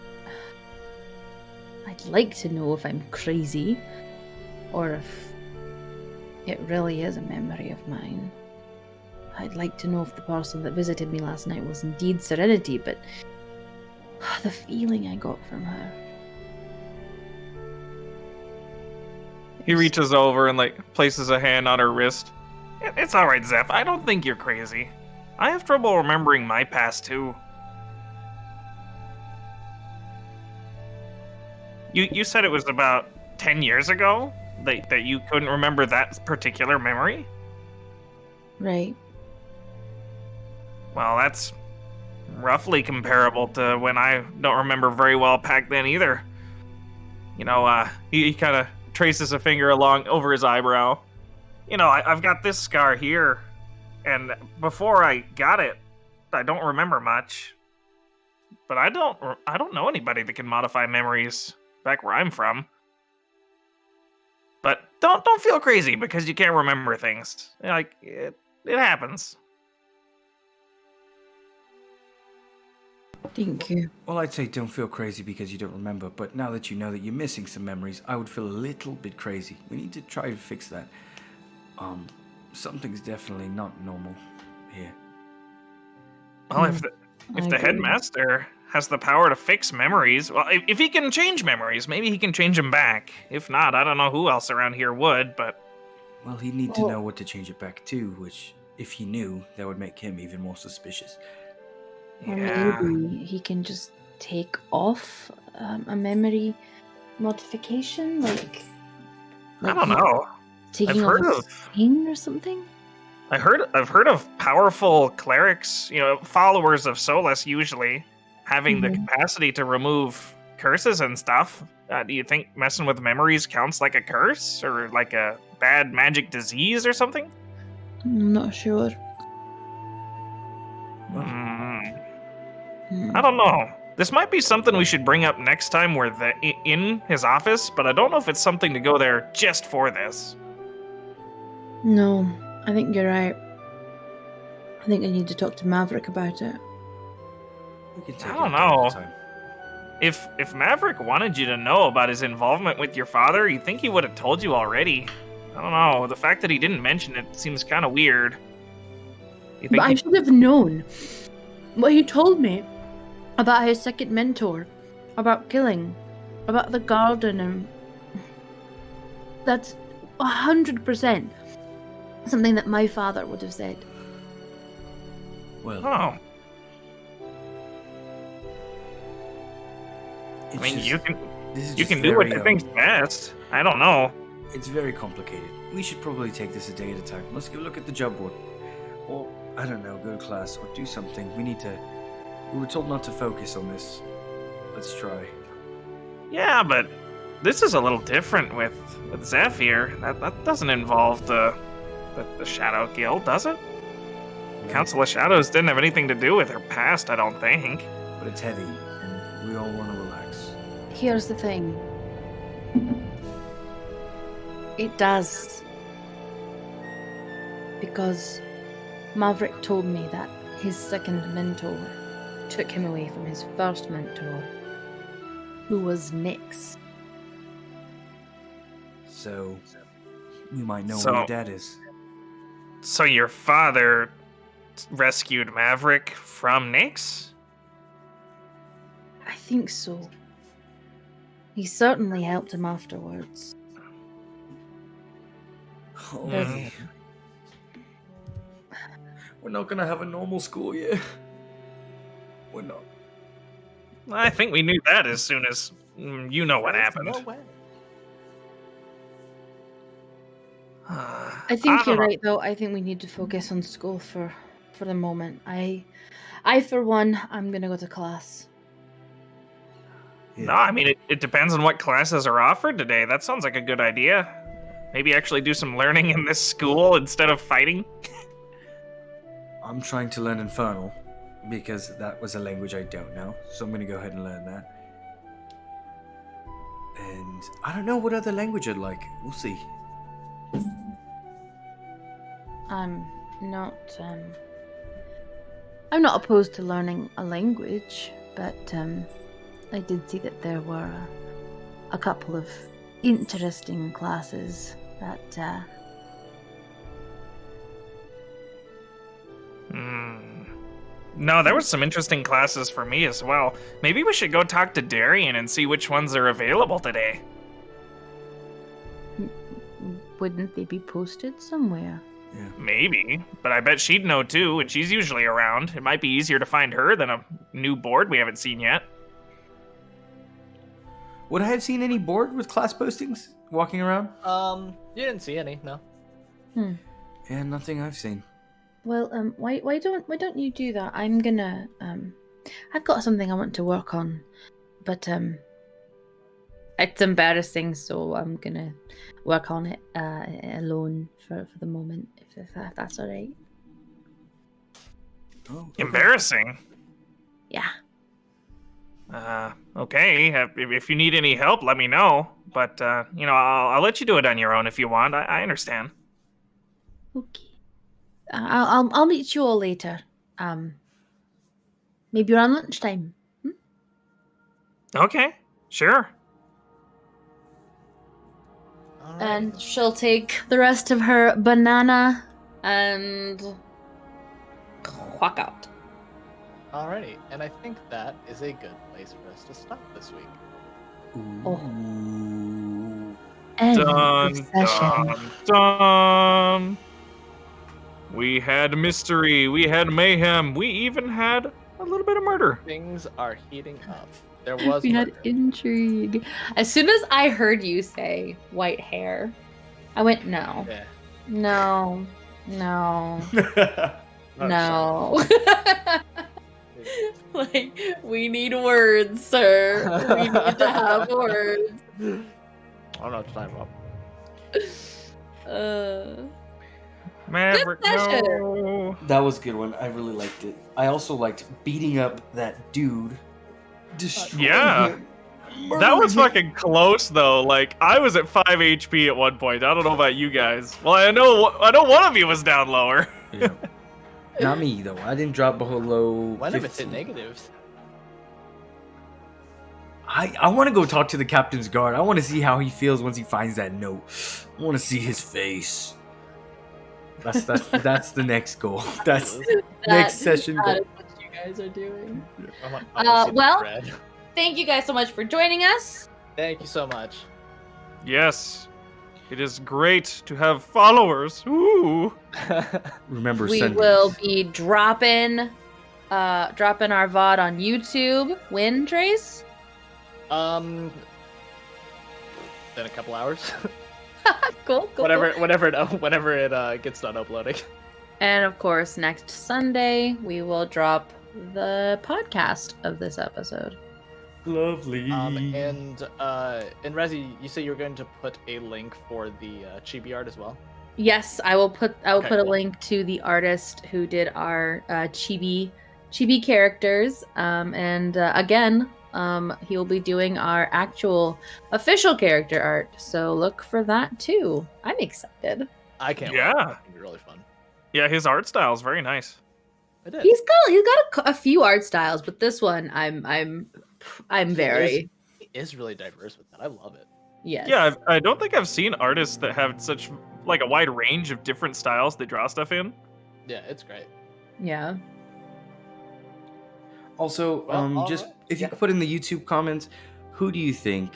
I'd like to know if I'm crazy or if it really is a memory of mine. I'd like to know if the person that visited me last night was indeed Serenity, but the feeling I got from her. He reaches over and places a hand on her wrist. It's all right, Zeph. I don't think you're crazy. I have trouble remembering my past too. You said it was about 10 years ago that you couldn't remember that particular memory? Right. Well, that's roughly comparable to when I don't remember very well back then either. He kind of traces a finger along over his eyebrow. I've got this scar here, and before I got it, I don't remember much. But I don't know anybody that can modify memories back where I'm from. But don't feel crazy because you can't remember things. It happens. Thank you. Well, I'd say don't feel crazy because you don't remember, but now that you know that you're missing some memories, I would feel a little bit crazy. We need to try to fix that. Something's definitely not normal here. Well, if the headmaster has the power to fix memories, well, if he can change memories, maybe he can change them back. If not, I don't know who else around here would, but... Well, he'd need to know what to change it back to, which, if he knew, that would make him even more suspicious. Or Yeah. maybe he can just take off a memory modification, I don't know. taking I've heard off a of- stain or something. I've heard of powerful clerics, followers of Solus usually, having the capacity to remove curses and stuff. Do you think messing with memories counts like a curse or like a bad magic disease or something? I'm not sure. I don't know. This might be something we should bring up next time we're in his office, but I don't know if it's something to go there just for this. No, I think you're right. I think I need to talk to Maverick about it. We can take I it don't another know. time. If Maverick wanted you to know about his involvement with your father, you'd think he would have told you already. I don't know. The fact that he didn't mention it seems kind of weird. You think But I should have known what he told me about his second mentor, about killing, about the garden, and that's 100% something that my father would have said. Well, Oh, it's I mean, just- this is you just can do what very, you think's best. I don't know. It's very complicated. We should probably take this a day at a time. Let's go look at the job board. Or, I don't know, go to class or do something. We were told not to focus on this. Let's try. Yeah, but this is a little different with Zeph here. That doesn't involve the Shadow Guild, does it? Council of Shadows didn't have anything to do with her past, I don't think. But it's heavy, and we all want to relax. Here's the thing. It does. Because Maverick told me that his second mentor took him away from his first mentor, who was Nyx. So, we might know So- where your dad is. So your father rescued Maverick from Nyx? I think so. He certainly helped him afterwards. Oh, There's- man. We're not gonna have a normal school year. We're not. I think we knew that as soon as you know what There's happened. No way. I think you're right, though. I think we need to focus on school for the moment. I for one, I'm gonna go to class. No, I mean, it depends on what classes are offered today. That sounds like a good idea. Maybe actually do some learning in this school instead of fighting. I'm trying to learn Infernal because that was a language I don't know, so I'm gonna go ahead and learn that. And I don't know what other language I'd like. We'll see. I'm not I'm not opposed to learning a language, but I did see that there were a couple of interesting classes that No, there was some interesting classes for me as well. Maybe we should go talk to Darian and see which ones are available today. wouldn't they be posted somewhere? Yeah. Maybe, but I bet she'd know too, and she's usually around. It might be easier to find her than a new board we haven't seen yet. Would I have seen any board with class postings walking around? You didn't see any, no. Yeah, nothing I've seen. Well, why don't you do that? I'm gonna I've got something I want to work on, but it's embarrassing, so I'm gonna work on it alone for the moment, if that's all right. Oh, okay. Embarrassing. Yeah. Okay. If you need any help, let me know. But I'll let you do it on your own if you want. I understand. Okay. I'll meet you all later. Maybe around lunchtime. Okay. Sure. Alright. And she'll take the rest of her banana and walk out. Alrighty, and I think that is a good place for us to stop this week. Oh. Ooh. End Dun, of session. dun, dun. We had mystery. We had mayhem. We even had a little bit of murder. Things are heating up. There was We had murder. intrigue. As soon as I heard you say white hair, I went, no, Yeah. no, no, Oh, no. Like, we need words, sir. We need to have words. I don't know what to talk about. Maverick, session. no. That was a good one. I really liked it. I also liked beating up that dude. Destroying Yeah. him. That was murdering him. fucking close though. Like I was at 5 HP at one point. I don't know about you guys. Well, I know one of you was down lower. Yeah. Not me though. I didn't drop below. One of it's 15. hit negatives. I want to go talk to the captain's guard. I want to see how he feels once he finds that note. I want to see his face. That's the next goal. That's next session That goal. is what you guys are doing. I wanna see the well- thread. Thank you guys so much for joining us. Thank you so much. Yes. It is great to have followers. Ooh. Remember, We send will these. be dropping our VOD on YouTube. When, Trace? In a couple hours. Cool. whenever it gets done uploading. And of course, next Sunday we will drop the podcast of this episode. Lovely. And Rezi, you say you were going to put a link for the chibi art as well. Yes, I will put Okay, put a cool. link to the artist who did our chibi characters. Again, he'll be doing our actual official character art. So look for that too. I'm excited. I can't. Yeah. Wait. It's gonna be really fun. Yeah, his art style is very nice. I did. He's got a few art styles, but this one I'm very He is really diverse with that. I love it. yes. Yeah, I don't think I've seen artists that have such like a wide range of different styles they draw stuff in. Yeah, it's great. Yeah. Also, Well, just alright. if you Yeah. could put in the YouTube comments, who do you think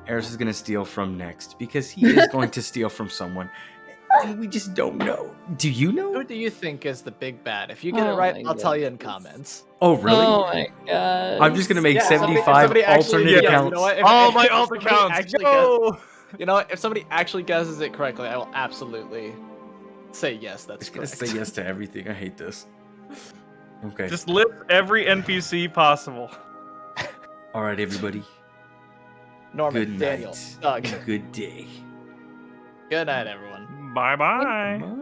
Eris is going to steal from next? Because he is going to steal from someone, and we just don't know. Do you Who know? do you think is the big bad? If you get it Oh right, my I'll tell you in goodness. comments. Oh, really? Oh my god. I'm just going to make Yeah, if somebody- if 75 somebody actually- alternate yeah, you accounts. know what? If- Oh, if- my if alt somebody accounts. actually Go! You know what? If somebody actually guesses it correctly, I will absolutely say yes. That's Just going to correct. say yes to everything. I hate this. Okay. Just list every NPC possible. All right, everybody. Norman, Good Daniel, night. Doug. Good day. Good night, everyone. Bye bye. Bye.